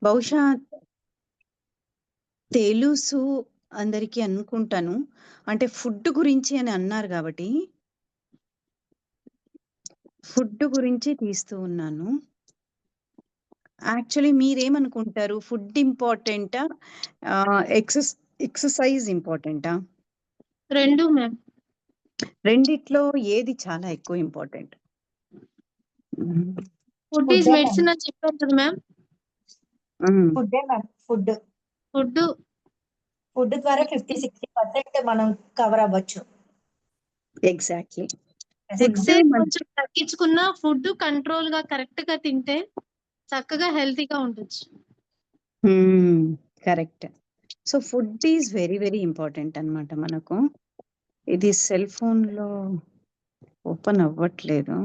బహుశా తెలుసు అందరికీ అనుకుంటాను. అంటే ఫుడ్ గురించి అని అన్నారు గాబట్టి, ఫుడ్ గురించి తీస్తూ ఉన్నాను. యాక్చువల్లీ మీరేమనుకుంటారు? ఫుడ్ ఇంపార్టెంటా? ఆహ్, ఎక్సెస్ ఎక్సర్‌సైజ్ ఇంపార్టెంటా? 2 మ్యామ్. రెండిట్లో ఏది చాలా ఎక్కువ ఇంపార్టెంట్? హ్మ్. ఫుడ్ ఈజ్ ఫుడ్డే మ్యామ్. మెడిసిన్ అని చెప్పారు కదా మ్యామ్. హ్మ్. ఫుడ్డే మ్యామ్. ఫుడ్ ద్వారా 50-60% మనం కవర్ అవ్వచ్చు. ఎగ్జాక్ట్‌లీ. ఫుడ్ ఎక్సైజ్ మన కొంచెం తగ్గించుకున్న ఫుడ్ కంట్రోల్ గా కరెక్ట్ గా తింటే చక్కగా హెల్తీగా ఉండొచ్చు. Correct. So, food is very, very important అన్నమాట మనకు. ఇది సెల్ ఫోన్‌లో ఓపెన్ అవ్వట్లేదు.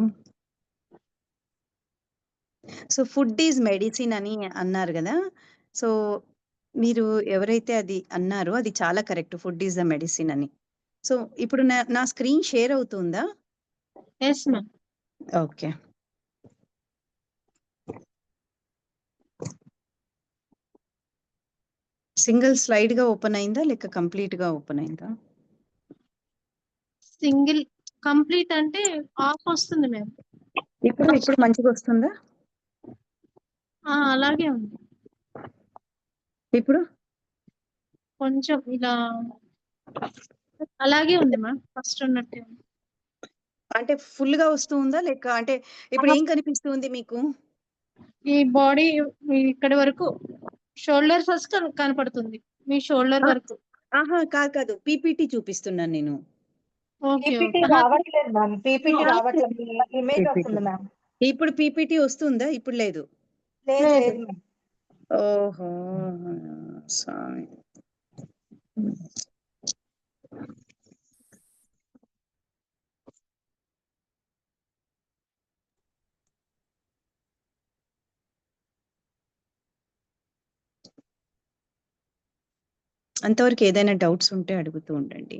సో, ఫుడ్ ఈజ్ మెడిసిన్ అని అన్నారు గదా! సో, మీరు ఎవరైతే అది అన్నారో అది చాలా correct. Food is the medicine అని. సో, ఇప్పుడు నా స్క్రీన్ షేర్ అవుతుందా? Yes ma'am. ఓకే. సింగిల్ స్లైడ్‌గా ఓపెన్ అయిందా? లేక కంప్లీట్‌గా ఓపెన్ అయిందా? సింగిల్ కంప్లీట్ అంటే ఆఫ్ వస్తుంది మ్యామ్. ఇప్పుడు మంచిగొస్తుందా? అలాగే ఉంది. ఇప్పుడు? కొంచెం ఇలా అలాగే ఉంది మ్యామ్. ఫస్ట్ ఉన్నట్టే ఉంది. అంటే ఫుల్‌గా వస్తూ ఉందా? లేక అంటే ఇప్పుడు ఏం కనిపిస్తుంది మీకు? ఈ బాడీ ఇక్కడి వరకు షోల్డర్ ఫస్ట్ కనపడుతుంది. మీ షోల్డర్ వరకు. కాదు. పీపీటీ చూపిస్తున్నాను నేను. ఓకే. పీపీటీ రావట్లేదు మ్యామ్. పీపీటీ రావట్లేదు. Image PPT. వస్తుంది మ్యామ్. ఇప్పుడు పీపీటీ వస్తుందా? ఇప్పుడు లేదు. లేదు మ్యామ్. ఓహో! సారీ. అంతవరకు ఏదైనా డౌట్స్ ఉంటే అడుగుతూ ఉండండి.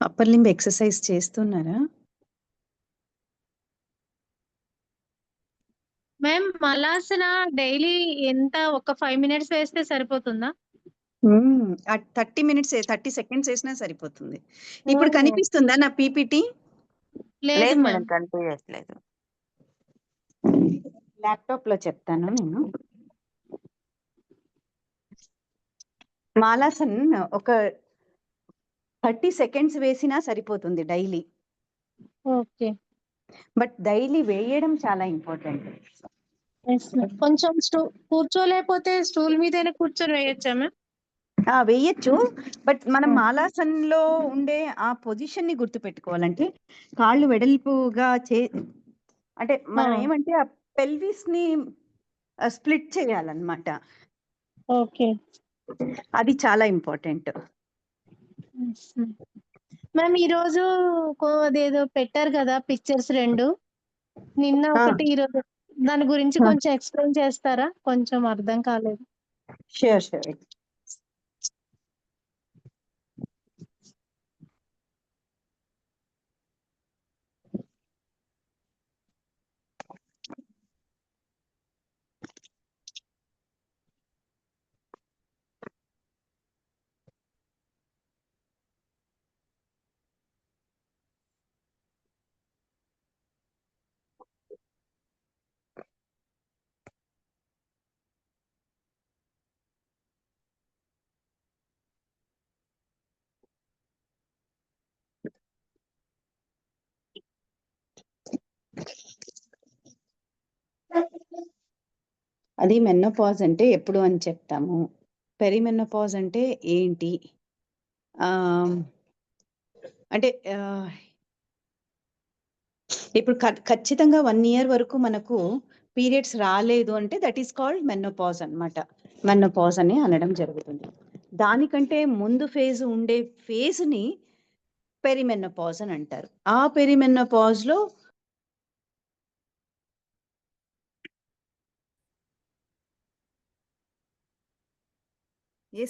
అప్పర్ లింబ్ ఎక్సర్‌సైజ్ చేస్తున్నారా? మ్యామ్ మలాసన డైలీ ఎంత ఒక 5 మినిట్స్ వేస్తే సరిపోతుందా? 30 సెకండ్స్ ఏసినా సరిపోతుంది. ఇప్పుడు ఓహో! కనిపిస్తుందా నా పీపీటీ? లేదు మ్యామ్. కనిపించట్లేదు. ల్యాప్‌టాప్‌లో చెప్తాను నేను. మాలాసన్ ఒక 30 సెకండ్స్ వేసినా సరిపోతుంది డైలీ. ఓకే. బట్ డైలీ వేయడం చాలా ఇంపార్టెంట్. Yes ma'am. కొంచెం కూర్చోలేకపోతే స్టూల్ మీదైనా కూర్చొని వేయొచ్చా మ్యామ్? వేయొచ్చు. బట్ మనం మాలాసన్‌లో ఉండే ఆ పొజిషన్‌ని గుర్తుపెట్టుకోవాలంటే కాళ్ళు వెడల్పుగా అంటే మనం ఏమంటే ఆ పెల్విస్‌ని స్ప్లిట్ చేయాలన్నమాట. ఓకే. అది చాలా ఇంపార్టెంట్. మ్యామ్ ఈరోజు అదేదో పెట్టారు కదా పిక్చర్స్ 2. నిన్న ఒకటి ఈరోజు. దాని గురించి కొంచెం ఎక్స్‌ప్లెయిన్ చేస్తారా? కొంచెం అర్థం కాలేదు. ష్యూర్. అది మెనోపాజ్ అంటే ఎప్పుడు అని చెప్తాము. పెరిమెనోపాజ్ అంటే ఏంటి? అంటే ఇప్పుడు ఖచ్చితంగా 1 ఇయర్ వరకు మనకు పీరియడ్స్ రాలేదు అంటే దట్ ఈస్ కాల్డ్ మెనోపాజ్ అన్నమాట. మెనోపాజ్ అని అనడం జరుగుతుంది. దానికంటే ముందు ఉండే ఫేజ్‌ని పెరిమెనోపాజ్ అని అంటారు. ఆ పెరిమెనోపాజ్‌లో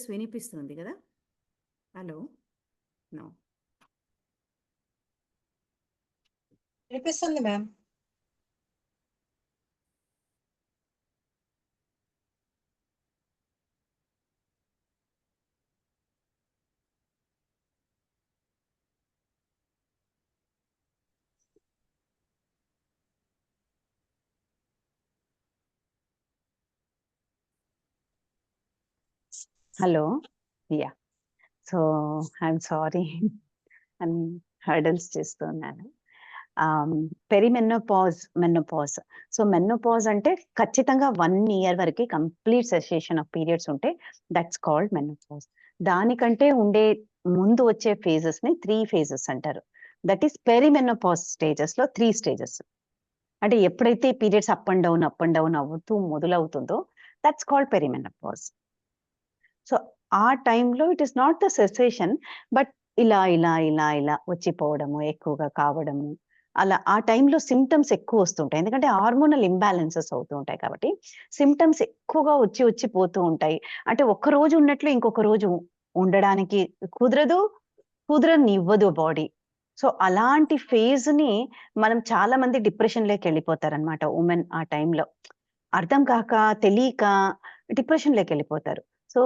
వినిపిస్తుంది కదా? హలో? నో. వినిపిస్తుంది ma'am. Hello. Yeah. So I'm sorry అని హర్డల్స్ చేస్తున్నాను. Perimenopause, menopause. సో మెనోపాజ్ అంటే ఖచ్చితంగా 1 year వరకు కంప్లీట్ సెసేషన్ ఆఫ్ పీరియడ్స్ ఉంటే దట్స్ కాల్డ్ మెనోపాజ్. దానికంటే ఉండే ముందు వచ్చే ఫేజెస్ ని 3 phases అంటారు. దట్ ఈస్ పెరిమెనోపాజ్ స్టేజెస్ లో 3 stages. అంటే ఎప్పుడైతే పీరియడ్స్ అప్ అండ్ డౌన్ అవుతూ మొదలవుతుందో దట్స్ కాల్డ్ పెరిమెనోపాజ్. సో ఆ టైంలో it is not the cessation, but ఇలా ఇలా ఇలా ఇలా వచ్చిపోవడము, ఎక్కువగా కావడము, అలా ఆ టైంలో సిమ్టమ్స్ ఎక్కువ వస్తుంటాయి. ఎందుకంటే హార్మోనల్ ఇంబ్యాలెన్సెస్ అవుతూ ఉంటాయి కాబట్టి సిమ్టమ్స్ ఎక్కువగా వచ్చి పోతూ ఉంటాయి. అంటే ఒక్క రోజు ఉన్నట్లు ఇంకొక రోజు ఉండడానికి కుదరనివ్వదు బాడీ. సో అలాంటి ఫేజ్ ని మనం చాలా మంది డిప్రెషన్ లోకి వెళ్ళిపోతారనమాట. ఉమెన్ ఆ టైంలో అర్థం కాక తెలియక డిప్రెషన్ లోకి వెళ్ళిపోతారు. సో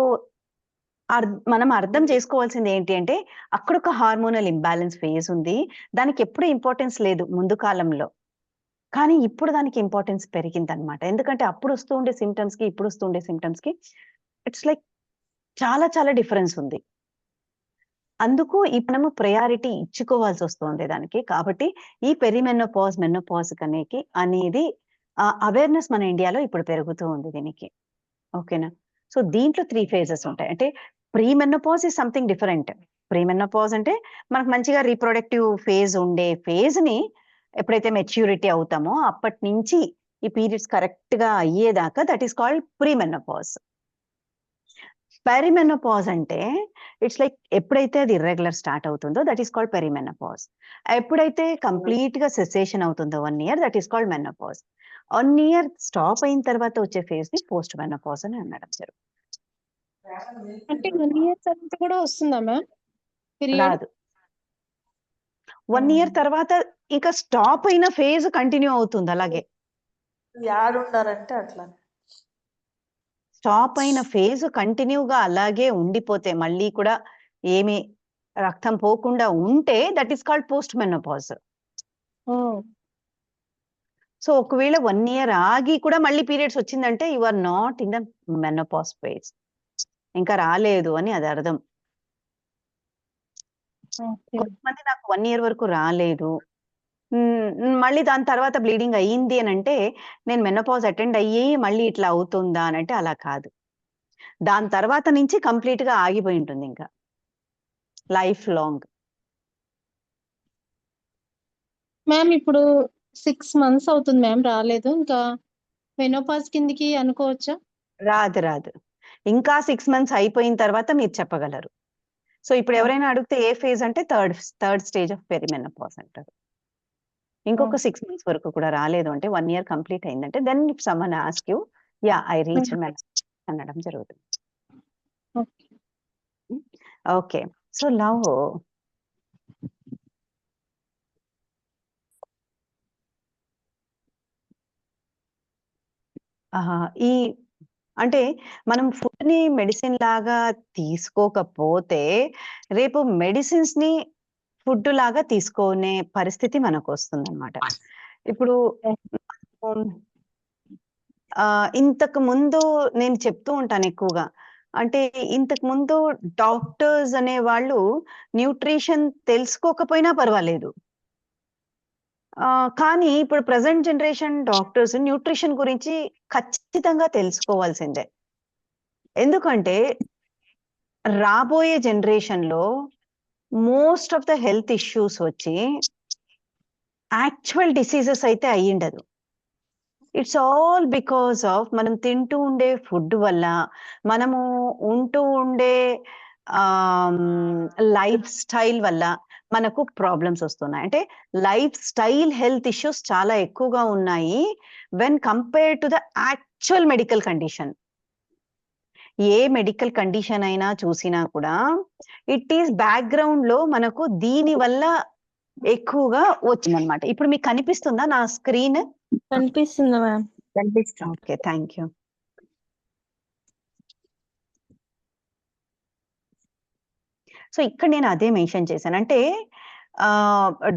మనం అర్థం చేసుకోవాల్సింది ఏంటి అంటే అక్కడ ఒక హార్మోనల్ ఇంబ్యాలెన్స్ ఫేజ్ ఉంది. దానికి ఎప్పుడు ఇంపార్టెన్స్ లేదు ముందు కాలంలో, కానీ ఇప్పుడు దానికి ఇంపార్టెన్స్ పెరిగింది అనమాట. ఎందుకంటే అప్పుడు వస్తూ ఉండే సిమ్టమ్స్ కి ఇప్పుడు వస్తూ ఉండే సిమ్టమ్స్ కి ఇట్స్ లైక్ చాలా చాలా డిఫరెన్స్ ఉంది. అందుకు మనము ప్రయారిటీ ఇచ్చుకోవాల్సి వస్తుంది దానికి. కాబట్టి ఈ పెరిమెనోపాజ్, మెనోపాజ్ అనేది అవేర్నెస్ మన ఇండియాలో ఇప్పుడు పెరుగుతూ ఉంది దీనికి. ఓకేనా? సో దీంట్లో 3 phases ఉంటాయి. అంటే pre menopause is something different. Pre menopause అంటే మనకు మంచిగా రీప్రొడక్టివ్ ఫేజ్ ఉండే ఫేజ్ ని ఎప్పుడైతే మెచ్యూరిటీ అవుతామో అప్పటి నుంచి ఈ పీరియడ్స్ కరెక్ట్ గా అయ్యేదాకా that is called pre menopause. Perimenopause అంటే ఇట్స్ లైక్ ఎప్పుడైతే అది ఇర్రెగ్యులర్ స్టార్ట్ అవుతుందో దట్ ఈస్ కాల్డ్ పెరిమెనోపాజ్. ఎప్పుడైతే కంప్లీట్ గా సెసేషన్ అవుతుందో 1 year that is called menopause. 1 year stop అయిన తర్వాత వచ్చే ఫేజ్ ని పోస్ట్ మెనోపాజ్ అని అనడం జరుగుతుంది. అంటే 1 year తర్వాత కూడా వస్తుందా మ్యామ్ పీరియడ్? రాదు. 1 year తర్వాత ఇంకా స్టాప్ అయిన ఫేజ్ కంటిన్యూ అవుతుంది అలాగే. యాడుండారంటే అట్లా స్టాప్ అయిన ఫేజ్ కంటిన్యూగా అలాగే ఉండిపోతే మళ్ళీ కూడా ఏమి రక్తం పోకుండా ఉంటే that is called post menopause. So ఒకవేళ 1 year ఆగి కూడా మళ్ళీ పీరియడ్స్ వచ్చిందంటే you are not in the menopause phase, ఇంకా రాలేదు అని అది అర్థం. కొంతమంది నాకు 1 year వరకు రాలేదు, మళ్ళీ దాని తర్వాత బ్లీడింగ్ అయ్యింది అని అంటే నేను మెనోపాజ్ అటెండ్ అయ్యి మళ్ళీ ఇట్లా అవుతుందా అని అంటే అలా కాదు. దాని తర్వాత నుంచి కంప్లీట్ గా ఆగిపోయి ఉంటుంది ఇంకా లైఫ్ లాంగ్. మ్యామ్ ఇప్పుడు 6 months అవుతుంది మ్యామ్, రాలేదు, ఇంకా మెనోపాజ్ కిందికి అనుకోవచ్చా? రాదు. ఇంకా 6 months అయిపోయిన తర్వాత మీరు చెప్పగలరు. సో ఇప్పుడు ఎవరైనా అడిగితే ఏ ఫేజ్ అంటే థర్డ్ స్టేజ్ ఆఫ్ పెరిమెనోపాజ్ అంటారు. ఇంకొక 6 months వరకు కూడా రాలేదు అంటే 1 year కంప్లీట్ అయిందంటే then if someone ask you yeah I reach అనడం జరుగుతుంది. ఓకే. సో నౌ ఈ అంటే మనం ఫుడ్ ని మెడిసిన్ లాగా తీసుకోకపోతే రేపు మెడిసిన్స్ ని ఫుడ్ లాగా తీసుకునే పరిస్థితి మనకు వస్తుంది అనమాట. ఇప్పుడు ఇంతకు ముందు నేను చెప్తూ ఉంటాను ఎక్కువగా, అంటే ఇంతకు ముందు డాక్టర్స్ అనే వాళ్ళు న్యూట్రిషన్ తెలుసుకోకపోయినా పర్వాలేదు, కానీ ఇప్పుడు ప్రజెంట్ జనరేషన్ డాక్టర్స్ న్యూట్రిషన్ గురించి ఖచ్చితంగా తెలుసుకోవాల్సిందే. ఎందుకంటే రాబోయే జనరేషన్ లో most of the health issues వచ్చి యాక్చువల్ డిసీజెస్ అయితే అయ్యిండదు. ఇట్స్ ఆల్ బికాస్ ఆఫ్ మనం తింటూ ఉండే ఫుడ్ వల్ల, మనము ఉంటూ ఉండే లైఫ్ స్టైల్ వల్ల మనకు ప్రాబ్లమ్స్ వస్తున్నాయి. అంటే లైఫ్ స్టైల్ హెల్త్ ఇష్యూస్ చాలా ఎక్కువగా ఉన్నాయి when compare to the actual medical condition. A medical condition అయినా చూసినా కూడా ఇట్ ఈస్ బ్యాక్గ్రౌండ్ లో మనకు దీని వల్ల ఎక్కువగా వచ్చిందనమాట. ఇప్పుడు మీకు కనిపిస్తుందా నా స్క్రీన్? కనిపిస్తుంది మ్యామ్. కనిపిస్తుంది. Okay, thank you. సో ఇక్కడ నేను అదే మెన్షన్ చేశాను. అంటే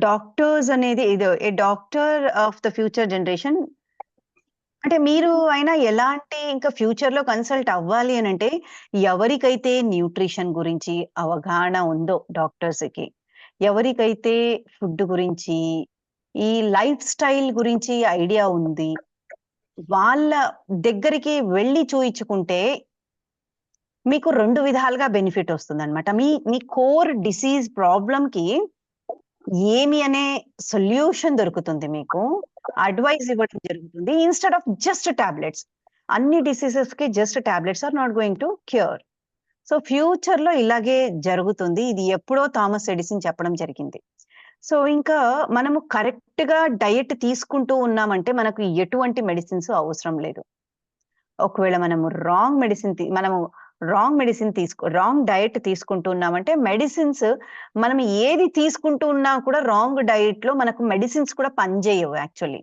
డాక్టర్స్ అనేది ఇది a doctor of the future generation. అంటే మీరు అయినా ఎలాంటి ఇంకా ఫ్యూచర్ లో కన్సల్ట్ అవ్వాలి అని అంటే ఎవరికైతే న్యూట్రిషన్ గురించి అవగాహన ఉందో డాక్టర్స్ కి, ఎవరికైతే ఫుడ్ గురించి ఈ లైఫ్ స్టైల్ గురించి ఐడియా ఉంది, వాళ్ళ దగ్గరికి వెళ్ళి చూయించుకుంటే మీకు 2 విధాలుగా బెనిఫిట్ వస్తుందన్నమాట. మీ కోర్ డిసీజ్ ప్రాబ్లమ్‌కి ఏమి అనే సొల్యూషన్ దొరుకుతుంది మీకు. అడ్వైస్ ఇవ్వడం జరుగుతుంది. Instead of just tablets. అన్ని డిసీజెస్‌కి just tablets are not going to cure. So ఫ్యూచర్‌లో ఇలాగే జరుగుతుంది. ఇది ఎప్పుడో థామస్ ఎడిసన్ చెప్పడం జరిగింది. సో ఇంకా మనము కరెక్ట్‌గా డయట్ తీసుకుంటూ ఉన్నామంటే మనకు ఎటువంటి మెడిసిన్స్ అవసరం లేదు. ఒకవేళ మనము రాంగ్ డయట్ తీసుకుంటున్నామంటే మెడిసిన్స్ మనం ఏది తీసుకుంటూ ఉన్నా కూడా రాంగ్ డయట్ లో మనకు మెడిసిన్స్ కూడా పనిచేయవు. యాక్చువల్లీ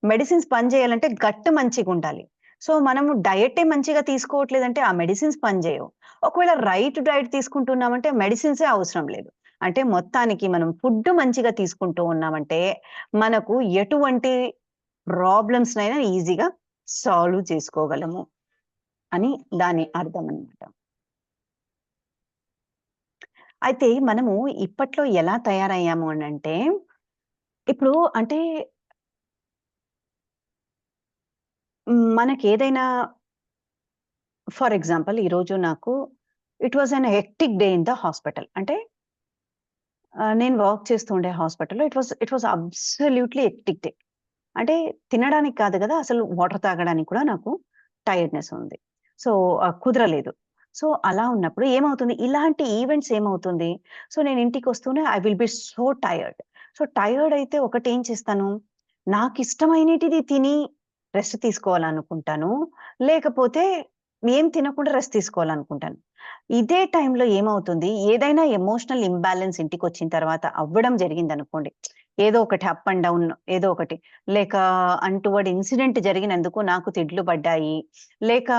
మెడిసిన్స్ పనిచేయాలంటే గట్ మంచిగా ఉండాలి. సో మనము డయటే మంచిగా తీసుకోవట్లేదంటే ఆ మెడిసిన్స్ పనిచేయవు. ఒకవేళ రైట్ డయట్ తీసుకుంటున్నామంటే మెడిసిన్సే అవసరం లేదు. అంటే మొత్తానికి మనం ఫుడ్ మంచిగా తీసుకుంటూ ఉన్నామంటే మనకు ఎటువంటి ప్రాబ్లమ్స్ నైనా ఈజీగా సాల్వ్ చేసుకోగలము అని దాని అర్థం అన్నమాట. అయితే మనము ఇప్పట్లో ఎలా తయారయ్యాము అని అంటే ఇప్పుడు అంటే మనకేదైనా ఫర్ ఎగ్జాంపుల్ ఈరోజు నాకు it was an hectic day in the hospital. అంటే నేను వర్క్ చేస్తుండే హాస్పిటల్లో it was absolutely hectic day. అంటే తినడానికి కాదు కదా, అసలు వాటర్ తాగడానికి కూడా నాకు టైర్డ్‌నెస్ ఉంది. సో కుదరలేదు. సో అలా ఉన్నప్పుడు ఏమవుతుంది, ఇలాంటి ఈవెంట్స్ ఏమవుతుంది, సో నేను ఇంటికొస్తూనే I will be so tired. So tired అయితే ఒకటేం చేస్తాను, నాకిష్టమైనటిది తిని రెస్ట్ తీసుకోవాలనుకుంటాను. లేకపోతే ఏం తినకుండా రెస్ట్ తీసుకోవాలనుకుంటాను. ఇదే టైంలో ఏమవుతుంది, ఏదైనా ఎమోషనల్ ఇంబాలెన్స్ ఇంటికొచ్చిన తర్వాత అవ్వడం జరిగిందనుకోండి. ఏదో ఒకటి అప్ అండ్ డౌన్ ఏదో ఒకటి. లేక అన్‌టువర్డ్ ఇన్సిడెంట్ జరిగినందుకు నాకు తిట్లు పడ్డాయి. లేక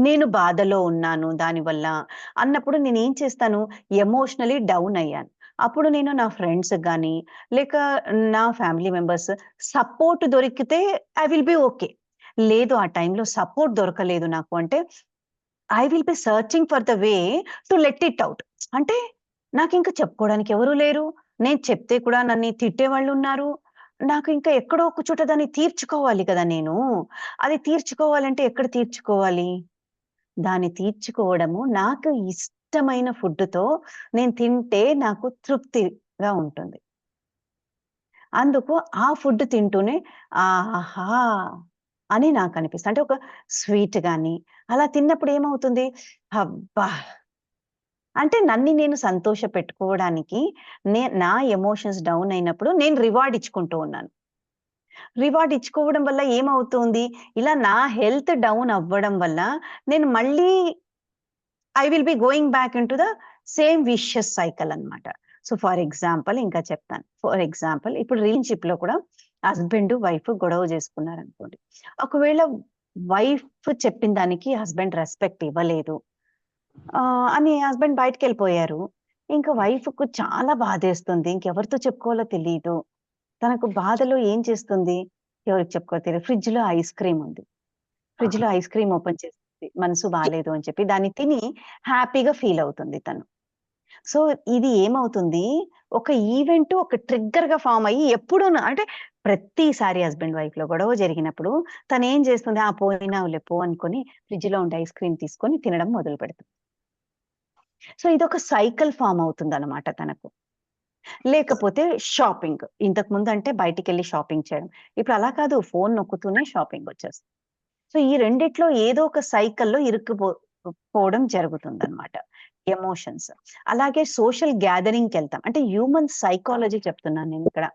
నేను బాధలో ఉన్నాను దానివల్ల అన్నప్పుడు నేనేం చేస్తాను, ఎమోషనల్లీ డౌన్ అయ్యాను. అప్పుడు నేను నా ఫ్రెండ్స్‌కి గాని, లేక నా ఫ్యామిలీ మెంబర్స్ సపోర్ట్ దొరికితే ఐ విల్ బి ఓకే. లేదు ఆ టైంలో సపోర్ట్ దొరకలేదు నాకు అంటే I will B searching for the way to let it out. అంటే నాకింక చెప్పుకోవడానికి ఎవరు లేరు. నేను చెప్తే కూడా నన్ను తిట్టేవాళ్ళున్నారు. నాకు ఇంకా ఎక్కడో ఒక చోట దాన్ని తీర్చుకోవాలి కదా నేను. అది తీర్చుకోవాలంటే ఎక్కడ తీర్చుకోవాలి? దాన్ని తీర్చుకోవడము నాకు ఇష్టమైన ఫుడ్‌తో నేను తింటే నాకు తృప్తిగా ఉంటుంది. అందుకు ఆ ఫుడ్ తింటూనే ఆహా! అని నాకనిపిస్తుంది. అంటే ఒక స్వీట్ గాని అలా తిన్నప్పుడు ఏమవుతుంది, అబ్బా! అంటే నన్ను నేను సంతోష పెట్టుకోవడానికి నా ఎమోషన్స్ డౌన్ అయినప్పుడు నేను రివార్డ్ ఇచ్చుకుంటూ ఉన్నాను. రివార్డ్ ఇచ్చుకోవడం వల్ల ఏమవుతుంది, ఇలా నా హెల్త్ డౌన్ అవ్వడం వల్ల నేను మళ్ళీ I will be going back into the same vicious cycle అన్నమాట. సో ఫర్ ఎగ్జాంపుల్ ఇంకా చెప్తాను. ఫర్ ఎగ్జాంపుల్ ఇప్పుడు రిలేషన్‌షిప్‌లో కూడా హస్బెండ్, వైఫ్ గొడవ చేసుకున్నారనుకోండి. ఒకవేళ వైఫ్ చెప్పిన దానికి హస్బెండ్ రెస్పెక్ట్ ఇవ్వలేదు. అని హస్బెండ్ బయటికెళ్ళిపోయారు. ఇంకా వైఫ్‌కు చాలా బాధేస్తుంది. ఇంకెవరితో చెప్పుకోవాలో తెలీదు. తనకు బాధలో ఏం చేస్తుంది, ఎవరికి చెప్పుకోవాలో తెలియదు. ఫ్రిడ్జ్‌లో ఐస్ క్రీమ్ ఉంది. ఫ్రిడ్జ్‌లో ఐస్ క్రీమ్ ఓపెన్ చేస్తుంది. మనసు బాలేదు అని చెప్పి దాన్ని తిని హ్యాపీగా ఫీల్ అవుతుంది తను. సో ఇది ఏమవుతుంది, ఒక ఈవెంట్ ఒక ట్రిగ్గర్‌గా ఫార్మ్ అయ్యి ఎప్పుడూను అంటే ప్రతిసారి హస్బెండ్ వైఫ్‌లో గొడవ జరిగినప్పుడు తనేం చేస్తుంది, ఆ పోయినావులే పో అనుకోని ఫ్రిడ్జ్‌లో ఉండే ఐస్ క్రీమ్ తీసుకొని తినడం మొదలుపెడుతుంది. సో ఇదొక సైకిల్ ఫార్మ్ అవుతుందన్నమాట తనకు. లేకపోతే షాపింగ్. ఇంతకు ముందంటే బయటికెళ్ళి షాపింగ్ చేయడం. ఇప్పుడు అలా కాదు, ఫోను నొక్కుతూనే షాపింగ్ వచ్చేస్తుంది. సో ఈ రెండిట్లో ఏదో ఒక సైకిల్‌లో పోవడం జరుగుతుందన్నమాట ఎమోషన్స్. అలాగే సోషల్ గ్యాదరింగ్‌కెళ్తాం. అంటే హ్యూమన్ సైకాలజీ చెప్తున్నాను నేనిక్కడ.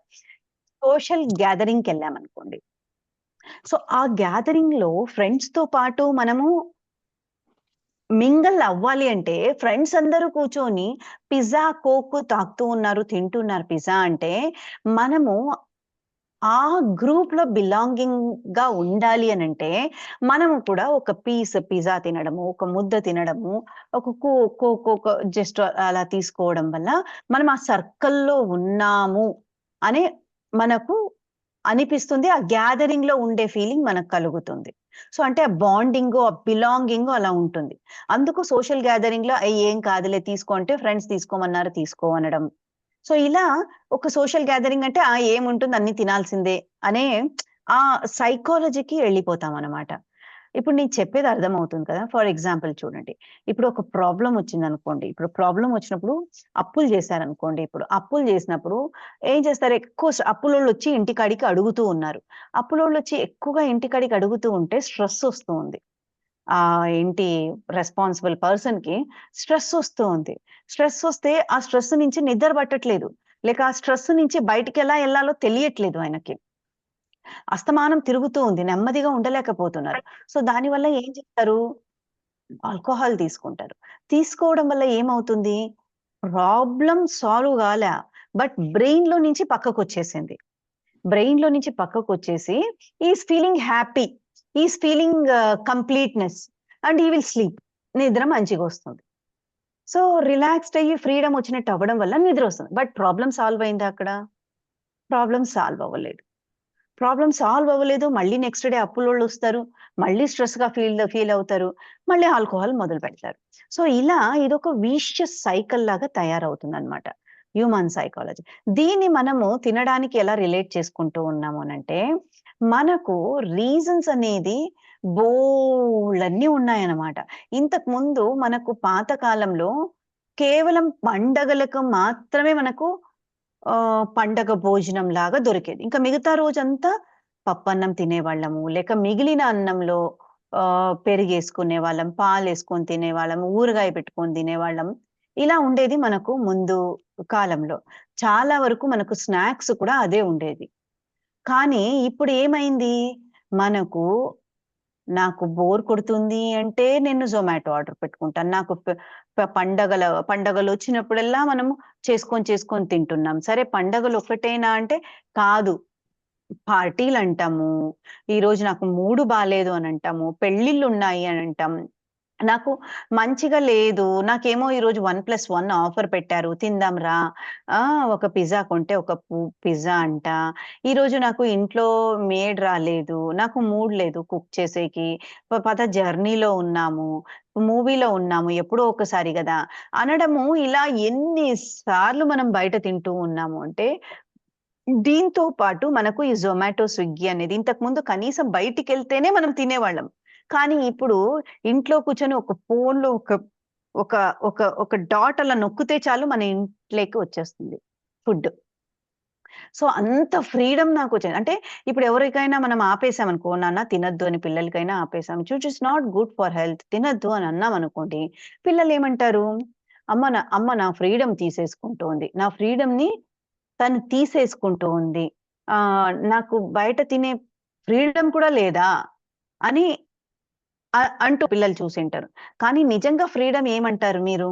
సోషల్ గ్యాదరింగ్‌కెళ్ళామనుకోండి. సో ఆ గ్యాదరింగ్‌లో ఫ్రెండ్స్‌తో పాటు మనము మింగల్ అవ్వాలి అంటే ఫ్రెండ్స్ అందరూ కూర్చొని పిజ్జా, కోక్ తాగుతూ ఉన్నారు, తింటున్నారు పిజ్జా అంటే మనము ఆ గ్రూప్‌లో బిలాంగింగ్‌గా ఉండాలి అనంటే, మనము కూడా ఒక పీస్ పిజ్జా తినడము, ఒక ముద్ద తినడము, ఒక కోక్ ఒక జస్ట్ అలా తీసుకోవడం వల్ల మనం ఆ సర్కిల్‌లో ఉన్నాము అనే మనకు అనిపిస్తుంది. ఆ గ్యాదరింగ్‌లో ఉండే ఫీలింగ్ మనకు కలుగుతుంది. సో, అంటే ఆ బాండింగు, ఆ బిలాంగింగు అలా ఉంటుంది. అందుకు సోషల్ గ్యాదరింగ్‌లో ఏం కాదులే తీసుకో అంటే ఫ్రెండ్స్ తీసుకోమన్నారు తీసుకో అనడం. సో, ఇలా ఒక సోషల్ గ్యాదరింగ్ అంటే ఏముంటుంది అన్ని తినాల్సిందే అనే ఆ సైకాలజీకి ఎళ్ళిపోతామనమాట. ఇప్పుడు నేను చెప్పేది అర్థమవుతుంది కదా! ఫర్ ఎగ్జాంపుల్ చూడండి. ఇప్పుడు ఒక ప్రాబ్లమ్ వచ్చిందనుకోండి. ఇప్పుడు ప్రాబ్లమ్ వచ్చినప్పుడు అప్పులు చేశారనుకోండి ఇప్పుడు. అప్పులు చేసినప్పుడు ఏం చేస్తారు ఎక్కువ అప్పులోళ్ళొచ్చి ఇంటికాడికి అడుగుతూ ఉన్నారు. అప్పులోళ్ళొచ్చి ఎక్కువగా ఇంటికాడికి అడుగుతూ ఉంటే స్ట్రెస్ వస్తూ ఉంది. ఏంటి రెస్పాన్సిబుల్ పర్సన్‌కి స్ట్రెస్ వస్తూ ఉంది. స్ట్రెస్ వస్తే ఆ స్ట్రెస్ నుంచి నిద్ర పట్టట్లేదు. లేక ఆ స్ట్రెస్ నుంచి బయటికెలా ఎళ్ళాలో తెలియట్లేదు ఆయనకి. అస్తమానం తిరుగుతూ ఉంది. నెమ్మదిగా ఉండలేకపోతున్నారు. సో, దానివల్ల ఏం చేస్తారు? ఆల్కహాల్ తీసుకుంటారు. తీసుకోవడం వల్ల ఏమవుతుంది? Problem solve gala. బట్ బ్రెయిన్‌లో నుంచి పక్కకొచ్చేసింది. బ్రెయిన్‌లో నుంచి పక్కకొచ్చేసి is feeling happy. Is feeling completeness and he will sleep. నిద్ర మంచిగొస్తుంది. సో, రిలాక్స్డ్ అయ్యి ఫ్రీడమ్ వచ్చినట్టు అవ్వడం వల్ల నిద్రొస్తుంది. బట్ ప్రాబ్లమ్ సాల్వ్ అయిందా అక్కడ? ప్రాబ్లమ్ సాల్వ్ అవ్వలేదు. ప్రాబ్లమ్ సాల్వ్ అవ్వలేదు. మళ్ళీ నెక్స్ట్ డే అప్పులోళ్ళొస్తారు. మళ్ళీ స్ట్రెస్‌గా ఫీల్ అవుతారు. మళ్ళీ ఆల్కహాల్ మొదలుపెడతారు. సో, ఇలా ఇదొక విషియస్ సైకిల్ లాగా తయారవుతుందన్నమాట. Human psychology. దీన్ని మనము తినడానికి ఎలా రిలేట్ చేసుకుంటూ ఉన్నాము అనంటే, మనకు రీజన్స్ అనేది బోలెడన్ని ఉన్నాయన్నమాట. ఇంతకుముందు మనకు పాత కాలంలో కేవలం పండగలకు మాత్రమే మనకు పండగ భోజనంలాగా దొరికేది. ఇంకా మిగతా రోజంతా పప్పన్నం తినేవాళ్ళము. లేక మిగిలిన అన్నంలో పెరుగేసుకునేవాళ్ళం, పాలేసుకొని తినేవాళ్ళం, ఊరగాయ పెట్టుకొని తినేవాళ్ళం. ఇలా ఉండేది మనకు ముందు కాలంలో. చాలా వరకు మనకు స్నాక్స్ కూడా అదే ఉండేది. కానీ ఇప్పుడు ఏమైంది? మనకు నాకు బోర్ కొడుతుంది అంటే నేను జొమాటో ఆర్డర్ పెట్టుకుంటాను. నాకు ప ప పండగలొచ్చినప్పుడల్లా మనము చేసుకొని తింటున్నాం. సరే పండగలొక్కటేనా అంటే కాదు. పార్టీలంటాము. ఈరోజు నాకు మూడ్ బాలేదు అనంటాము. పెళ్ళిళ్ళున్నాయి అనంటాం. నాకు మంచిగా లేదు. నాకేమో ఈరోజు 1+1 ఆఫర్ పెట్టారు. తిందాం రా. ఒక పిజ్జా కొంటే ఒక పిజ్జా అంట. ఈరోజు నాకు ఇంట్లో మేడ్ రాలేదు. నాకు మూడ్ లేదు కుక్ చేసేకి. పద జర్నీలో ఉన్నాము. మూవీలో ఉన్నాము. ఎప్పుడో ఒకసారి గదా! అనడము ఇలా ఎన్ని సార్లు మనం బయట తింటూ ఉన్నాము అంటే దీంతో పాటు మనకు ఈ జొమాటో, స్విగ్గీ అనేది ఇంతకుముందు కనీసం బయటికెళ్తేనే మనం తినేవాళ్ళం. కానీ ఇప్పుడు ఇంట్లో కూర్చొని ఒక ఫోన్‌లో ఒక ఒక ఒక ఒక డాట్ అలా నొక్కితే చాలు మన ఇంట్లోకి వచ్చేస్తుంది ఫుడ్. సో, అంత ఫ్రీడమ్ నాకొచ్చింది. అంటే ఇప్పుడు ఎవరికైనా మనం ఆపేసామనుకో, నాన్న తినొద్దు అని పిల్లలకైనా ఆపేసాం. Which is not good for health. తినొద్దు అని అన్నామనుకోండి, పిల్లలేమంటారు? అమ్మ నా ఫ్రీడమ్ తీసేసుకుంటోంది. నా ఫ్రీడమ్‌ని తను తీసేసుకుంటూ ఉంది. నాకు బయట తినే ఫ్రీడమ్ కూడా లేదా? అని అంటూ పిల్లలు చూసింటారు. కానీ నిజంగా ఫ్రీడమ్ ఏమంటారు మీరు?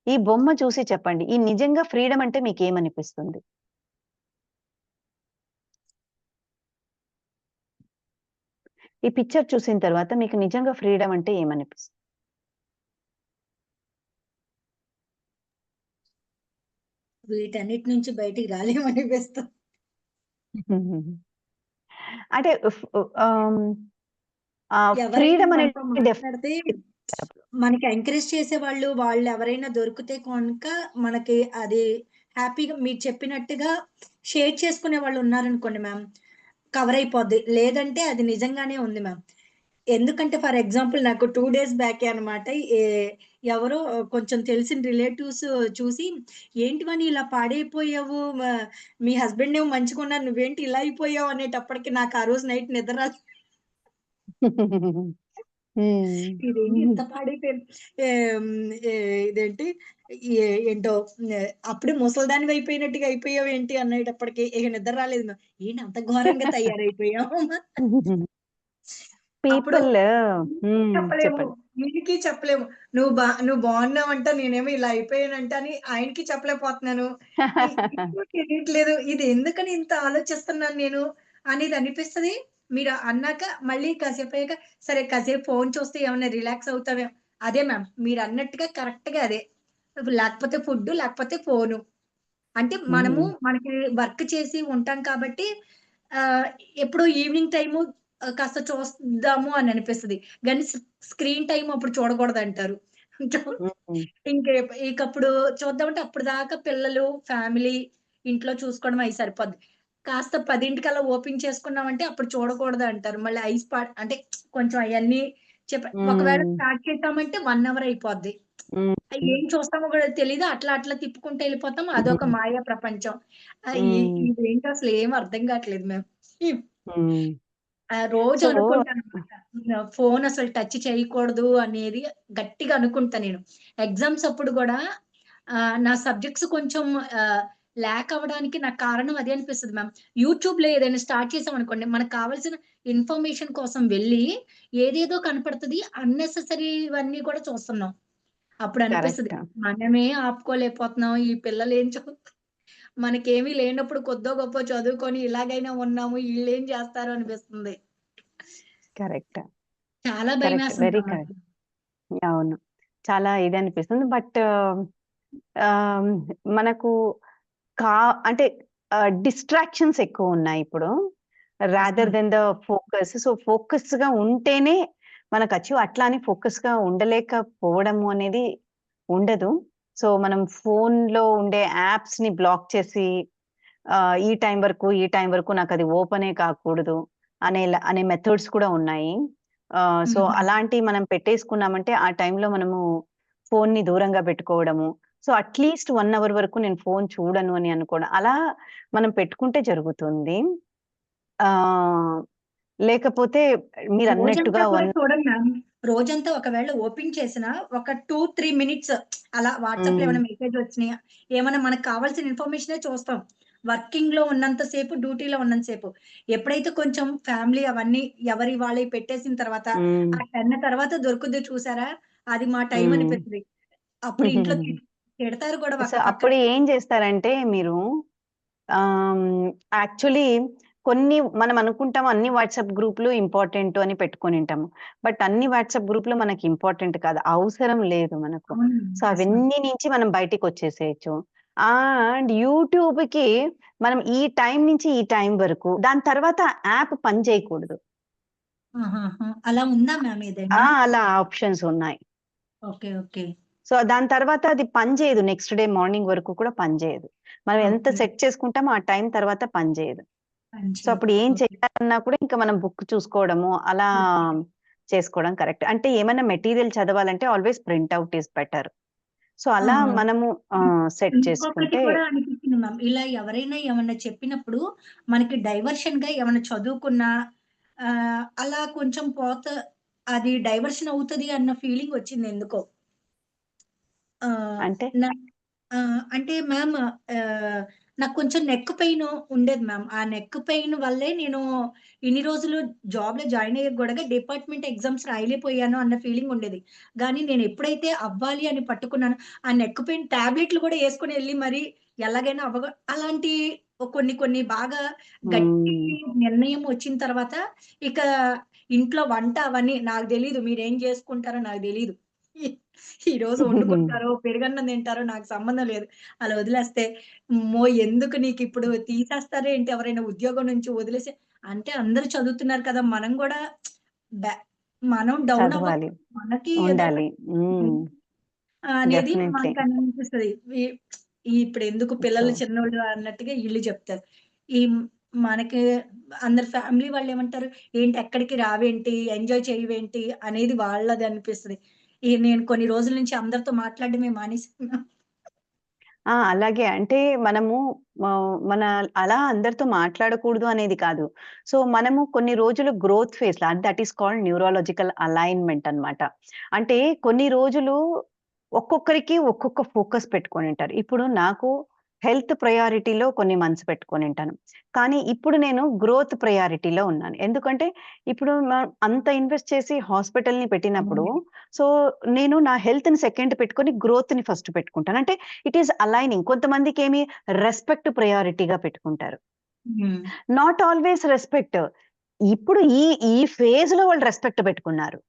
ఈ బొమ్మ చూసి చెప్పండి. ఈ నిజంగా ఫ్రీడమ్ అంటే మీకేమనిపిస్తుంది? ఈ పిక్చర్ చూసిన తర్వాత మీకు నిజంగా ఫ్రీడమ్ అంటే ఏమనిపిస్తుంది? వీటన్నిటి నుంచి బయటికి రాలేమనిపిస్తుంది. అంటే ఎవరైనా ఫ్రీడమ్ మనతో అనేది మాట్లాడితే మనకి ఎంకరేజ్ చేసేవాళ్ళు, వాళ్ళెవరైనా దొరికితే కనుక మనకి అది హ్యాపీగా మీరు చెప్పినట్టుగా షేర్ చేసుకునే వాళ్ళున్నారనుకోండి మ్యామ్, కవర్ అయిపోద్ది. లేదంటే అది నిజంగానే ఉంది మ్యామ్. ఎందుకంటే ఫర్ ఎగ్జాంపుల్ నాకు 2 డేస్ బ్యాకే అన్నమాట. ఎవరో కొంచెం తెలిసిన రిలేటివ్స్ చూసి, "ఏంటి వాణి ఇలా పాడైపోయావు? మీ హస్బెండ్ ఏమో మంచిగున్నారు. నువ్వేంటి ఇలా అయిపోయావు?" అనేటప్పటికి నాకు ఆ రోజు నైట్ నిద్ర రాలేదు. ఇదేంటి హ్మ్. ఇంత పాడైపోయాను. ఆహ్, ఇదేంటి ఏంటో అప్పుడే ముసలిదానివి అయిపోయినట్టుగా అయిపోయావేంటి అనేటప్పటికి ఇక నిద్ర రాలేదు. ఏంటి అంత ఘోరంగా తయారైపోయావు? అప్పుడు పీపుల్ చెప్పలేము. చెప్పండి. వీడికి చెప్పలేము. నువ్వు బాగున్నావంట, నేనేమో ఇలా అయిపోయానంట అని ఆయనకి చెప్పలేకపోతున్నాను. ఏమో తెలియట్లేదు. ఇది ఎందుకని ఇంత ఆలోచిస్తున్నాను నేను అనేది అనిపిస్తది. మీరు అన్నాక మళ్ళీ కాసేపయ్యాక సరే కాసేపు ఫోను చూస్తే ఏమన్నా రిలాక్స్ అవుతావేమో. అదే మ్యామ్ మీరన్నట్టుగా కరెక్ట్‌గా అదే. లేకపోతే ఫుడ్డు, లేకపోతే ఫోను. అంటే మనకి వర్క్ చేసి ఉంటాం కాబట్టి ఆహ్, ఎప్పుడో ఈవినింగ్ టైము కాస్త చూద్దాము అని అనిపిస్తది. గానీ స్క్రీన్ టైమ్ అప్పుడు చూడకూడదంటారు. హ్మ్. ఇకప్పుడు చూద్దామంటే అప్పటిదాకా పిల్లలు, ఫ్యామిలీ, ఇంట్లో చూసుకోవడం అయి సరిపోద్ది. కాస్త 10:00కల్లా ఓపెన్ చేసుకున్నామంటే అప్పుడు చూడకూడదంటారు. మళ్ళీ ఐస్ అంటే కొంచెం అయన్నీ ఒకవేళ హ్మ్. స్టార్ట్ చేసామంటే 1 అవర్ అయిపోద్ది. హ్మ్. ఏం చూస్తామో గూడా తెలీదు. అట్లా అట్లా తిప్పుకుంటూ ఎళ్ళిపోతాం. అదొక హ్మ్. మాయా ప్రపంచం. ఆహ్, ఇ హ్మ్. ఇదేంటో అసలేం అర్థం కావట్లేదు మ్యామ్. హ్మ్. రోజు సో అనుకుంటాననమాట. ఫోన్ అసలు టచ్ చేయకూడదు అనేది గట్టిగా అనుకుంటా నేను. ఎగ్జామ్స్ అప్పుడు గూడా నా సబ్జెక్ట్స్ కొంచెం ఆహ్, ల్యాక్ అవ్వడానికి నాకు కారణం అదే అనిపిస్తది మ్యామ్. యూట్యూబ్‌లో ఏదైనా స్టార్ట్ చేసామనుకోండి, మనకు కావాల్సిన ఇన్ఫర్మేషన్ కోసం వెళ్ళి ఏదేదో కనపడతది. అన్నెసెసరీవన్నీ కూడా చూస్తున్నాం. అప్పుడనిపిస్తది. కరెక్ట్. మనమే ఆపుకోలేకపోతున్నాం. ఈ పిల్లలేం మనకేమీ లేనప్పుడు కొద్దో గొప్పో చదువుకొని ఇలాగైనా ఉన్నాము. ఈళ్ళేం చేస్తారు అనిపిస్తుంది. కరెక్ట్. చాలా కరెక్ట్. భయమేస్తుంది వెరీ మ్యామ్ కరెక్ట్. అసలు. అవును. చాలా ఇదనిపిస్తుంది. బట్ ఆహ్, మనకు కా అంటే డిస్ట్రాక్షన్స్ ఎక్కువున్నాయిప్పుడు. రాదర్ వాస్తవం. Then the focus. సో, ఫోకస్‌గా ఉంటేనే మనకు అచీవ్ అట్లా అని ఫోకస్‌గా ఉండలేకపోవడము అనేది ఉండదు. సో, మనం ఫోన్‌లో ఉండే యాప్స్‌ని బ్లాక్ చేసి ఈ టైం వరకు, ఈ టైం వరకు నాకది ఓపెనే కాకూడదు అనే మెథడ్స్ కూడా ఉన్నాయి. సో, హుహు. అలాంటియి మనం పెట్టేసుకున్నామంటే ఆ టైంలో మనము ఫోన్‌ని దూరంగా పెట్టుకోవడము. సో, అట్‌లీస్ట్ 1 అవర్ వరకు నేను ఫోన్ చూడను అని అనుకోవడం. అలా మనం పెట్టుకుంటే జరుగుతుంది. ఆహ్, లేకపోతే రోజంతా మీరన్నట్టుగా కూడా చూడను మ్యామ్. రోజంతా ఒకవేళ ఓపెన్ చేసినా ఒక 2, 3 మినిట్స్ అలా వాట్సాప్‌లో హ్మ్. ఏమైనా మెసేజొచ్చినాయా, ఏమన్నా మనకు కావాల్సిన ఇన్ఫర్మేషనే చూస్తాం. వర్కింగ్‌లో ఉన్నంత సేపు, డ్యూటీలో ఉన్నంత సేపు. ఎప్పుడైతే కొంచెం ఫ్యామిలీ అవన్నీ ఎవరియి వాళ్ళయి పెట్టేసిన తర్వాత, హ్మ్. ఆ 10 తర్వాత దొరుకుద్ది చూసారా, అది మా టైం హ్మ్. అనిపిస్తది. అప్పుడు ఇంట్లో తిడతారు కూడా సో, ఒక పక్కన. అప్పుడు ఏం చేస్తారంటే మీరు ఆహ్, యాక్చువల్లీ మనం అనుకుంటాం అన్ని వాట్సాప్ గ్రూప్‌లు ఇంపార్టెంట్ అని పెట్టుకొనుంటాము. బట్ అన్ని వాట్సాప్ గ్రూప్‌లు మనకి ఇంపార్టెంట్ కాదు. అవసరం లేదు మనకు. అవును. సో, వాస్తవం. అవన్నీ నుంచి మనం బయటికొచ్చేసేయొచ్చు. అండ్ యూట్యూబ్‌కి మనం ఈ టైం నుంచి ఈ టైం వరకు, దాని తర్వాత యాప్ పని చేయకూడదు. ఆహాహా! అలా ఉందా మ్యామ్ ఏదైనా? అలా ఆప్షన్స్ ఉన్నాయి. ఓకే. ఓకే. సో, దాని తర్వాత అది పని చేయదు. నెక్స్ట్ డే మార్నింగ్ వరకు కూడా పని చేయదు. మనం ఎంత ఓకే. సెట్ చేసుకుంటామో ఆ టైం తర్వాత పని చేయదు. సో, మంచిది. అప్పుడు ఏం ఓకే. చేయాలన్నా కూడా ఇంకా మనం బుక్ చూసుకోవడము, అలా ఓకే. చేసుకోవడం కరెక్ట్. అంటే ఏమన్నా మెటీరియల్ చదవాలంటే always print out is better. So, ఆ! అలా మనము సెట్ ఇంకొకటి చేసుకుంటే కూడా అనిపించింది మ్యామ్. ఇలా ఎవరైనా ఏమన్నా చెప్పినప్పుడు మనకి డైవర్షన్‌గా ఏమన్నా చదువుకున్నా అలా కొంచెం అది డైవర్షన్ అవుతది అన్న ఫీలింగ్ వచ్చింది ఎందుకో. ఆహ్, అంటే నా అంటే మ్యామ్ నాకు కొంచెం నెక్ పెయిన్ ఉండేది మ్యామ్. ఆ నెక్ పెయిన్ వల్లే నేను ఇన్ని రోజులు జాబ్‌లో జాయిన్ అయ్యాక గూడా డిపార్ట్‌మెంట్ ఎగ్జామ్స్ రాయలేకపోయాను అన్న ఫీలింగ్ ఉండేది. గానీ నేను ఎప్పుడైతే అవ్వాలి అని పట్టుకున్నానో, ఆ నెక్ పెయిన్ టాబ్లెట్‌లు గూడా యేసుకొని ఎళ్లి మరి ఎలాగైనా అలాంటి కొన్ని కొన్ని బాగా గట్టి హ్మ్. నిర్ణయం వచ్చిన తర్వాత ఇక ఇంట్లో వంట అవన్నీ నాకు తెలీదు. మీరేం జేసుకుంటారో నాకు తెలీదు. ఈరోజు వండుకుంటారో, పెరుగన్నం తింటారో నాకు సంబంధం లేదు. అలా వదిలేస్తే, అమ్మో! ఎందుకు నీకిప్పుడు తీసేస్తారేంటి ఎవరైనా ఉద్యోగం నుంచి వదిలేసి అంటే అందరూ చదువుతున్నారు కదా! మనం గూడా బ్యా మనం డౌన్ చదవాలి. అవ్వకూడదు. మనకి ఏదైనా ఉండాలి. హ్మ్. హ్మ్. అనేది డెఫినైట్‌లీ. మనకనిపిస్తది. ఇప్పుడెందుకు సో పిల్లలు చిన్నోళ్ళు అన్నట్టుగా ఈళ్ళు చెప్తారు. ఈ మనకి అందరు ఫ్యామిలీ వాళ్ళేమంటారు, "ఏంటి ఎక్కడికి రావేంటి? ఎంజాయ్ చేయవేంటి?" అనేది వాళ్ళదనిపిస్తది. నేను కొన్ని రోజుల నుంచి అందరితో మాట్లాడడమే మానేసాను. అలాగే. అంటే మనము మన అలా అందరితో మాట్లాడకూడదు అనేది కాదు. సో, మనము కొన్ని రోజులు గ్రోత్ ఫేజ్‌లో that is called neurological alignment అన్నమాట. అంటే కొన్ని రోజులు ఒక్కొక్కరికి ఒక్కొక్క ఫోకస్ పెట్టుకొనుంటారు. ఇప్పుడు నాకు హెల్త్ ప్రయారిటీలో కొన్ని మంత్స్ పెట్టుకొని ఉంటాను. కానీ ఇప్పుడు నేను గ్రోత్ ప్రయారిటీలో ఉన్నాను. ఎందుకంటే ఇప్పుడు అంత ఇన్వెస్ట్ చేసి హాస్పిటల్‌ని పెట్టినప్పుడు సో నేను నా హెల్త్‌ని సెకండ్ పెట్టుకొని గ్రోత్‌ని ఫస్ట్ పెట్టుకుంటాను. అంటే ఇట్ ఈస్ అలైనింగ్. కొంతమందికేమి రెస్పెక్ట్ ప్రయారిటీగా పెట్టుకుంటారు. Not always respect. ఇప్పుడు ఈ ఫేజ్‌లో వాళ్ళు రెస్పెక్ట్ పెట్టుకున్నారు.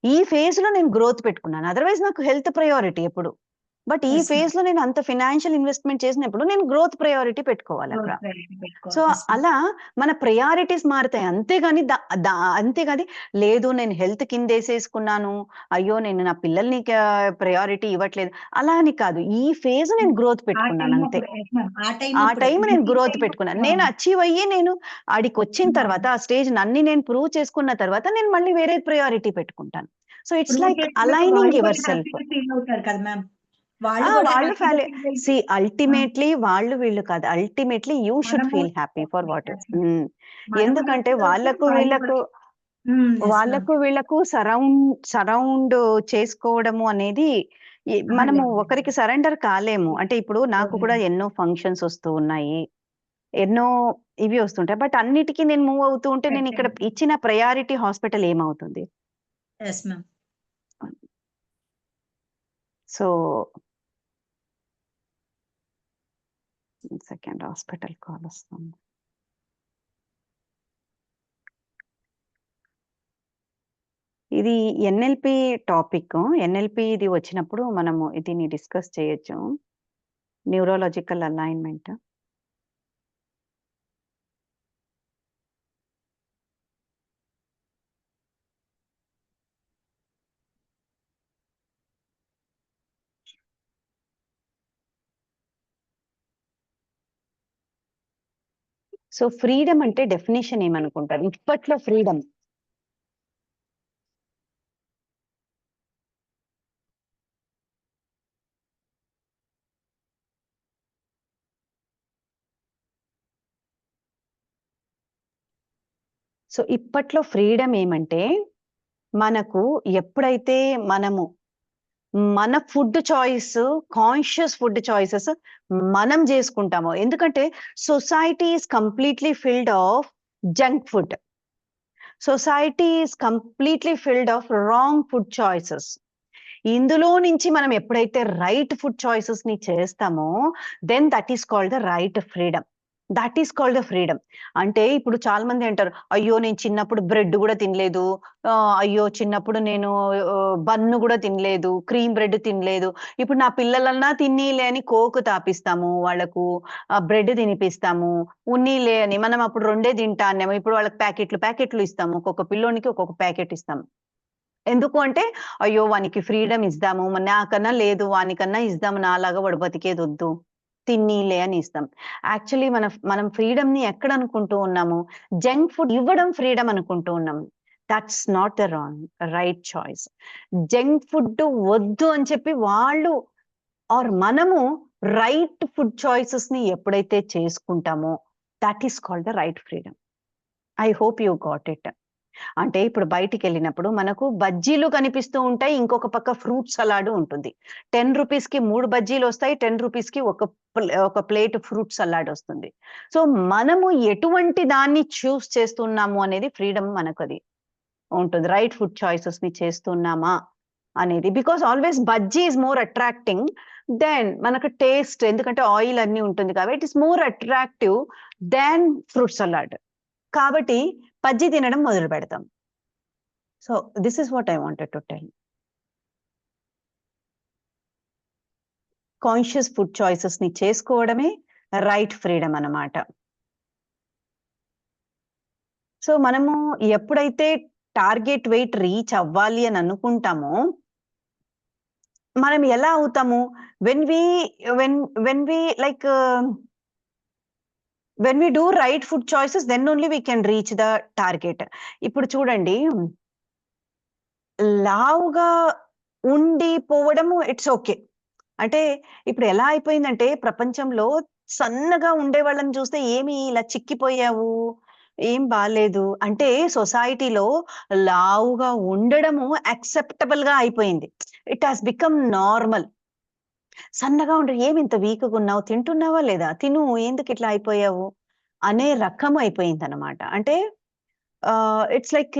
ఈ ఫేజ్‌లో నేను గ్రోత్ పెట్టుకున్నాను. అదర్‌వైజ్ నాకు హెల్త్ ప్రయారిటీ ఎప్పుడు. బట్ ఈ Yes, ma'am. ఫేజ్‌లో నేను అంత ఫైనాన్షియల్ ఇన్వెస్ట్‌మెంట్ చేసినప్పుడు నేను గ్రోత్ ప్రయారిటీ పెట్టుకోవాలక్కడ. Growth priority పెట్టుకోవాలి. So Yes, ma'am. అలా మన ప్రయారిటీస్ మారుతాయి. అంతేగాని అంతేగాని లేదు నేను హెల్త్ కిందేసేసుకున్నాను. అయ్యో! నేను నా పిల్లల్ని ప్రయారిటీ ఇవ్వట్లేదు. అలా అని కాదు. ఈ ఫేజ్ నేను గ్రోత్ ఆ పెట్టుకున్నాను టైం అంతే. అప్పుడు. Yes, ma'am. ఆ టైం ఆ అప్పుడు. టైం నేను ఈ గ్రోత్ టైం పెట్టుకున్నాను. అప్పుడు. నేను అచీవ్ అయ్యి నేను ఆడికొచ్చిన Hmm. తర్వాత ఆ స్టేజ్ నన్ని నేను ప్రూవ్ చేసుకున్న తర్వాత నేను మళ్ళీ వేరే ప్రయారిటీ పెట్టుకుంటాను. సో ఇట్స్ ప్రూవ్ లైక్ చేసుకున్నాక అలైనింగ్ వాళ్ళు యువర్ కూడా సెల్ఫ్. హ్యాపీగా ఫీల్ అవుతారు కదా మ్యామ్. ఆ! వాళ్ళు కూడా వాళ్ళు హ్యాపీగా ఫీల్ అయ్యి సీ అల్టిమేట్‌లీ వాళ్ళు వీళ్ళు కాదు. అల్టిమేట్‌లీ యూ షుడ్ మనము feel happy for what Yes, ma'am. మనము ఎందుకంటే happy అవుతే వాళ్ళకు వాళ్ళు వీళ్ళకు కూడా. Yes, ma'am. వీళ్ళకు సరౌండ్ చేసుకోవడము అనేది మనము అదే. ఒకరికి సరెండర్ కాలేము. అంటే ఇప్పుడు నాకు Okay. కూడా ఎన్నో ఫంక్షన్స్ వస్తూ ఉన్నాయి. ఎన్నో ఇవి వస్తుంటాయి. బట్ అన్నిటికి నేను మూవ్ అవుతూ ఉంటే నేను ఇక్కడ ఇచ్చిన ప్రయారిటీ హాస్పిటల్ ఏమవుతుంది? Yes, ma'am. So second hospital call వస్తుంది. ఇది ఎన్ఎల్‌పి టాపిక్. ఎన్ఎల్‌పి ఇది వచ్చినప్పుడు మనము దీన్ని డిస్కస్ చేయొచ్చు. Neurological alignment. సో ఫ్రీడమ్ అంటే డెఫినిషన్ ఏమనుకుంటారు? ఇప్పట్లో ఫ్రీడమ్ సో ఇప్పట్లో ఫ్రీడమ్ ఏమంటే మనకు ఎప్పుడైతే మనము మన food choice conscious food choices మనం చేసుకుంటామో. ఎందుకంటే society is completely filled of junk food. Society is completely filled of wrong food choices. ఇందులో నుంచి మనం ఎప్పుడైతే రైట్ ఫుడ్ చాయిసెస్‌ని చేస్తామో then that is called the right freedom. That is called the freedom. అంటే ఇప్పుడు చాలా మంది అంటారు, అయ్యో! నేను చిన్నప్పుడు బ్రెడ్ గూడా తినలేదు. అయ్యో! చిన్నప్పుడు నేను బన్ను గూడా తినలేదు. క్రీమ్ బ్రెడ్ తినలేదు. ఇప్పుడు నా పిల్లలన్నా తిన్నీలే అని కోక్ తాపిస్తాము వాళ్ళకు. బ్రెడ్ తినిపిస్తాము. ఉన్నీలే అని. మనం అప్పుడు 2 తింటా అన్నాము. ఇప్పుడు వాళ్ళకి ప్యాకెట్లు ఇస్తాము. ఒక్కొక్క పిల్లోనికి ఒక్కొక్క ప్యాకెట్ ఇస్తాము. ఎందుకు అంటే, అయ్యో! వానికి ఫ్రీడమ్ ఇద్దాము. నాకన్నా లేదు వానికన్నా ఇద్దాము. నాలాగా వాడు బతికేదొద్దు. తిన్నీలే అని ఇస్తాం. యాక్చువల్లీ మనం ఫ్రీడమ్‌ని ఎక్కడ అనుకుంటూ ఉన్నాము? జంక్ ఫుడ్ ఇవ్వడం ఫ్రీడమ్ అనుకుంటూ ఉన్నాం. That's not the right choice. Junk food వద్దు అని చెప్పి వాళ్ళు మనము రైట్ ఫుడ్ చాయిసెస్‌ని ఎప్పుడైతే చేసుకుంటామో that is called the right freedom. I hope you got it. అంటే ఇప్పుడు బయటికెళ్ళినప్పుడు మనకు బజ్జీలు కనిపిస్తూ ఉంటాయి. ఇంకొక పక్క ఫ్రూట్ సలాడ్ ఉంటుంది. 10 రూపీస్‌కి 3 బజ్జీలొస్తాయి. 10 రూపీస్‌కి ఒక ప్లేట్ ఫ్రూట్ సలాడ్ వస్తుంది. సో, మనము ఎటువంటి దాన్ని చూస్ చేస్తున్నాము అనేది ఫ్రీడమ్ మనకది ఉంటుంది. రైట్ ఫుడ్ చాయిసెస్‌ని చేస్తున్నామా అనేది. Because always bajji is more attracting than మనకు టేస్ట్. ఎందుకంటే ఆయిల్ అన్నీ ఉంటుంది కాబట్టి it is more attractive than fruit salad. కాబట్టి బజ్జీ తినడం మొదలుపెడతాం. So this is what I wanted to tell. Conscious food చాయిసెస్‌ని చేసుకోవడమే రైట్ ఫ్రీడమ్ అన్నమాట. సో మనము ఎప్పుడైతే టార్గెట్ వెయిట్ రీచ్ అవ్వాలి అని అనుకుంటామో, మనం ఎలా అవుతాము? When we like when we do right food choices then only we can reach the target. ఇప్పుడు చూడండి, లావుగా ఉండిపోవడము ఇట్స్ ఓకే. అంటే ఇప్పుడు ఎలా అయిపోయిందంటే ప్రపంచంలో సన్నగా ఉండే వాళ్ళని చూస్తే ఏమి ఇలా చిక్కిపోయావు, ఏం బాలేదు అంటే సొసైటీలో లావుగా ఉండడము యాక్సెప్టబుల్‌గా అయిపోయింది. It has become normal. సన్నగా ఉండరు, ఏమి ఇంత వీక్‌గా ఉన్నావు, తింటున్నావా లేదా? తిను, ఎందుకు ఇట్లా అయిపోయావు? అనే రకం అయిపోయిందనమాట. అంటే it's like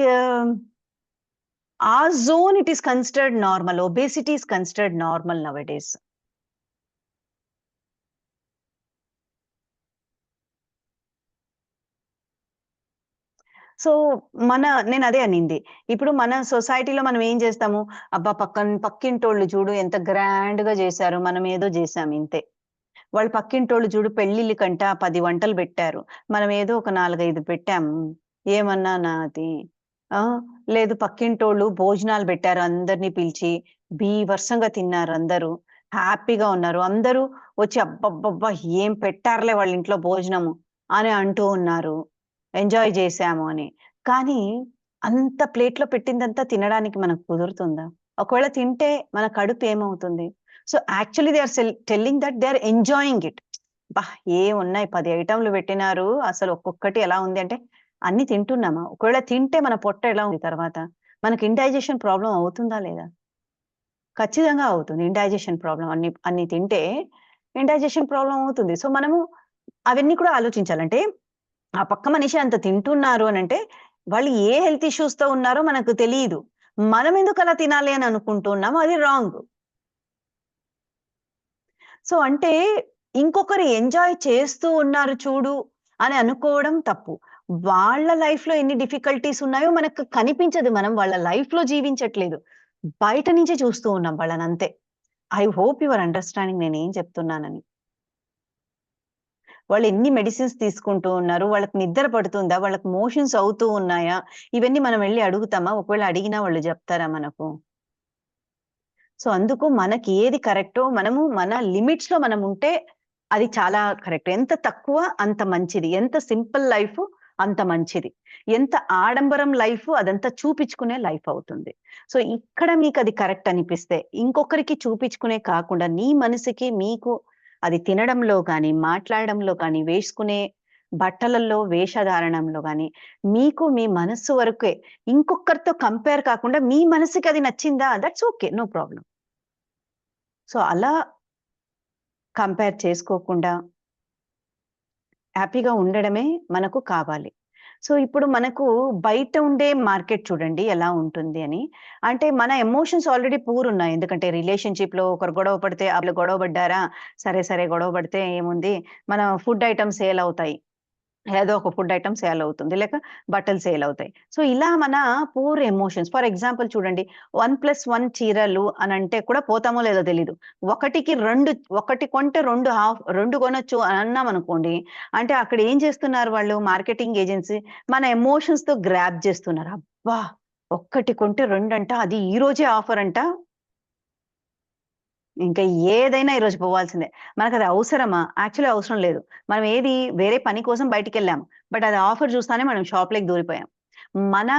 our zone it is considered normal. Obesity is considered normal nowadays. So నేను అదే అనింది. ఇప్పుడు మన సొసైటీలో మనం ఏం చేస్తాము? అబ్బా! పక్కింటోళ్ళు చూడు ఎంత గ్రాండ్‌గా చేశారు. మనం ఏదో చేశాం ఇంతే. వాళ్ళు పక్కింటోళ్ళు చూడు పెళ్ళిళ్ళకంట 10 వంటలు పెట్టారు. మనం ఏదో ఒక 4, 5 పెట్టాము. ఏమన్నా నాది? ఆ! లేదు, పక్కింటోళ్ళు భోజనాలు పెట్టారు. అందరిని పిలిచి బీభత్సంగా తిన్నారు అందరూ. హ్యాపీగా ఉన్నారు. అందరూ వచ్చి అబ్బబ్బబ్బా! ఏం పెట్టారులే వాళ్ళ ఇంట్లో భోజనము అని అంటూ ఉన్నారు. ఎంజాయ్ చేశాము అని. కానీ అంత ప్లేట్‌లో పెట్టిందంతా తినడానికి మనకు కుదురుతుందా? ఒకవేళ తింటే మన కడుపు ఏమవుతుంది? So actually they are telling that they are enjoying it. అబ్బా! ఏమున్నాయి 10 ఐటెమ్‌లు పెట్టినారు. అసలు ఒక్కొక్కటి ఎలా ఉంది అంటే అన్ని తింటున్నామా? ఒకవేళ తింటే మన పొట్ట ఎలా ఉంది తర్వాత? మనకి ఇండైజెషన్ ప్రాబ్లమ్ అవుతుందా లేదా? ఖచ్చితంగా అవుతుంది. ఇండైజెషన్ ప్రాబ్లమ్ అన్ని తింటే ఇండైజెషన్ ప్రాబ్లమ్ అవుతుంది. సో మనము అవన్నీ కూడా ఆలోచించాలంటే ఆ పక్క మనిషి అంత తింటున్నారు అనంటే వాళ్ళు ఏ హెల్త్ ఇష్యూస్‌తో ఉన్నారో మనకు తెలీదు. మనం ఎందుకు అలా తినాలి అని అనుకుంటున్నామో అది రాంగ్. సో అంటే ఇంకొకరు ఎంజాయ్ చేస్తూ ఉన్నారు చూడు అని అనుకోవడం తప్పు. వాళ్ళ లైఫ్‌లో ఎన్ని డిఫికల్టీస్ ఉన్నాయో మనకు కనిపించదు. మనం వాళ్ళ లైఫ్‌లో జీవించట్లేదు. బయట నుంచే చూస్తూ ఉన్నాం వాళ్ళనంతే. I hope you are understanding నేనేం చెప్తున్నానని. వాళ్ళు ఎన్ని మెడిసిన్స్ తీసుకుంటూ ఉన్నారు? వాళ్ళకి నిద్ర పడుతుందా? వాళ్ళకి మోషన్స్ అవుతూ ఉన్నాయా? ఇవన్నీ మనం వెళ్లి అడుగుతామా? ఒకవేళ అడిగినా వాళ్ళు చెప్తారా మనకు? సో అందుకు మనకి ఏది కరెక్టో మనము మన లిమిట్స్‌లో మనం ఉంటే అది చాలా కరెక్ట్. ఎంత తక్కువ అంత మంచిది. ఎంత సింపుల్ లైఫ్ అంత మంచిది. ఎంత ఆడంబరం లైఫ్ అదంతా చూపించుకునే లైఫ్ అవుతుంది. సో ఇక్కడ మీకది కరెక్ట్ అనిపిస్తే ఇంకొకరికి చూపించుకునే కాకుండా నీ మనసుకి మీకు అది తినడంలో గాని, మాట్లాడడంలో గాని, వేసుకునే బట్టలలో వేషధారణంలో గాని, మీకు మీ మనస్సు వరకే ఇంకొకరితో కంపేర్ కాకుండా మీ మనసుకి అది నచ్చిందా? That's okay. No problem. So అలా కంపేర్ చేసుకోకుండా హ్యాపీగా ఉండడమే మనకు కావాలి. సో ఇప్పుడు మనకు బయట ఉండే మార్కెట్ చూడండి ఎలా ఉంటుంది అని. అంటే మన ఎమోషన్స్ ఆల్రెడీ పూర్ ఉన్నాయి. ఎందుకంటే రిలేషన్‌షిప్‌లో ఒకరు గొడవ పడితే ఆళ్ళు గొడవ పడ్డారా? సరే, సరే గొడవ పడితే ఏముంది? మన ఫుడ్ ఐటెమ్స్ సేల్ అవుతాయి. ఏదో ఒక ఫుడ్ ఐటెమ్ సేల్ అవుతుంది. లేక బట్టలు సేల్ అవుతాయి. సో ఇలా మన పూర్ ఎమోషన్స్ ఫర్ ఎగ్జాంపుల్ చూడండి 1+1 చీరలు అనంటే కూడా పోతామో లేదో తెలీదు. ఒకటికి 2 ఒకటి కొంటే 2 కొనొచ్చు అని అన్నామనుకోండి. అంటే అక్కడ ఏం చేస్తున్నారు వాళ్ళు మార్కెటింగ్ ఏజెన్సీ మన ఎమోషన్స్‌తో గ్రాబ్ చేస్తున్నారు. అబ్బా! ఒక్కటి కొంటే 2 అంట. అది ఈ రోజే ఆఫర్ అంట. ఇంకా ఏదైనా ఈరోజు పోవాల్సిందే. మనకది అవసరమా? యాక్చువల్లీ అవసరం లేదు. మనం ఏది వేరే పని కోసం బయటికెళ్ళాం. బట్ అది ఆఫర్ చూస్తానే మనం షాప్‌లోకి దూరిపోయాం. మన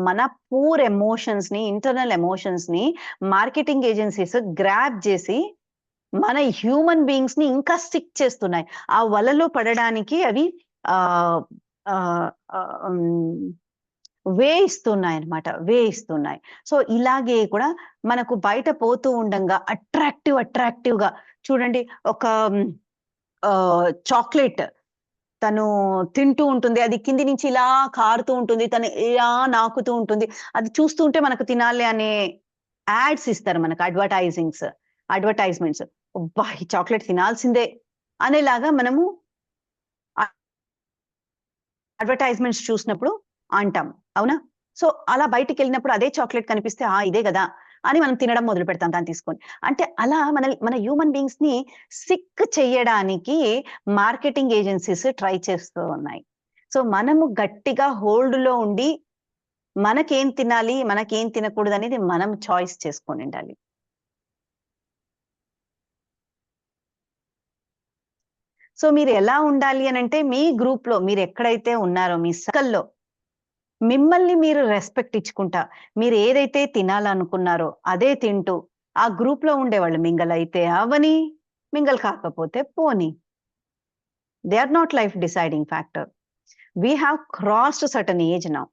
మన పూర్ ఎమోషన్స్‌ని, ఇంటర్నల్ ఎమోషన్స్‌ని మార్కెటింగ్ ఏజెన్సీస్ గ్రాబ్ చేసి మన హ్యూమన్ బీయింగ్స్‌ని ఇంకా స్టిక్ చేస్తున్నాయి. ఆ వలలో పడడానికి అవి ఆహ్, ఆహ్, ఆహ్, హ్మ్. వే ఇస్తున్నాయి. సో ఇలాగే కూడా మనకు బయట పోతూ ఉండంగా అట్రాక్టివ్‌గా చూడండి ఒక చాక్లేట్ తను తింటూ ఉంటుంది. అది కింది నుంచి ఇలా కారుతూ ఉంటుంది. తను ఇలా నాకుతూ ఉంటుంది. అది చూస్తూ ఉంటే మనకు తినాలి అనే యాడ్స్ ఇస్తారు మనకు అడ్వర్టైజ్‌మెంట్స్. అబ్బా! ఈ చాక్లేట్ తినాల్సిందే అనేలాగా మనము అడ్వర్టైజ్‌మెంట్స్ చూసినప్పుడు అంటాం. అవునా? సో, అలా బయటికెళ్ళినప్పుడు అదే చాక్లేట్ కనిపిస్తే ఇదే గదా! అని మనం తినడం మొదలుపెడతాం దాన్ని తీసుకొని. అంటే అలా మన హ్యూమన్ బీయింగ్స్‌ని సిక్ చెయ్యడానికి మార్కెటింగ్ ఏజెన్సీస్ ట్రై చేస్తూ ఉన్నాయి. సో, మనము గట్టిగా హోల్డ్‌లో ఉండి మనకేం తినాలి, మనకేం తినకూడదనేది మనం చాయిస్ చేసుకొనుండాలి. సో, మీరు ఎలా ఉండాలి అనంటే మీ గ్రూప్‌లో మీరెక్కడైతే ఉన్నారో మీ సర్కిల్‌లో మిమ్మల్ని మీరు రెస్పెక్ట్ ఇచ్చుకుంటా, మీరు ఏదైతే తినాలనుకున్నారో అదే తింటూ, ఆ గ్రూప్‌లో ఉండేవాళ్ళు మింగిల్ అయితే అవ్వని, మింగిల్ కాకపోతే పోనీ. They are not life deciding factor. We have crossed certain age now.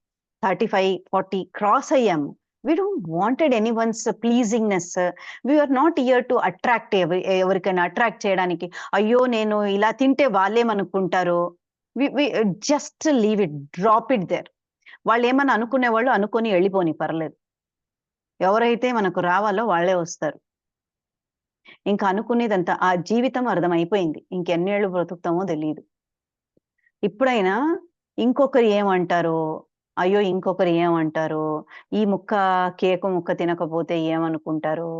35, 40 cross అయ్యాము. We don't wanted anyone's pleasingness. We are not here to attract ఎవరికైనా అట్రాక్ట్ చేయడానికి. అయ్యో నేను ఇలా తింటే వాళ్ళేమనుకుంటారో. we just leave it, drop it there. వాళ్ళు ఏమన్నా అనుకునే వాళ్ళు అనుకొని వెళ్ళిపోని పర్లేదు. ఎవరైతే మనకు రావాలో వాళ్ళే వస్తారు. ఇంకా అనుకునేదంతా ఆ జీవితం అర్థమైపోయింది. ఇంకెన్నేళ్ళు బ్రతుకుతామో తెలియదు. ఇప్పుడైనా ఇంకొకరు ఏమంటారో, అయ్యో ఇంకొకరు ఏమంటారో, ఈ కేకు ముక్క తినకపోతే ఏమనుకుంటారో,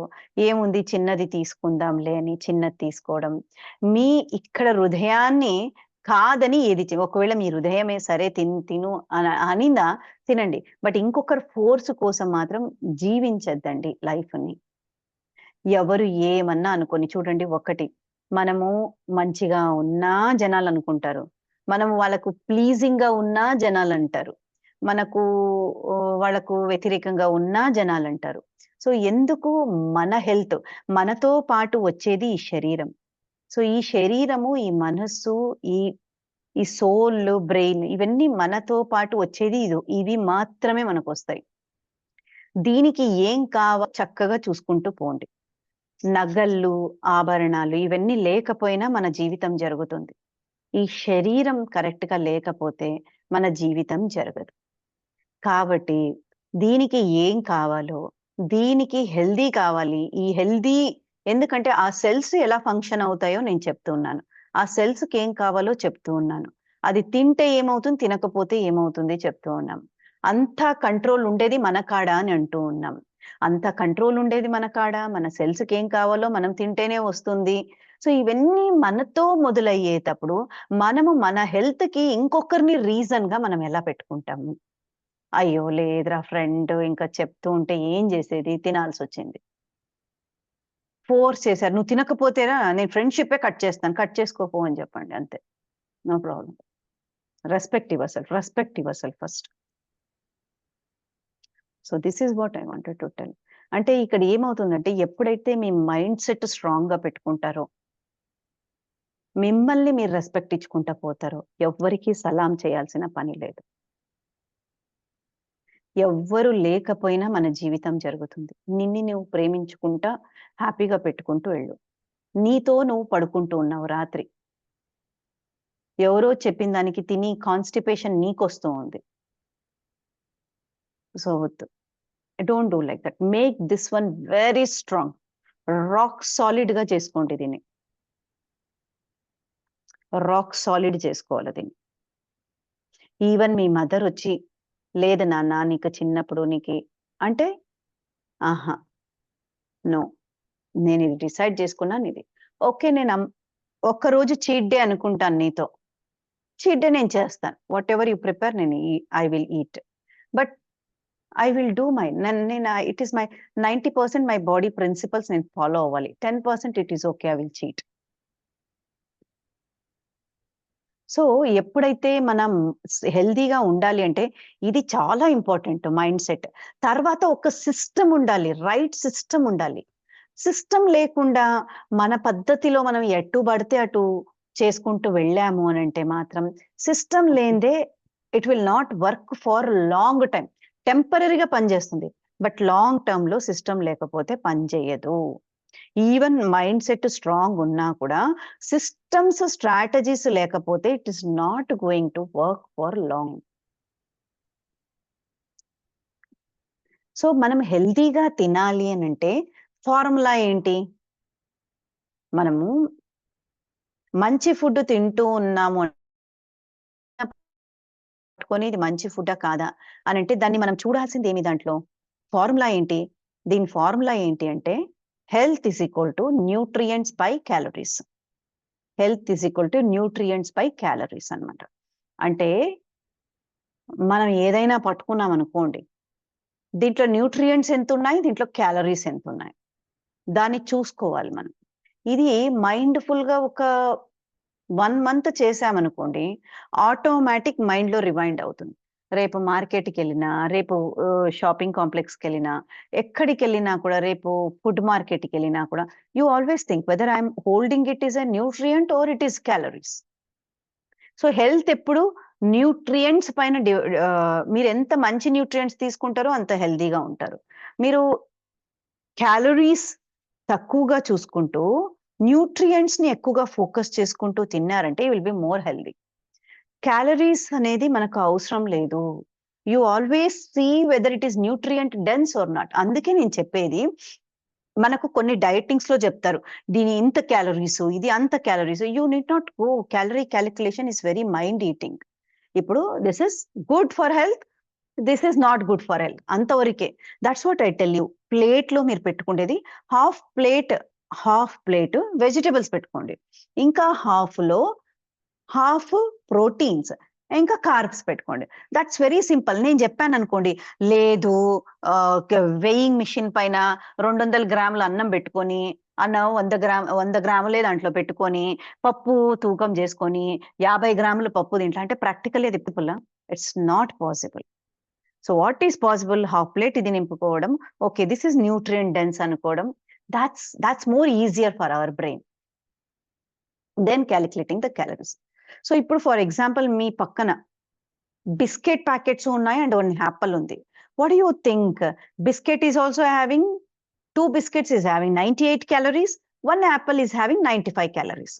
ఏముంది చిన్నది తీసుకుందాంలే అని చిన్నది తీసుకోవడం. మీ ఇక్కడ హృదయాన్ని కాదని ఏది ఒకవేళ మీ హృదయమే సరే తిను అనిందా తినండి. బట్ ఇంకొకరు ఫోర్స్ కోసం మాత్రం జీవించద్దండి లైఫ్‌ని. ఎవరు ఏమన్నా అనుకోని. చూడండి ఒకటి, మనము మంచిగా ఉన్నా జనాలనుకుంటారు. మనము వాళ్ళకు ప్లీజింగ్‌గా ఉన్నా జనాలంటారు. మనకు వాళ్ళకు వ్యతిరేకంగా ఉన్నా జనాలంటారు. సో, ఎందుకు మన హెల్త్, మనతో పాటు వచ్చేది ఈ శరీరం. సో, ఈ శరీరము, ఈ మనస్సు, ఈ సోల్, బ్రెయిన్ ఇవన్నీ మనతో పాటు వచ్చేది ఇవి మాత్రమే మనకొస్తాయి. దీనికి ఏం చక్కగా చూసుకుంటూ పోండి. నగళ్ళు, ఆభరణాలు ఇవన్నీ లేకపోయినా మన జీవితం జరుగుతుంది. ఈ శరీరం కరెక్ట్‌గా లేకపోతే మన జీవితం జరగదు. కాబట్టి దీనికి ఏం కావాలో, దీనికి హెల్తీ కావాలి. ఈ హెల్తీ ఎందుకంటే ఆ సెల్స్ ఎలా ఫంక్షన్ అవుతాయో నేను చెప్తూ ఉన్నాను. ఆ సెల్స్‌కి ఏం కావాలో చెప్తూ ఉన్నాను. అది తింటే ఏమవుతుంది, తినకపోతే ఏమవుతుంది చెప్తూ ఉన్నాం. అంతా కంట్రోల్ ఉండేది మన కాడ అని అంటూ ఉన్నాం. అంత కంట్రోల్ ఉండేది మన కాడ. మన సెల్స్‌కి ఏం కావాలో మనం తింటేనే వస్తుంది. సో, ఇవన్నీ మనతో మొదలయ్యేటప్పుడు మనము మన హెల్త్‌కి ఇంకొకరిని రీజన్‌గా మనం ఎలా పెట్టుకుంటాము? అయ్యో! లేదురా ఫ్రెండ్ ఇంకా చెప్తూ ఉంటే ఏం చేసేది తినాల్సొచ్చింది. ఫోర్స్ చేశారు. నువ్వు తినకపోతేనా నేను ఫ్రెండ్‌షిప్పే కట్ చేస్తాను. కట్ చేసుకోపో అని చెప్పండి అంతే. No problem. Respect yourself first. So, this is what I wanted to tell. అంటే ఇక్కడ ఏమవుతుందంటే ఎప్పుడైతే మీ మైండ్ సెట్ స్ట్రాంగ్‌గా పెట్టుకుంటారో, మిమ్మల్ని మీరు రెస్పెక్ట్ ఇచ్చుకుంటా పోతారో, ఎవ్వరికీ సలాం చేయాల్సిన పని లేదు. ఎవ్వరు లేకపోయినా మన జీవితం జరుగుతుంది. నిన్ను నువ్వు ప్రేమించుకుంటా హ్యాపీగా పెట్టుకుంటూ వెళ్ళు. నీతో నువ్వు పడుకుంటూ ఉన్నావు రాత్రి. ఎవరో చెప్పిన దానికి తిని కాన్‌స్టిపేషన్ నీకొస్తూ ఉంది. సో, వద్దు. Don't do like that. Make this one very strong. Rock సాలిడ్‌గా చేసుకోండి దీన్ని. రాక్ సాలిడ్ చేసుకోవాలి దీన్ని. ఈవెన్ మీ మదర్ వచ్చి, లేదు నాన్న నీకు చిన్నప్పుడు అంటే, ఆహా! నో. నేనిది డిసైడ్ చేసుకున్నాను ఇది. ఓకే. నేను ఒక్కరోజు చీట్ డే అనుకుంటాను నీతో. చీట్ డే నేను చేస్తాను. Whatever you prepare I will eat. But I will do it is my 90% my body principles నేను ఫాలో అవ్వాలి. 10% it is okay. I will cheat. So, ఎప్పుడైతే మనం హెల్తీగా ఉండాలి అంటే ఇది చాలా ఇంపార్టెంట్ మైండ్ సెట్. తర్వాత ఒక సిస్టమ్ ఉండాలి. రైట్ సిస్టమ్ ఉండాలి. సిస్టమ్ లేకుండా మన పద్ధతిలో మనం ఎటు పడితే అటు చేసుకుంటూ వెళ్ళాము అనంటే మాత్రం సిస్టమ్ లేనిదే it will not work for long time. టెంపరరీగా పనిచేస్తుంది. బట్ లాంగ్ టర్మ్ లో సిస్టమ్ లేకపోతే పనిచేయదు. ఈవెన్ మైండ్ సెట్ స్ట్రాంగ్ ఉన్నా కూడా సిస్టమ్స్, స్ట్రాటజీస్ లేకపోతే it is not going to work for long. So, మనం హెల్తీగా తినాలి అనంటే ఫార్ములా ఏంటి? మనము మంచి ఫుడ్ తింటూ ఉన్నాము పట్టుకొని ఇది మంచి ఫుడ్డా కాదా అనంటే దాన్ని మనం చూడాల్సింది ఏమి దాంట్లో? ఫార్ములా ఏంటి? దీని ఫార్ములా ఏంటి అంటే health is equal to nutrients by calories. Health is equal to nutrients by calories అన్నమాట. అంటే మనం ఏదైనా పట్టుకున్నాం అనుకోండి, దీంట్లో న్యూట్రియంట్స్ ఎంతున్నాయి? దీంట్లో క్యాలరీస్ ఎంతున్నాయి? దాన్ని చూసుకోవాలి మనం. ఇది మైండ్‌ఫుల్‌గా ఒక 1 మంత్ చేశామనుకోండి, ఆటోమేటిక్ మైండ్‌లో రివైండ్ అవుతుంది. రేపు మార్కెట్‌కెళ్ళినా, రేపు షాపింగ్ కాంప్లెక్స్‌కెళ్ళినా, ఎక్కడికెళ్ళినా కూడా రేపు ఫుడ్ మార్కెట్‌కెళ్ళినా కూడా you always think whether I am holding it is a nutrient or it is calories. So, health ఎప్పుడు న్యూట్రియంట్స్ పైన మీరు ఎంత మంచి న్యూట్రియంట్స్ తీసుకుంటారో అంత హెల్దీగా ఉంటారు. మీరు క్యాలరీస్ తక్కువగా చూసుకుంటూ న్యూట్రియంట్స్ ని ఎక్కువగా ఫోకస్ చేసుకుంటూ తిన్నారంటే will be more healthy. Calories అనేది మనకు అవసరం లేదు. You always see whether it is nutrient dense or not. అందుకే నేను చెప్పేది, మనకు కొన్ని డైటింగ్స్ లో చెప్తారు దీని ఇంత క్యాలరీస్, ఇది అంత calories. You need not go. Calorie calculation is very mind eating. ఇప్పుడు this is good for health, this is not good for health, అంతవరకే. That's what I tell you. Plate లో మీరు పెట్టుకునేది హాఫ్ ప్లేట్ వెజిటబుల్స్ పెట్టుకోండి, ఇంకా half proteins, ఇంకా carbs పెట్టుకోండి. That's very simple. నేను చెప్పాను అనుకోండి, లేదు వెయింగ్ మిషన్ పైన 200 గ్రాముల అన్నం పెట్టుకొని, అన్నం 100 గ్రాములే దాంట్లో పెట్టుకొని, పప్పు తూకం చేసుకొని 50 గ్రాముల పప్పు దీంట్లో అంటే ప్రాక్టికల్ అది ఎప్పుడులా it's not possible. So what is possible? Half plate ఇది నింపుకోవడం, okay this is nutrient dense అనుకోవడం. That's more easier for our brain than calculating the calories. So ఇప్పుడు ఫర్ ఎగ్జాంపుల్ మీ పక్కన బిస్కెట్ ప్యాకెట్స్ ఉన్నాయి అండ్ 1 యాపిల్ ఉంది. What do you think? Biscuit is also having 2 biscuits is having 98 calories, 1 apple is having 95 calories.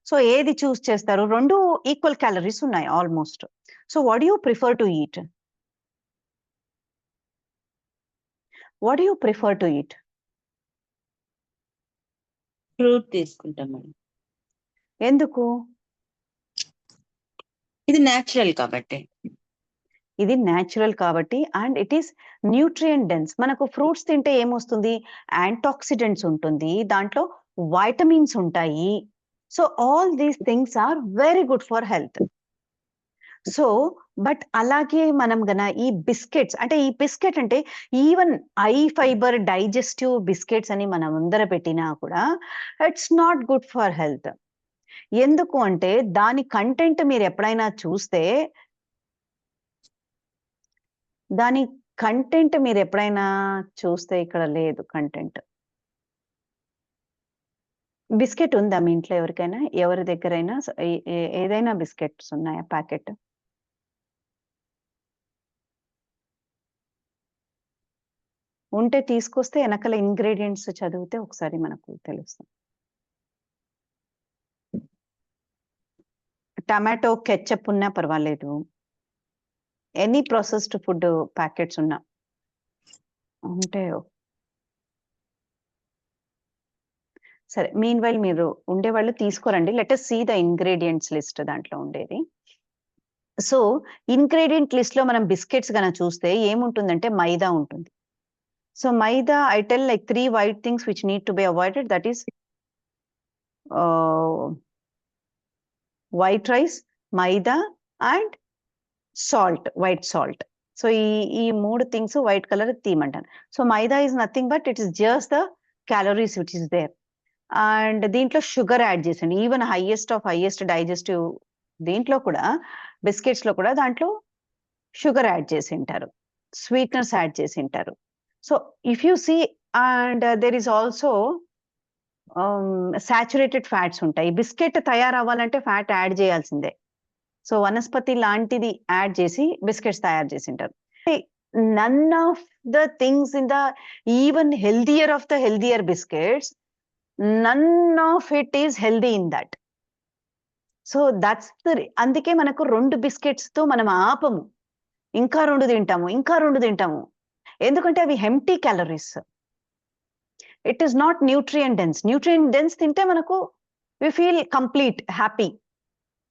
So ఏది choose చేస్తారు? రెండు equal calories ఉన్నాయి almost. So what do you prefer to eat? What do you prefer to eat? Fruit తీసుకుంటాం madam. ఎందుకు? ఇది natural కాబట్టి. ఇది natural కాబట్టి and it is nutrient dense. మనకు ఫ్రూట్స్ తింటే ఏమొస్తుంది? యాంటాక్సిడెంట్స్ ఉంటుంది, దాంట్లో వైటమిన్స్ ఉంటాయి. So all these things are very good for health. So but అలాగే మనం గన ఈ బిస్కెట్స్ అంటే, ఈ బిస్కెట్ అంటే even high fibre digestive biscuits అని మనం ముందర పెట్టినా కూడా it's not good for health. ఎందుకు అంటే దాని కంటెంట్ మీరు ఎప్పుడైనా చూస్తే, ఇక్కడ లేదు కంటెంట్. బిస్కెట్ ఉందా మీ ఇంట్లో ఎవరికైనా? ఎవరి దగ్గరైనా ఏదైనా బిస్కెట్స్ ఉన్నాయా ప్యాకెట్? ఉంటే తీసుకొస్తే వెనకాల ఇంగ్రీడియంట్స్ చదివితే ఒకసారి మనకు తెలుస్తుంది. టమాటో కెచప్ ఉన్నా పర్వాలేదు, ఎనీ ప్రాసెస్డ్ ఫుడ్ ప్యాకెట్స్ ఉన్నా ఉంటే సరే. మీన్ వైల్ మీరు ఉండేవాళ్ళు తీసుకోరండి. Let us see the ingredients list దాంట్లో ఉండేది. సో ఇంగ్రీడియంట్ లిస్ట్ లో మనం బిస్కెట్స్ గన చూస్తే ఏముంటుందంటే మైదా ఉంటుంది. So maida I tell like 3 white things which need to be avoided. That is white rice, maida and salt, white salt. So ఈ 3 things white colour తీయమంటాను. So maida is nothing but it is just the calories which is there. And దీంట్లో sugar add చేసండి. Even highest digestive దీంట్లో కూడా, biscuits లో కూడా దాంట్లో sugar add చేసి ఉంటారు, స్వీట్నర్స్ యాడ్ చేసి ఉంటారు. So if you see, and there is also saturated fats ఉంటాయి. బిస్కెట్ తయారవ్వాలంటే ఫ్యాట్ యాడ్ చేయాల్సిందే. సో వనస్పతి లాంటిది యాడ్ చేసి బిస్కెట్స్ తయారు చేసి ఉంటారు. None of the things in the even healthier biscuits, none of it is healthy in that. So that's అందుకే మనకు 2 బిస్కెట్స్ తో మనం ఆపము, ఇంకా 2 తింటాము. ఎందుకంటే అవి empty calories. It is not nutrient dense. తింటే మనకు we feel complete happy.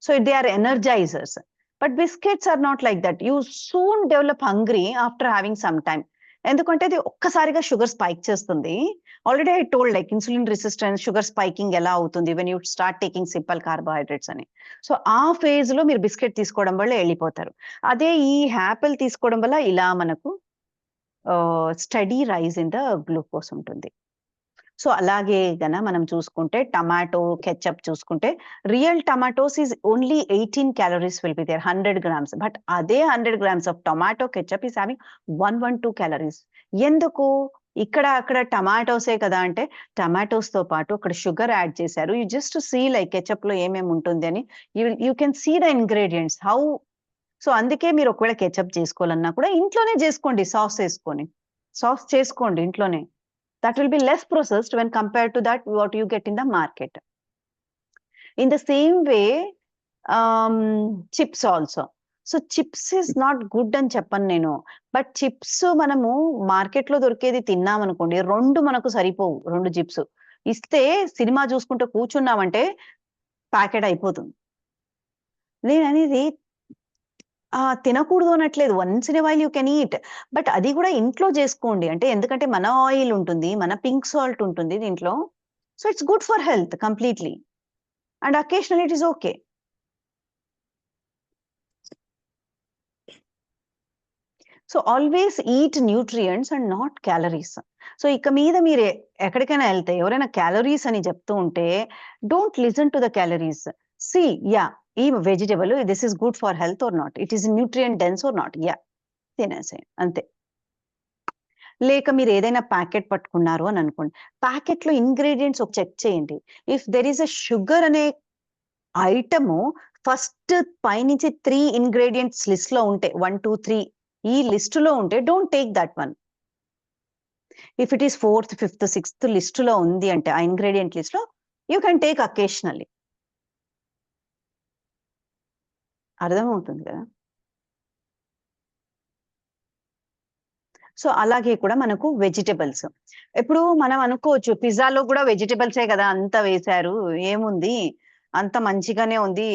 So they are energizers. But biscuits are not like that. You soon develop hungry after having some time. ఎందుకంటే అది ఒక్కసారిగా షుగర్ స్పైక్ చేస్తుంది. Already I told like insulin resistance, sugar spiking ఎలా అవుతుంది when you start taking simple carbohydrates అని. So ఆ phase లో మీరు బిస్కెట్ తీసుకోవడం వల్ల వెళ్ళిపోతారు. అదే ఈ యాపిల్ తీసుకోవడం వల్ల ఇలా మనకు steady rise in the glucose ఉంటుంది. సో అలాగే గన మనం చూసుకుంటే టమాటో కెచప్ చూసుకుంటే, real tomatoes is only 18 calories will be there 100 grams. But అదే 100 grams of tomato ketchup is having 112 calories. ఎందుకు? అక్కడ టమాటోసే కదా అంటే, టమాటోస్ తో పాటు అక్కడ షుగర్ యాడ్ చేశారు. You just see like ketchup లో ఏమేమి ఉంటుంది అని. You can see the ingredients, how so అందుకే మీరు ఒకవేళ కెచప్ చేసుకోవాలన్నా కూడా ఇంట్లోనే చేసుకోండి, సాస్ వేసుకొని. సాస్ చేసుకోండి ఇంట్లోనే. That will be less processed when compared to that what you get in the market. In the same way, chips also. So chips is not good అని చెప్పను నేను. బట్ చిప్స్ మనము మార్కెట్ లో దొరికేది తిన్నామనుకోండి, 2 మనకు సరిపోవు. 2 చిప్స్ ఇస్తే సినిమా చూసుకుంటూ కూర్చున్నామంటే ప్యాకెట్ అయిపోతుంది. నేను అనేది తినకూడదు అనట్లేదు. Once in a while you can eat. But అది కూడా ఇంట్లో చేసుకోండి. అంటే ఎందుకంటే మన ఆయిల్ ఉంటుంది, మన పింక్ సాల్ట్ ఉంటుంది దీంట్లో. So it's good for health completely. And occasional it is okay. So always eat nutrients and not calories. So ఇక మీద మీరు ఎక్కడికైనా వెళ్తే ఎవరైనా క్యాలరీస్ అని చెప్తూ ఉంటే don't listen to the calories. See యా ఈ vegetable this is good for health or not, it is nutrient dense or not, యా తినేసే అంతే. లేక మీరు ఏదైనా ప్యాకెట్ పట్టుకున్నారు అని అనుకోండి, ప్యాకెట్ లో ఇంగ్రీడియంట్స్ ఒక చెక్ చేయండి. If there is a sugar అనే ఐటము ఫస్ట్ పైనుంచి 3 ఇంగ్రీడియంట్స్ లిస్ట్ లో ఉంటే 1, 2, 3 ఈ లిస్ట్ లో ఉంటే don't take that one. If it is 4th, 5th, 6th list లో ఉంది అంటే ఆ ఇంగ్రీడియంట్ లిస్ట్ లో యూ కెన్ టేక్ అకేషనల్లీ. అర్థమవుతుంది కదా. సో అలాగే కూడా మనకు వెజిటబుల్స్. ఇప్పుడు మనం అనుకోవచ్చు పిజ్జాలో కూడా వెజిటబుల్సే కదా అంత వేశారు, ఏముంది అంత మంచిగానే ఉంది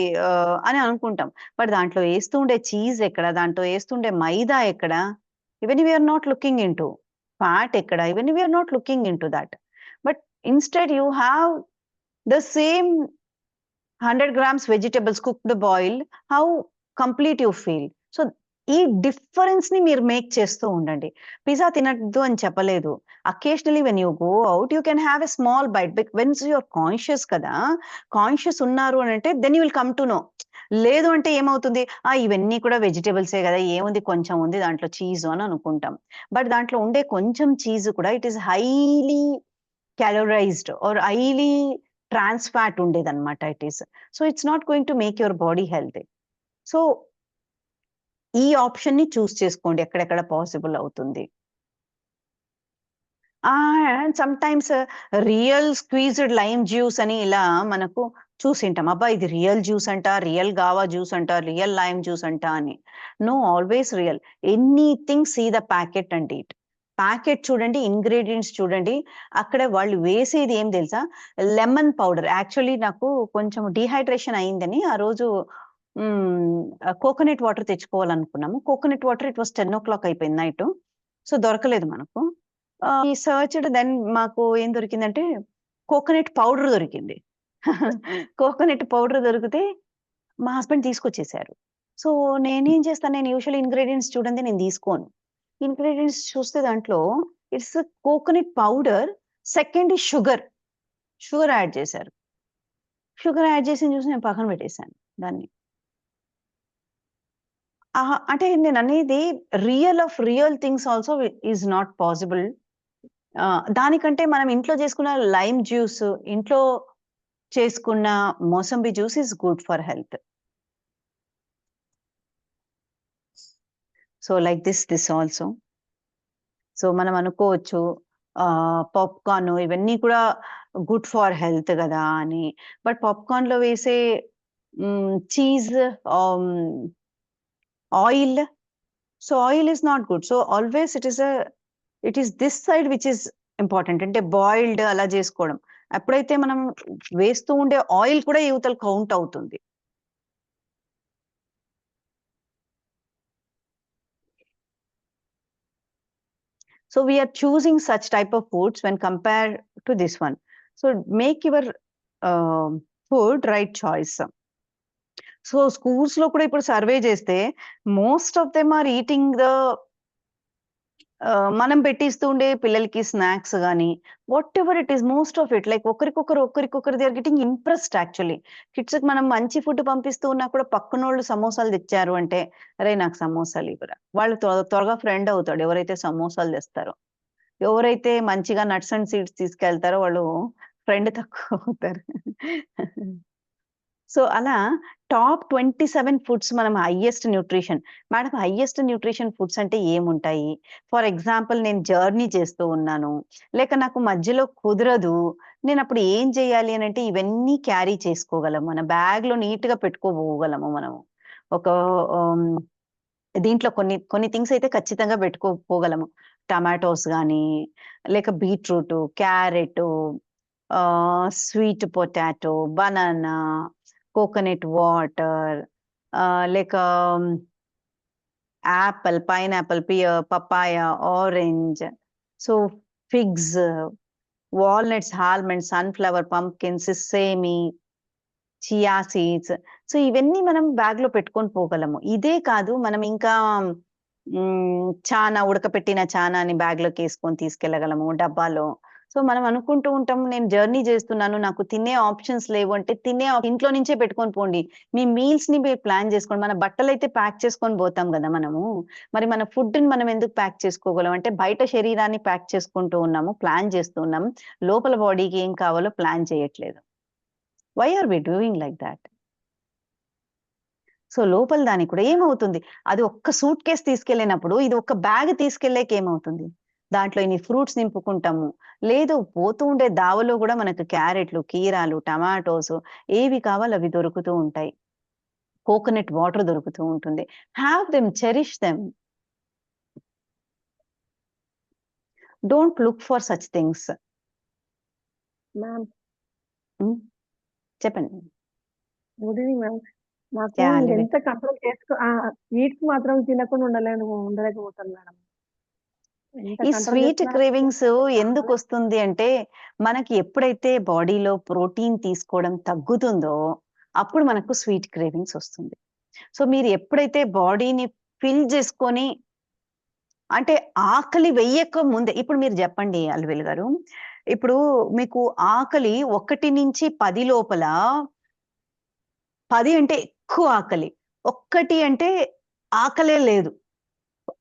అని అనుకుంటాం. బట్ దాంట్లో వేస్తుండే చీజ్ ఎక్కడ, దాంట్లో వేస్తుండే మైదా ఎక్కడ, even we're not looking into fat ఎక్కడ, even we're not looking into that. But instead you have the same 100 grams vegetables cooked boiled, how complete you feel. So ఈ difference ని మీరు make చేస్తూ ఉండండి. Pizza తినద్దు అని చెప్పలేదు. Occasionally when you go out you can have a small bite. Once you're conscious కదా, conscious ఉన్నారు అని అంటే then you will come to know. లేదు అంటే ఏమవుతుంది, ఇవన్నీ కూడా వెజిటేబుల్సే కదా, ఏముంది కొంచెం ఉంది దాంట్లో చీజ్ అని అనుకుంటాం. బట్ దాంట్లో ఉండే కొంచెం చీజ్ కూడా it is highly calorized or highly trans fat ఉండేదన్నమాట it is. So it's not going to make your body healthy. So ఈ ఆప్షన్ ని చూస్ చేసుకోండి ఎక్కడెక్కడ పాసిబుల్ అవుతుంది. And sometimes real squeezed lime juice అని ఇలా మనకు చూసింటాం. అబ్బా ఇది రియల్ జ్యూస్ అంట, రియల్ గావా జ్యూస్ అంట, రియల్ లైమ్ జ్యూస్ అంట అని. No, always real. Anything see the packet and eat. Packet చూడండి, ఇంగ్రీడియంట్స్ చూడండి. అక్కడ వాళ్ళు వేసేది ఏం తెలుసా, లెమన్ పౌడర్. యాక్చువల్లీ నాకు కొంచెం డిహైడ్రేషన్ అయిందని ఆ రోజు కోకోనట్ వాటర్ తెచ్చుకోవాలనుకున్నాము. Coconut water it was 10 o'clock అయిపోయింది నైట్. సో దొరకలేదు మనకు. ఈ సర్చ్డ్ దెన్ మాకు ఏం దొరికిందంటే కోకోనట్ పౌడర్ దొరికింది. కోకోనట్ పౌడర్ దొరికితే మా హస్బెండ్ తీసుకొచ్చేసారు. సో నేనేం చేస్తాను, నేను యూజువల్ ఇంగ్రీడియంట్స్ చూడండి నేను తీసుకోను. ఇంగ్రీడియంట్స్ చూస్తే దాంట్లో it's coconut powder, second sugar add చేశారు. షుగర్ యాడ్ చేసి చూసి నేను పక్కన పెట్టేశాను దాన్ని. అంటే నేను అనేది real things also is not possible. దానికంటే మనం ఇంట్లో చేసుకున్న లైమ్ జ్యూస్, ఇంట్లో చేసుకున్న mosambi juice is good for health. So like this also. So మనం అనుకోవచ్చు పాప్కార్న్ ఇవన్నీ కూడా గుడ్ ఫర్ హెల్త్ కదా అని. బట్ పాప్కార్న్ లో వేసే cheese, oil, so oil is not good. So always it is this side which is important. అంటే boiled అలా చేసుకోవడం. ఎప్పుడైతే మనం వేస్తూ ఉండే ఆయిల్ కూడా యువతలు కౌంట్ అవుతుంది. So we are choosing such type of foods when compared to this one. So make your food right choice. So schools lo kuda ippudu survey cheste most of them are eating the మనం పెట్టిస్తుండే పిల్లలకి snacks గానీ whatever it is, most of it like ఒకరికొకరు they are getting impressed. Actually kids కి మనం మంచి food పంపిస్తూ ఉన్నా కూడా పక్కనోళ్ళు సమోసాలు తెచ్చారు అంటే అరే నాకు సమోసాలు ఇవ్వరా, వాళ్ళు త్వరగా ఫ్రెండ్ అవుతాడు ఎవరైతే సమోసాలు తెస్తారో. ఎవరైతే మంచిగా నట్స్ అండ్ సీడ్స్ తీసుకెళ్తారో వాళ్ళు ఫ్రెండ్ తక్కువ అవుతారు. సో, అలా టాప్ 27 ఫుడ్స్ మనం highest nutrition. Madam highest nutrition foods అంటే ఏముంటాయి? ఫర్ ఎగ్జాంపుల్ నేను జర్నీ చేస్తూ ఉన్నాను. లేక నాకు మధ్యలో కుదరదు. నేనప్పుడు ఏం చేయాలి అనంటే ఇవన్నీ క్యారీ చేసుకోగలం. మన బ్యాగ్‌లో నీట్‌గా పెట్టుకోపోగలము మనము. ఒక ఆహ్, దీంట్లో కొన్ని థింగ్స్ అయితే ఖచ్చితంగా పోగలము. టమాటోస్ గానీ, లేక beetroot, carrot, sweet potato, banana, coconut water, లేక apple, pineapple, papaya, orange, so figs, walnuts, almonds, sunflower, pumpkin, sesame, chia seeds. So, ఇవన్నీ మనం బ్యాగ్‌లో పెట్టుకొని పోగలము. ఇదే కాదు మనం ఇంకా చానా ఉడకపెట్టిన చానాని బ్యాగ్‌లోకేసుకొని తీసుకెళ్ళగలము డబ్బాలో. సో, మనం అనుకుంటూ ఉంటాం నేను జర్నీ చేస్తున్నాను. నాకు తినే ఆప్షన్స్ లేవు అంటే ఇంట్లో నుంచే పెట్టుకొని పోండి. మీ మీల్స్‌ని మీరు ప్లాన్ చేసుకోండి. మన బట్టలైతే ప్యాక్ చేసుకొని పోతాం గదా మనము. మరి మన ఫుడ్‌ని మనం ఎందుకు ప్యాక్ చేసుకోగలం అంటే బయట శరీరాన్ని ప్యాక్ చేసుకుంటూ ఉన్నాము. ప్లాన్ చేస్తూ ఉన్నాం. లోపల బాడీకి ఏం కావాలో ప్లాన్ చేయట్లేదు. Why are we doing like that? So, లోపల దానికి కూడా ఏమవుతుంది? అది ఒక్క సూట్‌కేస్ తీసుకెళ్ళినప్పుడు, ఇది ఒక్క బ్యాగ్ తీసుకెళ్ళేకేమవుతుంది? దాంట్లో ఇన్ని ఫ్రూట్స్ నింపుకుంటాము. లేదు పోతూ ఉండే దావలో గూడా మనకు క్యారెట్లు, కీరాలు, టమాటోస్ ఏవి కావాలో అవి దొరుకుతూ ఉంటాయి. కోకోనట్ వాటర్ దొరుకుతూ ఉంటుంది. Have them, cherish them. Don't look for such things. Ma'am హ్మ్. చెప్పండి. Good evening ma'am. నాకు యాహ్! Live it. మీరెంత కంట్రోల్ స్వీట్స్ మాత్రం తినకుండా ఉండలేకపోతాను మేడం. ఎంత ఈ కంట్రోల్ స్వీట్ చేస్తున్నా క్రేవింగ్స్ చాలా ఎందుకొస్తుంది అంటే, మనకి ఎప్పుడైతే బాడీలో ప్రోటీన్ తీసుకోవడం తగ్గుతుందో, అప్పుడు మనకు స్వీట్ క్రేవింగ్స్ వస్తుంది. సో, మీరు ఎప్పుడైతే బాడీని ఫిల్ చేసుకొని అంటే ఆకలి వెయ్యక ముందే ఇప్పుడు మీరు జెప్పండి అల్వేలు గారు. ఇప్పుడు మీకు ఆకలి 1-10 లోపల 10 అంటే ఎక్కువ ఆకలి. 1 అంటే ఆకలే లేదు.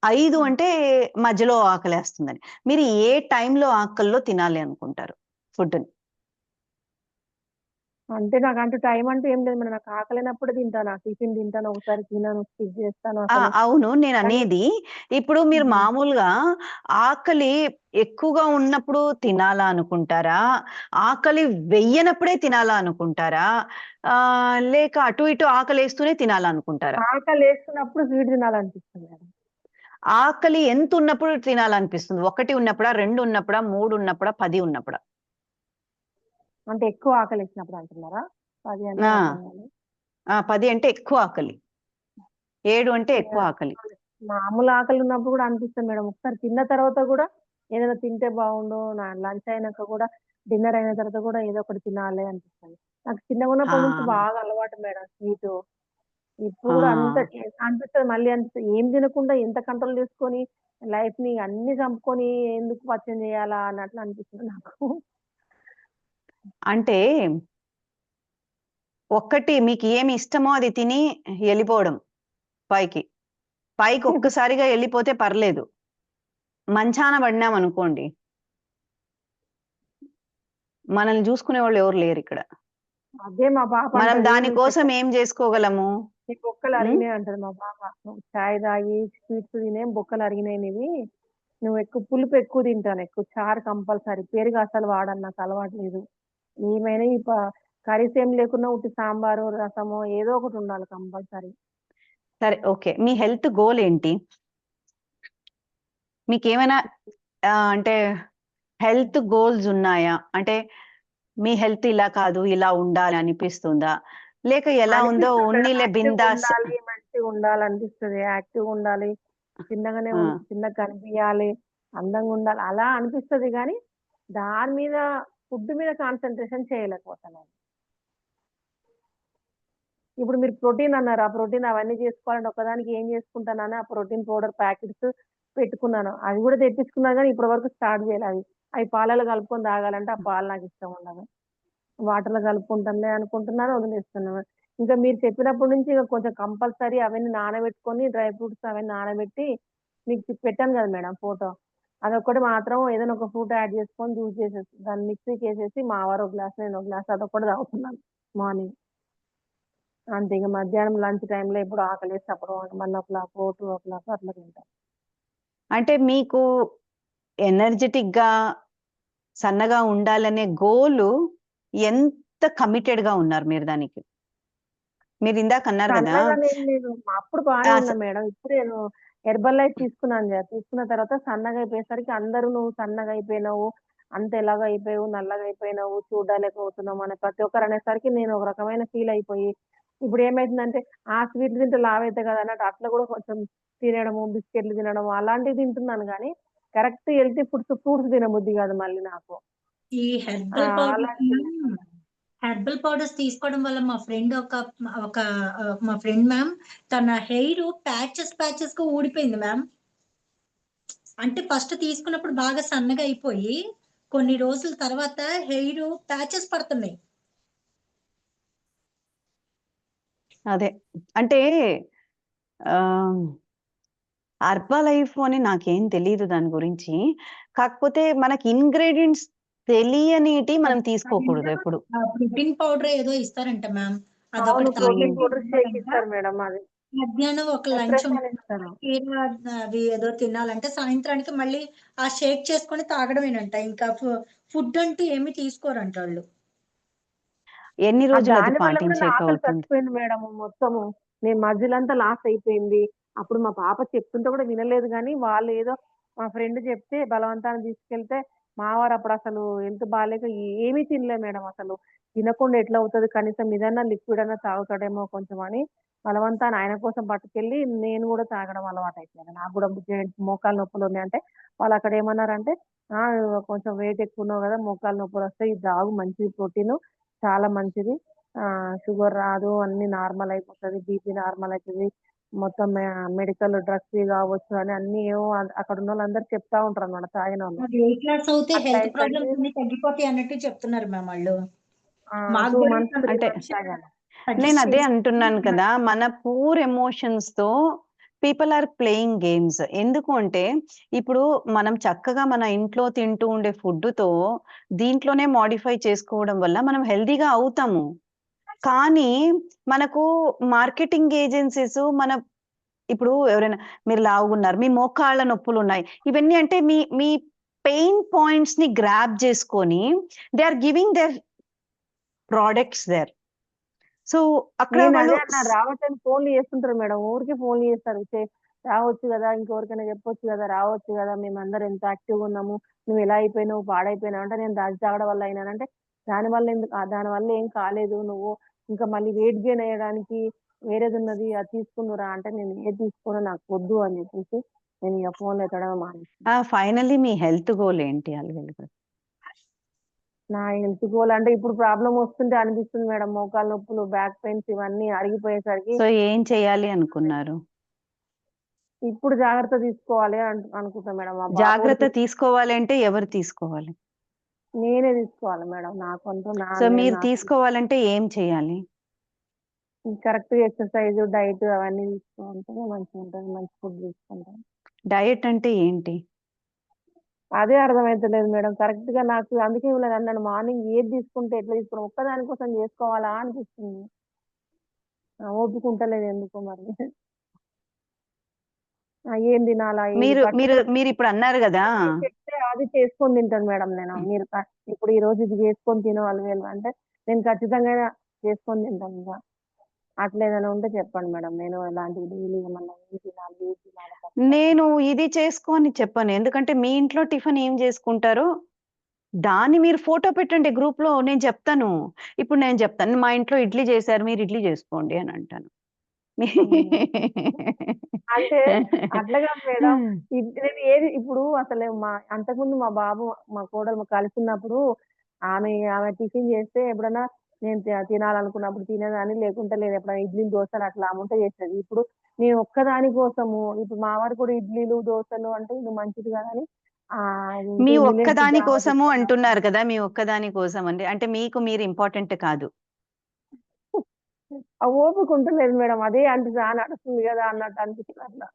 5 అంటే మధ్యలో ఆకలేస్తుందని. మీరు ఏ టైంలో ఆకల్లో తినాలి అనుకుంటారు ఫుడ్‌ని? అంటే నాకంటూ టైం అంటూ ఏం లేదు మేడం. నాకు ఆకలైనప్పుడే తింటాను. టిఫిన్ తింటాను, ఒకసారి తినను, స్కిప్ చేస్తాను ఆ! అసలు. అవును. కానీ నేననేది ఇప్పుడు మీరు హ్మ్. మామూలుగా ఆకలి ఎక్కువగా ఉన్నప్పుడు తినాలా అనుకుంటారా? ఆకలి వెయ్యనప్పుడే తినాలా అనుకుంటారా? లేక అటు ఇటు ఆకలేస్తూనే తినాలనుకుంటారా? ఆకలేస్తున్నప్పుడు స్వీట్ తినాలనిపిస్తుంది మేడం. ఆకలి ఎంతున్నప్పుడు తినాలనిపిస్తుంది? 1 ఉన్నప్పుడా? 2 ఉన్నప్పుడా? 3 ఉన్నప్పుడా? 10 ఉన్నప్పుడా? అంటే ఎక్కువ ఆకలేసినప్పుడు అంటున్నారా? 10 అంటే ఆ! అర్థం కాలేదు. 10 అంటే ఎక్కువ ఆకలి. 7 అంటే ఎక్కువ యాహ్! ఆకలి. మామూలు ఆకలి ఉన్నప్పుడు కూడా అనిపిస్తది మేడం. ఒకసారి తిన్న తర్వాత కూడా ఏదైనా తింటే బావుండు. లంచ్ అయినాక కూడా డిన్నర్ అయిన తర్వాత కూడా ఏదో ఒకటి తినాలి అనిపిస్తది. నాకు ఆ! చిన్నగున్నప్పటి నుంచి బాగా అలవాటు మేడం స్వీటు. ఇప్పుడు ఆ! కూడా అనిపిస్తది మళ్ళీ అనిపిస్తది. ఏం తినకుండా ఎంత కంట్రోల్ చేసుకొని లైఫ్‌ని అన్నీ చంపుకొని ఎందుకు పరిచయం చేయాలా అన్నట్లు అనిపిస్తుంది నాకు. అంటే ఒక్కటి మీకు ఏమి ఇష్టమో అది తిని ఎళ్ళిపోవడం పైకి. పైకి ఒక్కసారిగా ఎళ్ళిపోతే పర్లేదు. మంచాన పడినామనుకోండి, మనల్ని జూసుకునేవాళ్ళు ఎవరు లేరిక్కడ. అదే మా పాప మనం అంటది. దాని కోసం ఏం జేసుకోగలము? నీ బొక్కలు హ్మ్. అరిగినాయి అంటది మా పాప. నువ్వు చాయ్ తాగి స్వీట్స్ తినే బొక్కలు అరిగినాయి నీవి. నువ్వు పులుపు ఎక్కువ తింటాను. ఎక్కువ చారు కంపల్సరీ. పెరుగు అసలు వాడను. నాకు అలవాటు లేదు. ఏమైనా కర్రీస్ ఏం లేకున్నా ఉట్టి సాంబారు, రసమో ఏదో ఒకటి ఉండాలి కంపల్సరీ. సరే. ఓకే. మీ హెల్త్ గోల్ ఏంటి? మీకేమైనా అంటే హెల్త్ గోల్స్ ఉన్నాయా? అంటే మీ హెల్త్ ఇలా కాదు, ఇలా ఉండాలి అనిపిస్తుందా? లేక ఎలా ఉందో అనిపిస్తది మేడం. ఉన్నీలే యాక్టివ్‌గా బిందాస్. ఉండాలి, మంచిగా ఉండాలనిపిస్తది. యాక్టివ్‌గా ఉండాలి. ఆ! చిన్నగా కనిపియాలి, అందంగా ఉండాలి. అలా అనిపిస్తది గానీ, దాని మీద ఫుడ్ మీద కాన్సంట్రేషన్ చేయలేకపోతున్నాను. ఇప్పుడు మీరు ప్రోటీన్ అన్నారు. ఆ ప్రోటీన్ అవన్నీ చేసుకోవాలంటే ఒక్కదానికి ఏం చేసుకుంటానని ఆ ప్రోటీన్ పౌడర్ ప్యాకెట్స్ పెట్టుకున్నాను. అవి గూడా తెప్పించుకున్నా గానీ ఇప్పటి వరకు స్టార్ట్ చేయలే అవి. అవి పాలలో కలుపుకొని తాగాలంటే ఆ పాలు నాకిష్టం ఉండదు. వాటర్‌లో కలుపుకుంటాంలే అనుకుంటున్నాను, వదిలేస్తున్నాను. ఇంకా మీరు చెప్పినప్పటి నుంచి ఇక కొంచెం కంపల్సరీ అవన్నీ నానబెట్టుకొని డ్రై ఫ్రూట్స్ అవన్నీ నానబెట్టి మీకు పెట్టాను కదా మేడం ఫోటో. అదొక్కటి మాత్రం ఏదైనా ఒక ఫ్రూట్ యాడ్ చేసుకొని జ్యూస్ చేసేసి దాన్ని మిక్సీకేసేసి మా వారు ఒక గ్లాస్, నేను ఒక గ్లాస్ అదొక్కటి తాగుతున్నాను మార్నింగ్. అంతే ఇక మధ్యాహ్నం లంచ్ టైంలో ఎప్పుడు ఆకలేస్తే అప్పుడు 1:00, 2:00 అట్లా తింటాం. అంటే మీకు ఎనర్జెటిక్‌గా, సన్నగా ఉండాలనే గోలు ఎంత కమిటెడ్‌గా ఉన్నారు మీరు దానికి? మీరు ఇందాక అన్నారు కదా! సన్నగానేం లేదు. అప్పుడు బానే ఆ! ఉన్నా మేడం. ఇప్పుడు నేను హెర్బల్ లైఫ్ తీసుకున్నాను కదా! తీసుకున్న తర్వాత సన్నగా అయిపోయేసరికి అందరూ "నువ్వు సన్నగా అయిపోయినావు. అంత ఎలాగో అయిపోయావు, నల్లగా అయిపోయినావు, చూడలేకపోతున్నావు" అని ప్రతి ఒక్కరు అనేసరికి నేను ఒక రకమైన ఫీల్ అయిపోయి, ఇప్పుడు ఏమైతుందంటే ఆ స్వీట్లు తింటే లావైతా కదా అన్నట్టు అట్లా కూడా కొంచెం తినడము, బిస్కెట్‌లు తినడము అలాంటివి తింటున్నాను గానీ, కరెక్ట్ హెల్తీ ఫ్రూట్స్ తినబుద్ధి కాదు మళ్ళీ నాకు. ఈ అలాంటి హెర్బల్ పౌడర్స్ తీసుకోవడం వల్ల మా ఫ్రెండ్ ఒక మా ఫ్రెండ్ మ్యామ్ తన హెయిర్ ప్యాచెస్ గా ఊడిపోయింది మ్యామ్. అంటే ఫస్ట్ తీసుకున్నప్పుడు బాగా సన్నగా అయిపోయి కొన్ని రోజుల తర్వాత హెయిర్ ప్యాచెస్ పడుతున్నాయి. అదే. అంటే హెర్బలైఫ్ అని నాకేం తెలీదు దాని గురించి. కాకపోతే మనకి ఇంగ్రీడియెంట్స్ తెలియనిటి మనం తీసుకోకూడదు ఎప్పుడు. ప్రోటీన్ పౌడర్ ఏదో ఇస్తారంట మ్యామ్. అవును. అదొకటి ప్రోటీన్ హ్మ్. పౌడర్ షేక్ ఇస్తారు మేడం అది. మధ్యాహ్నం ఒక లంచ్ నెప్రెసన్ ఇస్తారు. అవి ఏదో తినాలంటే సాయంత్రానికి మళ్ళీ ఆ షేక్ చేసుకొని తాగడమేనంట. ఇంకా ఫుడ్ అంటూ ఏమి తీసుకోరంట వాళ్ళు. ఎన్ని రోజులు అది దాని వల్ల కూడా నా పాటించేక ఆకలి అవుతుంది? చచ్చిపోయింది మేడం మొత్తము. నేను మధ్యలంతా లాస్ అయిపోయింది. అప్పుడు మా పాప చెప్తుంటే కూడా వినలేదు గానీ, వాళ్ళేదో మా ఫ్రెండ్ చెప్తే బలవంతాన తీసుకెళ్తే, మా వారు అప్పుడసలు హెల్త్ బాలేక ఏమీ తినలే మేడం అసలు. తినకుండా ఎట్లా అవుతది కనీసం ఇదన్నా లిక్విడ్ అన్నా తాగుతాడేమో కొంచెం అని, బలవంతాన ఆయన కోసం పట్టుకెళ్ళి నేను కూడా తాగడం అలవాటయిపోయింది. నాకు కూడా మోకాలు నొప్పులున్నాయంటే, వాళ్ళక్కడ ఏమన్నారంటే, "ఆ! కొంచెం వెయిట్ ఎక్కువున్నావు కదా! మోకాలు నొప్పులొస్తాయి. ఇది తాగు మంచిది ప్రోటీను. చాలా మంచిది. షుగర్ రాదు. అన్నీ నార్మల్ అయిపోతది. బీపీ నార్మల్ అయితది. మొత్తం మెడికల్ డ్రగ్స్ ఫ్రీ కావచ్చు" అని అన్నీ ఏవో అక్కడున్నోళ్ళందరూ చెప్తా ఉంటారనమాట తాగినోళ్ళు. వెయిట్ లాస్ అవుతే అట్లా హెల్త్ అయ్యేసరికి ప్రాబ్లమ్స్ అన్ని తగ్గిపోతాయి అన్నట్టు చెప్తున్నారు మ్యామ్ వాళ్ళు. 2 మాకు కూడా మంత్స్, 3 అంటే మంత్స్ తాగాను. నేను సజెస్ట్ అదే అంటున్నాను కదా! మన పూర్ ఎమోషన్స్‌తో పీపుల్ ఆర్ ప్లేయింగ్ గేమ్స్. ఎందుకు అంటే, ఇప్పుడు మనం చక్కగా మన ఇంట్లో తింటూ ఉండే ఫుడ్‌తో దీంట్లోనే మోడిఫై చేసుకోవడం వల్ల మనం హెల్తీగా అవుతాము. కానీ మనకు మార్కెటింగ్ ఏజెన్సీస్ ఇప్పుడు ఎవరైనా మీరు లావుగున్నారు, మీ మోకాళ్ళ నొప్పులున్నాయి. ఇవన్నీ అంటే మీ మీ పెయిన్ పాయింట్స్‌ని గ్రాబ్ చేసుకొని they are giving their products there. So, అక్కడ నేను వాళ్ళు అదే అన్నా రావచ్చని ఫోన్‌లు చేస్తుంటారు మేడం. ఊరికే ఫోన్‌లు చేస్తారు. రావచ్చు గదా! ఇంకెవరికైనా చెప్పొచ్చు గదా! రావచ్చు గదా! మేమందరం ఎంత యాక్టివ్‌గా ఉన్నాము. నువ్వెలా అయిపోయినావు, పాడైపోయినావు అంటే, నేను అది తాగడం వల్ల అయినానంటే, దానివల్ల ఎందుకు దానివల్ల ఏం కాలేదు. నువ్వు ఇంకా మళ్ళీ వెయిట్ గెయిన్ అయ్యడానికి వేరేదున్నది అది తీసుకుందువురా అంటే, నేను ఏది తీసుకోను నాకొద్దు అని చెప్పేసి, నేను ఇగ ఫోన్‌లు ఎత్తడమే మానేసాను. ఫైనల్లీ మీ హెల్త్ గోల్ ఏంటి అలగలి గారు? నా హెల్త్ గోల్ అంటే ఇప్పుడు ప్రాబ్లమ్ వస్తుంటే అనిపిస్తుంది మేడం. మోకాళ్ళ నొప్పులు, బ్యాక్ పెయిన్స్ ఇవన్నీ అరిగిపోయేసరికి సో, ఏం చేయాలి అనుకున్నారు? ఇప్పుడు జాగ్రత్త తీసుకోవాలి అనుకుంటా మేడం. మా బాబు కూడా జాగ్రత్త తీసుకోవాలి అంటే ఎవరు తీసుకోవాలి? నేనే తీసుకోవాలి మేడం. నాకంటూ సో, నేను మీరు నాకు తీసుకోవాలంటే ఏం చేయాలి? కరెక్ట్‌గా ఎక్సర్‌సైజ్, డైట్ అవన్నీ తీసుకుంటే మంచిగుంటది. మంచి ఫుడ్ తీసుకుంటాను. డయట్ అంటే ఏంటి? అదే అర్థమైతలేదు మేడం. కరెక్ట్‌గా నాకు అందుకే మిమ్మల్ని మార్నింగ్ ఏది తీసుకుంటే ఎట్లా తీసుకోవడం ఒక్కదాని కోసం చేసుకోవాలా అనిపిస్తుంది. ఓపిక ఉంటలేదు ఎందుకో మరి. ఏం తినాలా? ఏది మీరు మీరు పర్టిక్యులర్ మీరిప్పుడు అన్నారు గదా! చెప్తే అది చేసుకొని తింటాను మేడం నేను. మీరు ఇప్పుడు ఈరోజు ఇది చేసుకొని తిను అలవేలు అంటే నేను ఖచ్చితంగా చేసుకొని తింటాను ఇగ. అట్లేదైనా ఉంటే చెప్పండి మేడం. నేను ఎలాంటివి డైలీ ఏమన్నా ఏం తినాలి, ఏది తినాలి ఖచ్చితంగా. నేను ఇది చేసుకో అని చెప్పను. ఎందుకంటే మీ ఇంట్లో టిఫిన్ ఏం చేసుకుంటారో దాన్ని మీరు ఫోటో పెట్టండి గ్రూప్‌లో నేను చెప్తాను. ఇప్పుడు నేను చెప్తాను. మా ఇంట్లో ఇడ్లీ చేశారు. మీరు ఇడ్లీ చేసుకోండి అని అంటాను. హ్మ్. అంటే అట్లా కాదు మేడం. నేను ఏది ఇప్పుడు అసలు అంతకుముందు మా బాబు, మా కోడలు కలిసున్నప్పుడు ఆమె టిఫిన్ చేస్తే ఎప్పుడన్నా నేను తినాలనుకున్నప్పుడు తినేదాన్ని. లేకుంటే లేదు. ఎప్పుడైనా ఇడ్లీలు, దోసలు అట్లా ఆమె ఉంటే చేసేది. ఇప్పుడు నేను ఒక్కదాని కోసము ఇప్పుడు మా వారు కూడా ఇడ్లీలు, దోసలు అంటే ఇది మంచిది కాదని మీ అదేంటి మిల్లెట్స్ ఒక్కదాని జావ కోసము చేస్తున్నారు. అంటున్నారు కదా! మీ ఒక్కదాని కోసం అండి. అంటే మీకు మీరు ఇంపార్టెంట్ కాదు. ఆ ఓపిక ఉంటలేదు మేడం. అదే అంటే నడుస్తుంది కదా అన్నట్టు అనిపిస్తది అట్లా.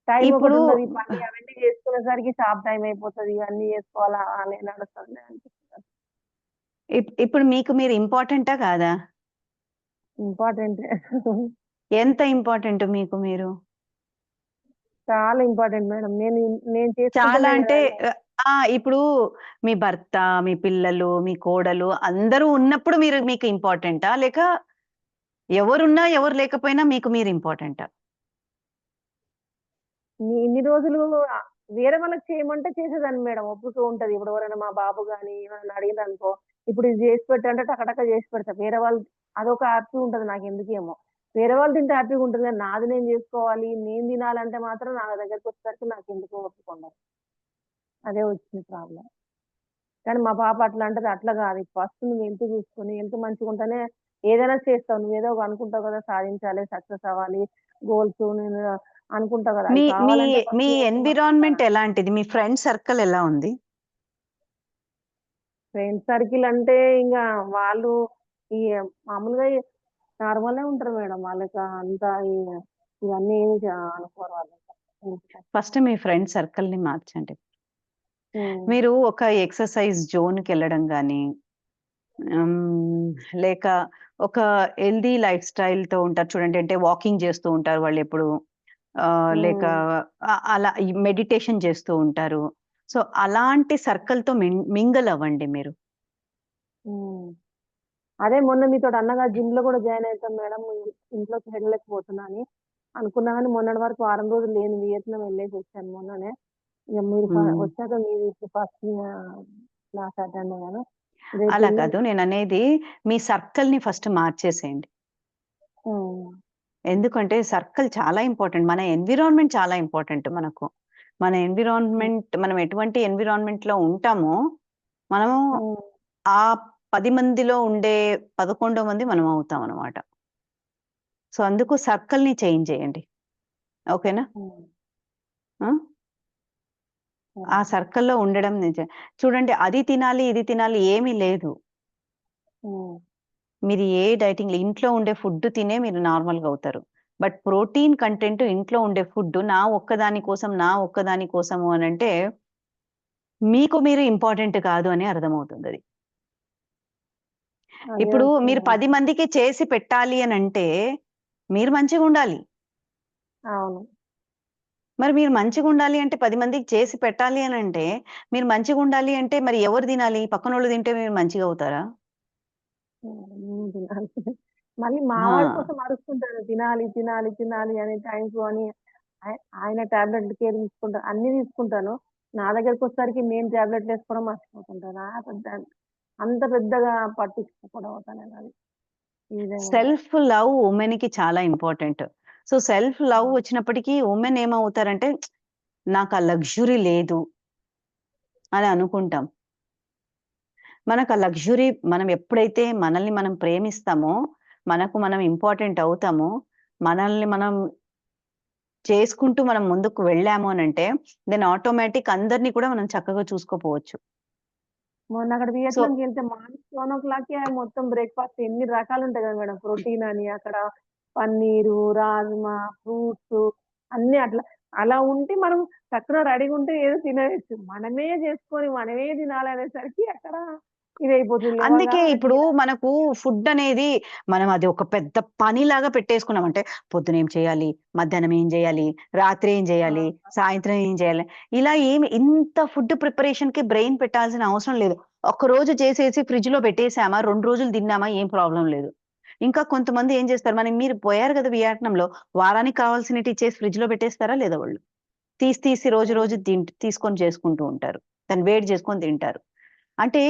టైం ఇప్పుడు ఒకటుంటది. పని అవన్నీ చేసుకునేసరికి షాప్ టైమ్ అయిపోతది. ఇవన్నీ చేసుకోవాలా అని నడుస్తది అనిపిస్తది. ఇప్పుడు మీకు మీరు ఇంపార్టెంటా కాదా? ఇంపార్టెంట్. ఎంత ఇంపార్టెంట్ మీకు మీరు? చాలా ఇంపార్టెంట్ మేడం. నేను చాలా చేసుకుంటేనే అంటే కదా! ఇప్పుడు మీ భర్త, మీ పిల్లలు, మీ కోడలు అందరూ ఉన్నప్పుడు మీకు ఇంపార్టెంటా? లేక ఎవరున్నా, ఎవరు లేకపోయినా మీకు మీరు ఇంపార్టెంటా? ఇన్ని రోజులు వేరే వాళ్ళకి చేయమంటే చేసేదాన్ని మేడం. ఒప్పుతూ ఉంటది. ఇప్పుడు ఎవరైనా మా బాబు గాని ఏమన్నా అడిగిందనుకో, ఇప్పుడు ఇది చేసి పెట్టు అంటే టకటక చేసి పెడతా. వేరే వాళ్ళు అదొక హ్యాపీ ఉంటది నాకెందుకేమో. వేరే వాళ్ళు తింటే హ్యాపీగా ఉంటుంది గానీ, నాది నేను చేసుకోవాలి, నేను తినాలంటే మాత్రం నా దగ్గరకొచ్చేసరికి నాకెందుకో ఒప్పుకోను. అదే వచ్చింది ప్రాబ్లమ్. కానీ మా పాప అట్లా అంటది. అట్లా కాదు. ఫస్ట్ నువ్వు హెల్త్ చూసుకొని, హెల్త్ మంచిగుంటేనే ఏదైనా చేస్తావు. నువ్వేదో ఒక అనుకుంటావు కదా! సాధించాలి, సక్సెస్ అవ్వాలి, గోల్స్ నేను అనుకుంటావు కదా! మీ అవి మీ కావాలంటే మీ ఫస్ట్ హెల్త్ ఎన్విరాన్మెంట్ ఎలాంటిది? మీ ఫ్రెండ్ సర్కిల్ ఎలా ఉంది? ఫ్రెండ్ సర్కిల్ అంటే ఇంగ వాళ్ళు ఈ మామూలుగా నార్మలే ఉంటారు మేడం. వాళ్ళకి అంత ఇవన్నీ ఏమి అనుకోరు వాళ్ళు. ఫస్ట్ మీ ఫ్రెండ్ సర్కిల్‌ని మార్చండి. హ్మ్. మీరు ఒక ఎక్సర్‌సైజ్ జోన్‌కెళ్ళడం గాని, హ్మ్, లేక ఒక హెల్తీ లైఫ్ స్టైల్‌తో ఉంటారు చూడండి. అంటే వాకింగ్ చేస్తూ ఉంటారు వాళ్ళెప్పుడు. లేక హ్మ్. అలా ఈ మెడిటేషన్ చేస్తూ ఉంటారు. సో, అలాంటి సర్కిల్‌తో మింగిల్ అవ్వండి మీరు. హ్మ్. అదే మొన్న మీతోటి అన్నగా జిమ్‌లో కూడా జాయిన్ అయితాం మేడం. ఇంట్లోకి వెళ్ళలేకపోతున్నా అని. అనుకున్నా గానీ మొన్నటి వరకు వారం రోజులు లేను. వియత్నాం వెళ్ళేసొచ్చాను మొన్ననే. ఇగ మీరు హ్మ్. వచ్చాక మీది ఫస్ట్ క్లాస్ అటెండ్ అయ్యాను. అలా రేపెళ్ళి కాదు. నేననేది మీ సర్కిల్‌ని ఫస్ట్ మార్చేసేయండి. హ్మ్. ఎందుకంటే సర్కిల్ చాలా ఇంపార్టెంట్. మన ఎన్విరాన్మెంట్ చాలా ఇంపార్టెంట్ మనకు. మన హ్మ్. ఎన్విరాన్మెంట్ మనం ఎటువంటి ఎన్విరాన్మెంట్‌లో ఉంటామో, మనము హ్మ్. ఆ 10 మందిలో ఉండే 11 మంది మనం అవుతామనమాట. సో, అందుకు సర్కిల్‌ని చేంజ్ చేయండి. ఓకేనా? హ్మ్. ఆ! సరే ఆ మేడం. సర్కిల్‌లో ఉండడం చూడండి అది తినాలి, ఇది తినాలి ఏమీ లేదు. హ్మ్. మీరు ఏ డైటింగ్ ఇంట్లో ఉండే ఫుడ్ తినే మీరు నార్మల్‌గా అవుతారు. బట్ ప్రోటీన్ కంటెంట్ ఇంట్లో ఉండే ఫుడ్ నా ఒక్కదాని కోసము అనంటే, మీకు మీరు ఇంపార్టెంట్ కాదు అని అర్థమవుతుందది. అదే ఇప్పుడు వచ్చింది మీరు మేడం. 10 మందికి చేసి పెట్టాలి అనంటే, మీరు మంచిగుండాలి. అవును. మరి మీరు మంచిగుండాలి అంటే 10 మందికి చేసి పెట్టాలి అనంటే, మీరు మంచిగుండాలి అంటే మరి ఎవరు తినాలి? పక్కనోళ్ళు తింటే మీరు మంచిగా అవుతారా? హ్మ్. తినాలి. మళ్ళీ మా వాడి ఆ! కోసం అరుస్తుంటాను. తినాలి, తినాలి, తినాలి అని టైంకు అని ఆయన టాబ్లెట్‌లు కేర్ తీసుకుంటారు. అన్నీ తీసుకుంటాను. నా దగ్గరకొచ్చేసరికి నేను టాబ్లెట్‌లేసుకోవడం మర్చిపోతుంటాను. అంత పెద్దగా పట్టించుకోకపోవడం అవుతానేది. ఈ విధంగా కూడా. సెల్ఫ్ లవ్ వుమెన్‌కి చాలా ఇంపార్టెంట్. సో, సెల్ఫ్ లవ్ హ్మ్. వచ్చినప్పటికి వుమెన్ ఏమవుతారంటే, నాకు ఆ లగ్జరీ లేదు అని అనుకుంటాం. మనకు ఆ లగ్జరీ మనం ఎప్పుడైతే మనల్ని మనం ప్రేమిస్తామో, మనకు మనం ఇంపార్టెంట్ అవుతామో, మనల్ని మనం చేసుకుంటూ మనం ముందుకు వెళ్ళాము అనంటే, దెన్ ఆటోమేటిక్ అందరిని కూడా మనం చక్కగా చూసుకోపోవచ్చు. మొన్న అక్కడ సో వియత్నాంకెళ్తే మార్నింగ్ 7:00కే మొత్తం బ్రేక్‌ఫాస్ట్ ఎన్ని రకాలుంటాయి కదా మేడం. ప్రోటీన్ అని అక్కడ పన్నీరు, రాజ్మా, ఫ్రూట్సు అన్నీ అట్లా. అలా ఉంటే మనం చక్కగా రెడీగుంటే ఏదో తినేయొచ్చు. మనమే చేసుకొని మనమే తినాలనేసరికి అక్కడ ఇదైపోతుంది. అందుకే లేవగానే ఇప్పుడు మనకు ఫుడ్ అనేది మనం అది ఒక పెద్ద పనిలాగా పెట్టేసుకున్నాం. అంటే పొద్దున ఏం చేయాలి? మధ్యాహ్నం ఏం చేయాలి? రాత్రి ఏం చేయాలి? ఆ! సాయంత్రం ఏం చేయాలి? ఇలా ఇంత ఫుడ్ ప్రిపరేషన్‌కి బ్రెయిన్ పెట్టాల్సిన అవసరం లేదు. ఒక్కరోజు చేసేసి ఫ్రిడ్జ్‌లో పెట్టేసామా, 2 రోజులు తిన్నామా ఏం ప్రాబ్లమ్ లేదు. ఇంకా కొంతమంది ఏం చేస్తారు, మీరు పోయారు కదా వియత్నాంలో, వారానికి కావాల్సినటివి చేసి ఫ్రిడ్జ్‌లో పెట్టేస్తారా లేదా వాళ్ళు? తీసి రోజు రోజు హ్మ్. తీసుకొని చేసుకుంటూ ఉంటారు. దాన్ని వేడి చేసుకొని తింటారు. అంటే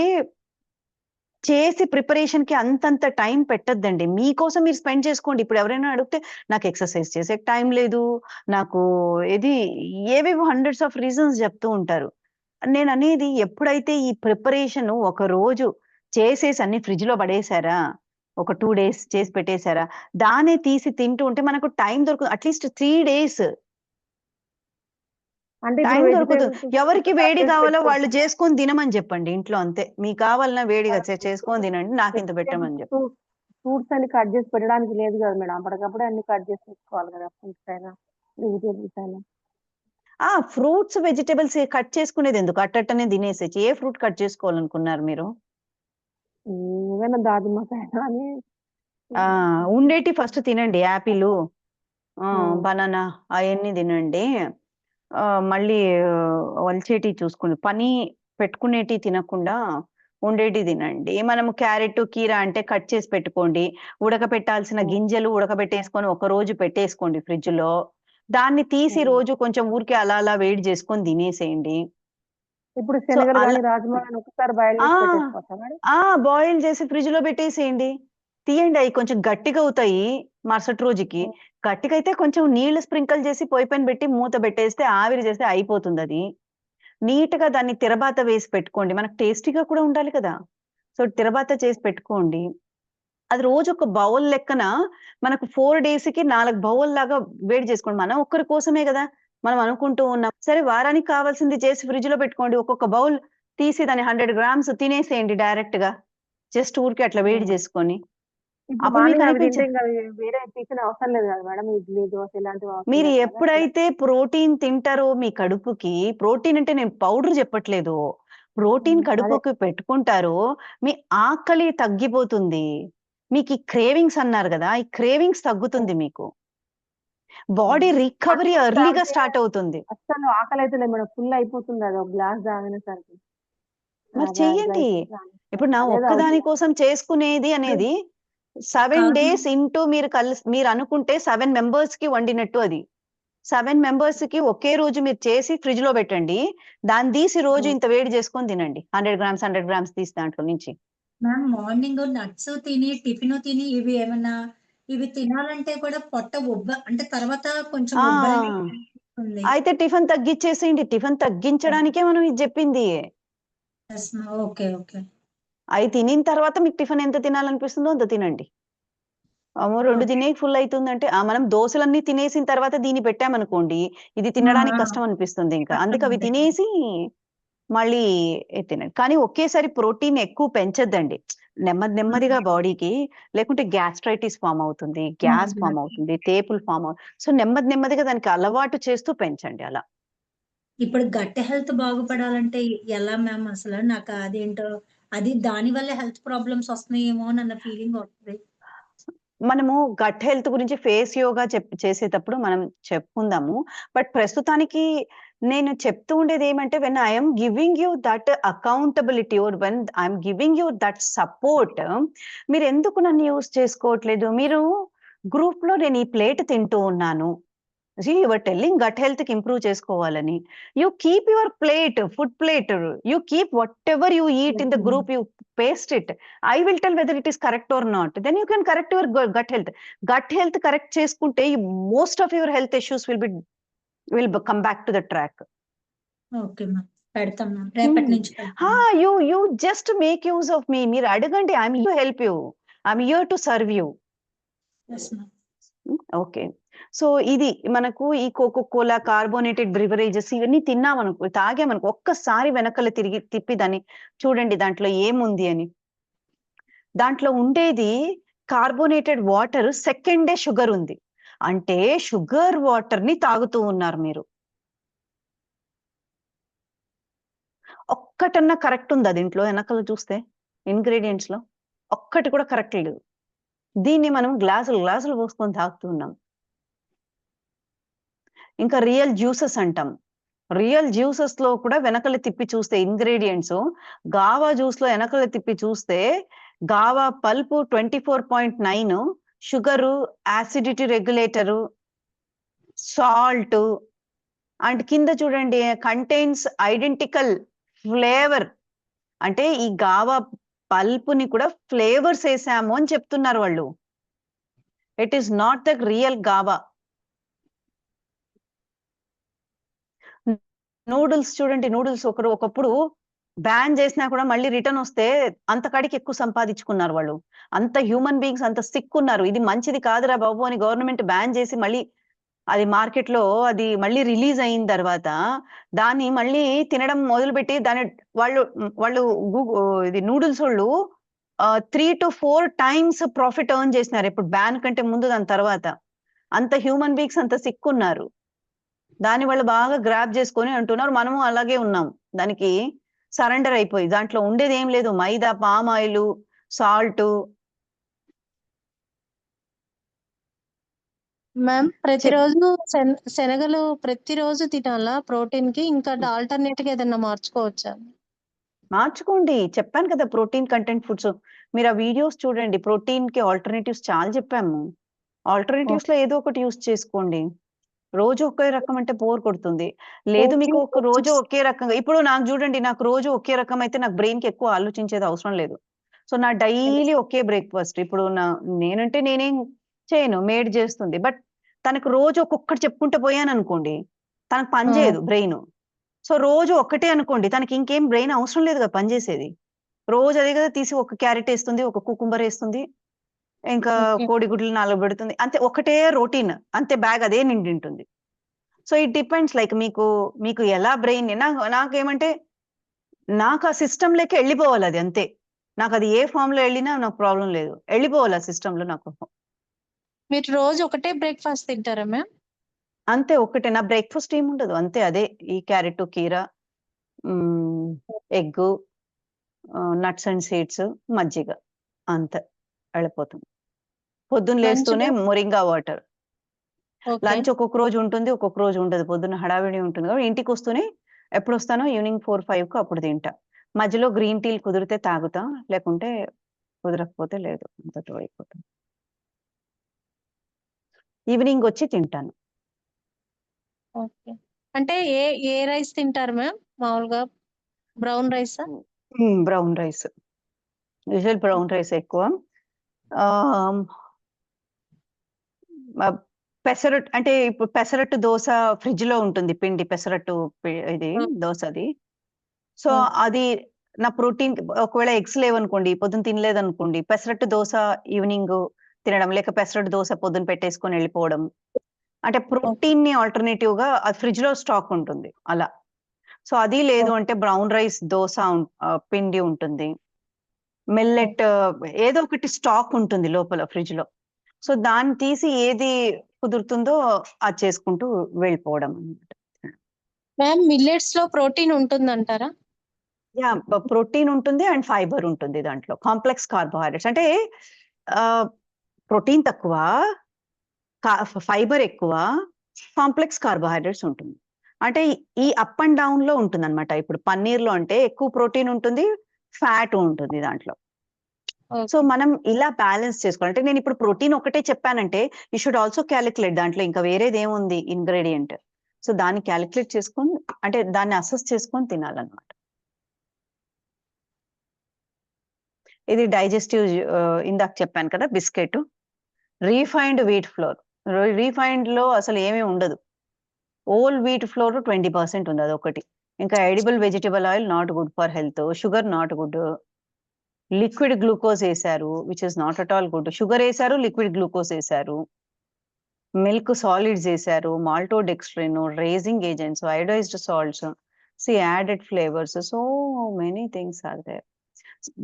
చేసి ప్రిపరేషన్‌కి అంతంత టైం పెట్టొద్దండి. మీకోసం మీరు స్పెండ్ చేసుకోండి. ఇప్పుడు ఎవరైనా అడిగితే నాకు ఎక్సర్‌సైజ్ చేసేకి టైం లేదు. నాకు ఇది ఏవేవో హండ్రెడ్స్ ఆఫ్ రీజన్స్ చెప్తూ ఉంటారు. నేననేది ఎప్పుడైతే ఈ ప్రిపరేషన్ ఒక రోజు చేసేసి అన్ని ఫ్రిడ్జ్‌లో పడేసారా, ఒక 2 డేస్ చేసి పెట్టేసారా, దాన్నే తీసి తింటూ ఉంటే మనకు టైం అట్‌లీస్ట్ 3 డేస్ అంటే ఇప్పుడు టైం దొరుకుతుంది. వెజిటబుల్స్ ఎవరికి కట్ వేడి చేసి కావాలో వాళ్ళు పెట్టుకోవచ్చా? చేసుకొని తినమని చెప్పండి ఇంట్లో అంతే. మీకు కావాలన్నా వేడిగా చేసుకొని తినండి. నాకింత పెట్టమని వెజిటబుల్స్ చెప్పండి. ఫ్రూట్స్ అన్ని కట్ చేసి పెట్టడానికి లేదు కదా మేడం. అప్పటికప్పుడే అన్ని కట్ చేసి పెట్టుకోవాలి కదా! ఫ్రూట్స్ అయినా, వెజిటబుల్స్ అయినా. ఫ్రూట్స్, వెజిటబుల్స్ కట్ చేసుకునేదెందుకు? అట్టట్టనే తినేసేయొచ్చు. ఏ ఫ్రూట్ కట్ చేసుకోవాలనుకున్నారు మీరు? ఏదైనా దానిమ్మకాయ కానీ ఉండేటి ఫస్ట్ తినండి, యాపిల్, ఉమ్. బనానా అవన్నీ తినండి. మళ్ళీ వలిచేటి చూసుకోండి, పని పెట్టుకునేటి తినకుండా ఉండేటి తినండి. మనము క్యారెట్ కీరా అంటే కట్ చేసి పెట్టుకోండి, ఉడకపెట్టాల్సిన గింజలు ఉడకబెట్టేసుకొని ఒక రోజు పెట్టేసుకోండి ఫ్రిడ్జ్ లో, దాన్ని తీసి రోజు కొంచెం ఊరికే అలా అలా వేడి చేసుకొని తినేసేయండి. ఇప్పుడు శనగలు అలా- కానీ రాజ్మా కానీ ఒకసారి బాయిల్ చేసి పెట్టేసుకోవచ్చా మేడం? బాయిల్ చేసి ఫ్రిడ్జ్ లో పెట్టేసేయండి, తీయండి, అవి కొంచెం గట్టిగా అవుతాయి మరుసటి రోజుకి. గట్టిగా అయితే కొంచెం నీళ్లు స్ప్రింకల్ చేసి పొయ్యి పైన పెట్టి మూత పెట్టేస్తే ఆవిరి చేస్తే అయిపోతుంది. అది నీట్ గా దాన్ని తిరబాత వేసి పెట్టుకోండి, మనకు టేస్టీగా కూడా ఉండాలి కదా. సో తిరబాత చేసి పెట్టుకోండి, అది రోజు ఒక బౌల్ లెక్కన మనకు 4 days కి 4 బౌల్ లాగా వేడి చేసుకోండి. మనం ఒక్కరి కోసమే కదా మనం అనుకుంటూ ఉన్నాం, సరే వారానికి కావాల్సింది చేసి ఫ్రిడ్జ్ లో పెట్టుకోండి. ఒక్కొక్క బౌల్ తీసి దాన్ని 100 grams తినేసేయండి డైరెక్ట్ గా, జస్ట్ ఊరికి అట్లా వేడి చేసుకొని. ఇప్పుడు అప్పుడు మీకు మార్నింగ్ అవి అనిపించ తింటే ఇంకా వేరే టిఫిన్ అవసరం లేదు కదా మేడం? ఇడ్లీ దోశ ఇలాంటివి అవసరం మీరు లేదు కదా? ఎప్పుడైతే ప్రోటీన్ తింటారో మీ కడుపుకి, ప్రోటీన్ అంటే నేను పౌడర్ చెప్పట్లేదు, ప్రోటీన్ అదే కడుపుకి పెట్టుకుంటారో మీ ఆకలి తగ్గిపోతుంది. మీకు ఈ క్రేవింగ్స్ అన్నారు కదా, ఈ క్రేవింగ్స్ తగ్గుతుంది, మీకు బాడీ రికవరీ ఎర్లీగా స్టార్ట్ అవుతుంది. అస్సలు ఆకలి అయితే లేదు మేడం, ఫుల్ అయిపోతుంది అది ఒక గ్లాస్ తాగిన సరికి. మరి చెయ్యండి. ఇప్పుడు నా ఒక్కదాని కోసం చేసుకునేది అనేది 7 days ఇంటూ మీరు అనుకుంటే 7 members కి వండినట్టు. అది 7 members కి ఒకే రోజు మీరు చేసి ఫ్రిడ్జ్ లో పెట్టండి, దాన్ని తీసి రోజు ఇంత వేడి చేసుకొని తినండి, 100 grams తీసి దాంట్లో నుంచి. మ్యామ్ మార్నింగ్ నట్స్ తిని టిఫిన్ తిని ఇవి ఏమన్నా ఇవి తినాలంటే కూడా పొట్ట అంటే తర్వాత కొంచెం ఉబ్బరం ఉంది. అయితే టిఫిన్ తగ్గించేసేయండి, టిఫిన్ తగ్గించడానికే మనం ఇది చెప్పింది. Okay okay. అవి తినిన తర్వాత మీకు టిఫిన్ ఎంత తినాలనిపిస్తుందో అంత తినండి. 2 తినే ఫుల్ అవుతుందంటే మనం దోశలన్నీ తినేసిన తర్వాత దీన్ని పెట్టామనుకోండి, ఇది తినడానికి కష్టం అనిపిస్తుంది ఇంకా. అందుకే అవి తినేసి మళ్ళీ తినండి, కానీ ఒకేసారి ప్రోటీన్ ఎక్కువ పెంచద్దండి, నెమ్మదిగా బాడీకి, లేకుంటే గ్యాస్ట్రైటిస్ ఫామ్ అవుతుంది, గ్యాస్ ఫామ్ అవుతుంది, తేపులు ఫామ్ అవుతుంది. సో నెమ్మదిగా దానికి అలవాటు చేస్తూ పెంచండి అలా. ఇప్పుడు గట్ హెల్త్ బాగుపడాలంటే ఎలా మ్యామ్? అసలు నాకు అదేంటో, అది దాని వల్ల హెల్త్ ప్రాబ్లమ్స్ వస్తున్నాయేమో అన్న ఫీలింగ్ వస్తుంది. మనము గట్ హెల్త్ గురించి ఫేస్ యోగా చేసేటప్పుడు మనం చెప్పుకుందాము. బట్ ప్రస్తుతానికి నేను చెప్తూ ఉండేది ఏమంటే, when I'm giving you that accountability or when I'm giving you that support, మీరు ఎందుకు నన్ను యూజ్ చేసుకోవట్లేదు? మీరు గ్రూప్ లో నేను ఈ ప్లేట్ తింటూ ఉన్నాను, you were telling gut health కి ఇంప్రూవ్ చేసుకోవాలని, you keep your plate, food plate, you keep whatever you eat in the group, you paste it. I will tell whether it is correct or not, then you can correct your gut health correct చేసుకుంటే most of your health issues will come back to the track. Okay ma'am, పెడతాం ma'am, రేపటి నుంచి you just make use of me, మీరు అడగండి, I'm here to help you, I'm here to serve you. Okay. So ఇది మనకు ఈ Coca Cola, carbonated beverages ఇవన్నీ తిన్నామనుకో, తాగామనుకో, ఒక్కసారి వెనకల తిప్పి దాన్ని చూడండి దాంట్లో ఏముంది అని. దాంట్లో ఉండేది carbonated water, second day sugar ఉంది, అంటే షుగర్ వాటర్ ని తాగుతూ ఉన్నారు మీరు. ఒక్కటన్నా కరెక్ట్ ఉందా దీంట్లో? వెనకల చూస్తే ఇంగ్రీడియంట్స్ లో ఒక్కటి కూడా కరెక్ట్ లేదు. దీన్ని మనం గ్లాసులు పోసుకొని తాగుతున్నాం. ఇంకా రియల్ జ్యూసెస్ అంటాం, రియల్ జ్యూసెస్ లో కూడా వెనకలు తిప్పి చూస్తే ఇంగ్రీడియంట్స్, గావా జ్యూస్ లో వెనకలు తిప్పి చూస్తే guava pulp 24.9, sugar, acidity regulator, salt, and కింద చూడండి కంటైన్స్ ఐడెంటికల్ ఫ్లేవర్, అంటే ఈ గావా పల్పుని కూడా ఫ్లేవర్స్ వేసాము అని చెప్తున్నారు వాళ్ళు. It is not the real గావా. Noodles చూడండి, నూడిల్స్ ఒకప్పుడు బ్యాన్ చేసినా కూడా మళ్ళీ రిటర్న్ వస్తే అంతకాడికి ఎక్కువ సంపాదించుకున్నారు వాళ్ళు. అంత హ్యూమన్ బీయింగ్స్ అంత సిక్ ఉన్నారు, ఇది మంచిది కాదురా బాబు అని గవర్నమెంట్ బ్యాన్ చేసి మళ్ళీ అది మార్కెట్ లో అది మళ్ళీ రిలీజ్ అయిన తర్వాత దాన్ని మళ్ళీ తినడం మొదలుపెట్టి దాని వాళ్ళు ఇది నూడిల్స్ వాళ్ళు 3 to 4 times ప్రాఫిట్ ఎర్న్ చేసినారు ఇప్పుడు బ్యాన్ కంటే ముందు, దాని తర్వాత. అంత హ్యూమన్ బీయింగ్స్ అంత సిక్ ఉన్నారు, దాని వాళ్ళు బాగా గ్రాప్ చేసుకొని అంటున్నారు. మనము అలాగే ఉన్నాం, దానికి సరెండర్ అయిపోయి. దాంట్లో ఉండేది ఏం లేదు, మైదా, పామ్ ఆయిల్, సాల్ట్, మ్యామ్ ప్రతిరోజు శనగలు ప్రతిరోజు తినాలా ప్రోటీన్ కి? ఇంకా ఆల్టర్నేట్ గా ఏదైనా మార్చుకోవచ్చా? మార్చుకోండి. చెప్పాను కదా! Protein content foods. మీరు ఆ వీడియోస్ చూడండి. ప్రోటీన్‌కి ఆల్టర్‌నేటివ్స్ చాలా చెప్పాము. ఆల్టర్‌నేటివ్స్‌లో ఏదో ఒకటి యూజ్ చేసుకోండి. రోజు ఒకే రకం అంటే బోర్ కొడుతుంది. లేదు మీకు ఒక రోజు ఒకే రకంగా ఇప్పుడు నాకు చూడండి, నాకు రోజు ఒకే రకం అయితే నాకు బ్రెయిన్‌కి ఎక్కువ ఆలోచించేది అవసరం లేదు. సో, నా డైలీ ఒకే బ్రేక్‌ఫాస్ట్. ఇప్పుడు నేనంటే నేనేం చేయను. మేడ్ చేస్తుంది. బట్ తనకు రోజు ఒక్కొక్కటి చెప్పుకుంటూ పోయాననుకోండి, తనకు పని చేయదు బ్రెయిను. సో, రోజు ఒక్కటే అనుకోండి. తనకి ఇంకేం బ్రెయిన్ అవసరం లేదు కదా పని చేసేది. రోజు అదే కదా తీసి ఒక క్యారెట్ ఏస్తుంది, ఒక కుకుంబర్ ఏస్తుంది. ఇంకా ఓకే. కోడిగుడ్లు 4 పెడుతుంది. అంతే ఒకటే రొటీన్. అంతే బ్యాగ్ అదే నిండింటుంది. సో, ఇట్ డిపెండ్స్ లైక్ మీకు ఎలా బ్రెయిన్ నాకేమంటే నాకు ఆ సిస్టమ్‌లోకి ఎళ్ళిపోవాలది అంతే. నాకది ఏ ఫార్మ్‌లో ఎళ్ళినా నాకు ప్రాబ్లమ్ లేదు. ఎళ్ళిపోవాలి ఆ సిస్టమ్‌లో నాకు. మీరు రోజు ఒకటే బ్రేక్‌ఫాస్ట్ తింటారా మ్యామ్? అంతే ఒక్కటే. నా బ్రేక్‌ఫాస్ట్ ఏముండదు. అంతే అదే. ఈ క్యారెట్, కీర, హ్మ్, ఎగ్గు, నట్స్ అండ్ సీడ్స్, మజ్జిగ అంతే. వెళ్ళిపోతుంది. పొద్దున్న లేస్తూనే లంచ్‌లో మొరింగా వాటర్. ఓకే. లంచ్ ఒక్కొక్క రోజు ఉంటుంది. ఒక్కొక్క రోజు ఉండదు. పొద్దున్న హడావిడి ఉంటుంది కాబట్టి ఇంటికొస్తూనే ఎప్పుడొస్తానో ఈవినింగ్ 4, 5కు అప్పుడు తింటా. మధ్యలో గ్రీన్ టీలు కుదిరితే తాగుతా. లేకుంటే కుదరకపోతే లేదు. అంతటితో అయిపోతుంది. ఈవినింగ్ వచ్చి తింటాను. ఓకే. అంటే ఏ రైస్ తింటారు మ్యామ్ మామూలుగా? బ్రౌన్ రైసా? Brown rice. Usual brown rice ఎక్కువ. ఆహ్, ఆహ్, పెసరట్టు అంటే ఇప్పుడు పెసరట్టు దోస ఫ్రిడ్జ్‌లో ఉంటుంది పిండి. పెసరట్టు ఇది ఓకే. దోసది. So, okay. అది నా ప్రోటీన్ ఒకవేళ ఎగ్స్ లేవనుకోండి, పొద్దున తినలేదనుకోండి, పెసరట్టు దోస ఈవినింగు తినడం, లేక పెసరట్టు దోస పొద్దున పెట్టేసుకొని ఎళ్ళిపోవడం. అంటే ఓకే. ప్రోటీన్‌ని ఆల్టర్‌నేటివ్‌గా అది ఫ్రిడ్జ్‌లో స్టాక్ ఉంటుంది అలా. సో, అది లేదు ఓకే. అంటే బ్రౌన్ రైస్ దోస పిండి ఉంటుంది. ఓకే. మిల్లెట్ ఏదో ఒకటి స్టాక్ ఉంటుంది లోపల ఫ్రిడ్జ్‌లో. సో, దాన్ని తీసి ఏది కుదురుతుందో అది చేసుకుంటూ వెళ్ళిపోవడం అన్నమాట. మ్యామ్ మిల్లెట్స్‌లో ప్రోటీన్ ఉంటుందంటారా? యాహ్! ప్రోటీన్ ఉంటుంది అండ్ ఫైబర్ ఉంటుంది దాంట్లో. కాంప్లెక్స్ కార్బోహైడ్రేట్స్ అంటే ఆహ్, ప్రోటీన్ తక్కువ, ఫైబర్ ఎక్కువ, కాంప్లెక్స్ కార్బోహైడ్రేట్స్ ఉంటుంది. అంటే ఈ అప్ అండ్ డౌన్‌లో ఉంటుందన్నమాట. ఇప్పుడు పన్నీర్‌లో అంటే ఎక్కువ ప్రోటీన్ ఉంటుంది, ఫ్యాట్ ఉంటుంది దాంట్లో. So, okay. మనం ఇలా బ్యాలెన్స్ చేసుకోవాలి. అంటే నేనిప్పుడు ప్రోటీన్ ఒకటే చెప్పానంటే, యూ షుడ్ ఆల్సో కాలిక్యులేట్ దాంట్లో ఇంకా వేరేదేముంది ఇంగ్రీడియెంట్. సో, దాన్ని కాలిక్యులేట్ చేసుకొని అంటే దాన్ని అసెస్ చేసుకొని తినాలన్నమాట. ఇది డైజెస్టివ్ ఇందాక చెప్పాను కదా! బిస్కెటు. Refined wheat flour. రీఫైన్డ్‌లో అసలు ఏమి ఉండదు. హోల్ వీట్ ఫ్లోర్ 20% ఉంది అదొకటి. ఇంకా edible vegetable oil not good for health. Sugar not good. Liquid glucose ఏసారు. Which is not at all good. Sugar ఏసారు, లిక్విడ్ గ్లూకోజ్ ఏసారు. మిల్క్ సాలిడ్స్ ఏసారు. Maltodextrin, raising agents, iodised salts, added flavours. So many things are there.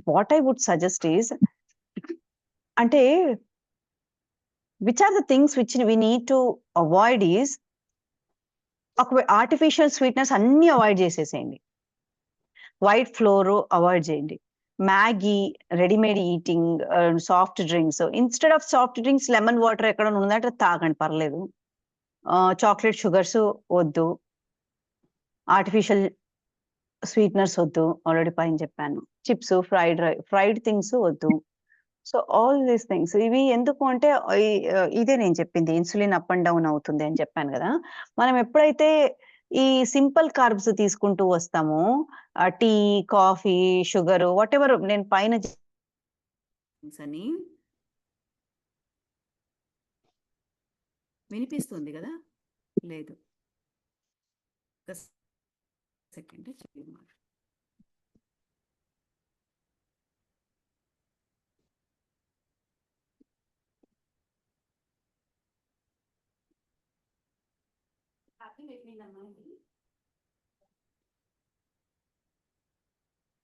What I would suggest is అంటే which are the things which we need to avoid is artificial sweetness అన్నీ avoid చేసేసేయండి. White flour avoid చేయండి. Maggi, readymade eating, soft drinks. Instead of soft drinks lemon water ఎక్కడైనా ఉందంటే తాగండి పర్లేదు. Chocolate sugars వద్దు. Artificial sweeteners వద్దు. Already పైన చెప్పాను. చిప్స్, ఫ్రైడ్ థింగ్స్ వద్దు. సో, ఆల్ దీస్ థింగ్స్ ఇవి ఎందుకు అంటే ఇదే నేను చెప్పింది ఇన్సులిన్ అప్ అండ్ డౌన్ అవుతుంది అని చెప్పాను గదా! మనం ఎప్పుడైతే ఈ సింపుల్ కార్బ్స్ తీసుకుంటూ వస్తామో టీ, కాఫీ, షుగరు వాటెవర్ నేను పైన అని వినిపిస్తుంది గదా! లేదు. ఒక సెకండ్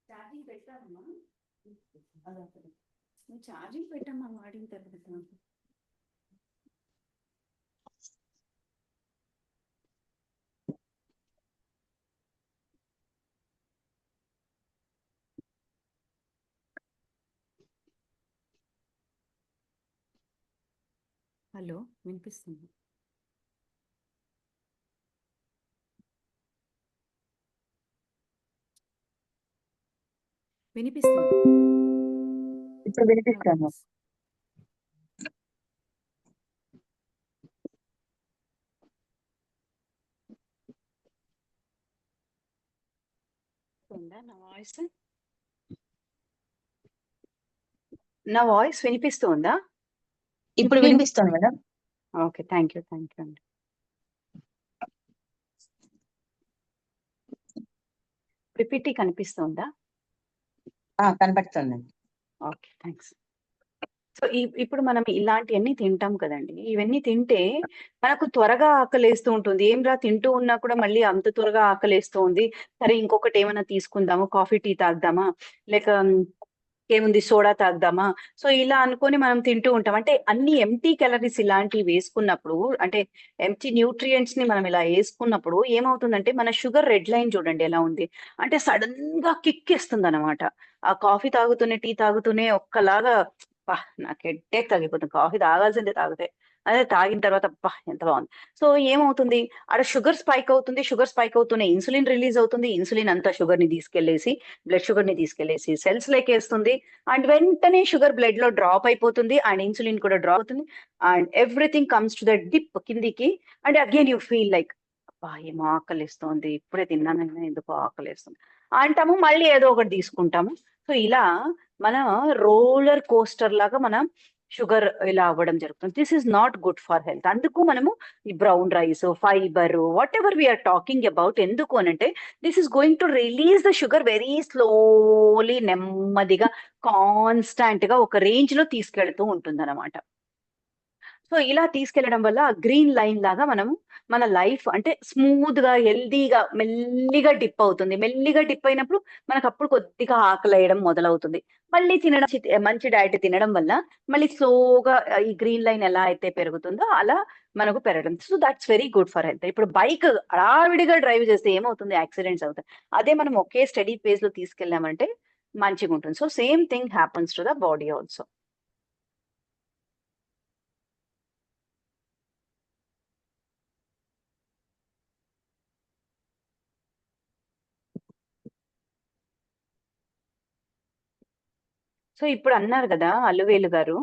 ఛార్జింగ్ పెట్టావమ్మా? నువ్వు ఛార్జింగ్ పెట్టమ్మా వాడిన తర్వాత. హలో, వినిపిస్తుంది. వినిపిస్తుంది. ఇప్పుడు వినిపిస్తాను. నా వాయిస్ వినిపిస్తుందా? ఇప్పుడు వినిపిస్తాను మేడం. ఓకే, థ్యాంక్ యూ అండి. పిపిటి కనిపిస్తుందా? కనపడుతుందండి. Okay, thanks. సో ఇప్పుడు మనం ఇలాంటివన్నీ తింటాం కదండి. ఇవన్నీ తింటే మనకు త్వరగా ఆకలేస్తూ ఉంటుంది. ఏం రా తింటూ ఉన్నా కూడా మళ్ళీ అంత త్వరగా ఆకలేస్తూ ఉంది. సరే ఇంకొకటి ఏమైనా తీసుకుందాము, కాఫీ టీ తాగుదామా, లేక ఏముంది సోడా తాగుదామా. సో ఇలా అనుకొని మనం తింటూ ఉంటాం. అంటే అన్ని ఎంప్టీ క్యాలరీస్ ఇలాంటివి వేసుకున్నప్పుడు, అంటే ఎంప్టీ న్యూట్రియంట్స్ ని మనం ఇలా వేసుకున్నప్పుడు ఏమవుతుందంటే మన షుగర్ రెడ్ లైన్ చూడండి ఎలా ఉంది. అంటే సడన్ గా కిక్ ఇస్తుంది అనమాట. ఆ కాఫీ తాగుతూనే టీ తాగుతూనే ఒక్కలాగా నాకు హెడ్ఏక్ తగ్గిపోతుంది. కాఫీ తాగాల్సిందే తాగితే. అదే తాగిన తర్వాత ఎంత బాగుంది. సో ఏమవుతుంది, ఆడ షుగర్ స్పైక్ అవుతుంది. షుగర్ స్పైక్ అవుతూనే ఇన్సులిన్ రిలీజ్ అవుతుంది. ఇన్సులిన్ అంతా షుగర్ ని తీసుకెళ్లేసి బ్లడ్ షుగర్ ని తీసుకెళ్లేసి సెల్స్ లేకేస్తుంది. అండ్ వెంటనే షుగర్ బ్లడ్ లో డ్రాప్ అయిపోతుంది. అండ్ ఇన్సులిన్ కూడా డ్రాప్ అవుతుంది. And everything comes to the dip కిందికి. And again you feel like ఏం ఆకలిస్తోంది, ఇప్పుడే తిన్నానైనా ఎందుకు ఆకలిస్తుంది అంటాము. మళ్ళీ ఏదో ఒకటి తీసుకుంటాము. సో ఇలా మన రోలర్ కోస్టర్ లాగా మనం షుగర్ ఇలా అవ్వడం జరుగుతుంది. This is not good for health. అందుకు మనము ఈ brown rice, fibre, whatever we're talking about, ఎందుకు అనంటే this is going to release the sugar very slowly, నెమ్మదిగా, కాన్స్టాంట్ గా ఒక రేంజ్ లో తీసుకెళ్తూ ఉంటుంది అనమాట. సో ఇలా తీసుకెళ్లడం వల్ల గ్రీన్ లైన్ లాగా మనం మన లైఫ్ అంటే స్మూత్ గా, హెల్దీగా, మెల్లిగా డిప్ అవుతుంది. మెల్లిగా డిప్ అయినప్పుడు మనకు అప్పుడు కొద్దిగా ఆకలి వేయడం మొదలవుతుంది. మళ్ళీ తినడం, మంచి డైట్ తినడం వల్ల మళ్ళీ స్లోగా ఈ గ్రీన్ లైన్ ఎలా అయితే పెరుగుతుందో అలా మనకు పెరగడం. So that's very good for health. ఇప్పుడు బైక్ హడావిడిగా డ్రైవ్ చేస్తే ఏమవుతుంది, యాక్సిడెంట్స్ అవుతాయి. అదే మనం ఒకే స్టడీ పేస్ లో తీసుకెళ్ళామంటే మంచిగా ఉంటుంది. So same thing happens to the body also. So ఇప్పుడు అన్నారు కదా అల్లువేలు గారు,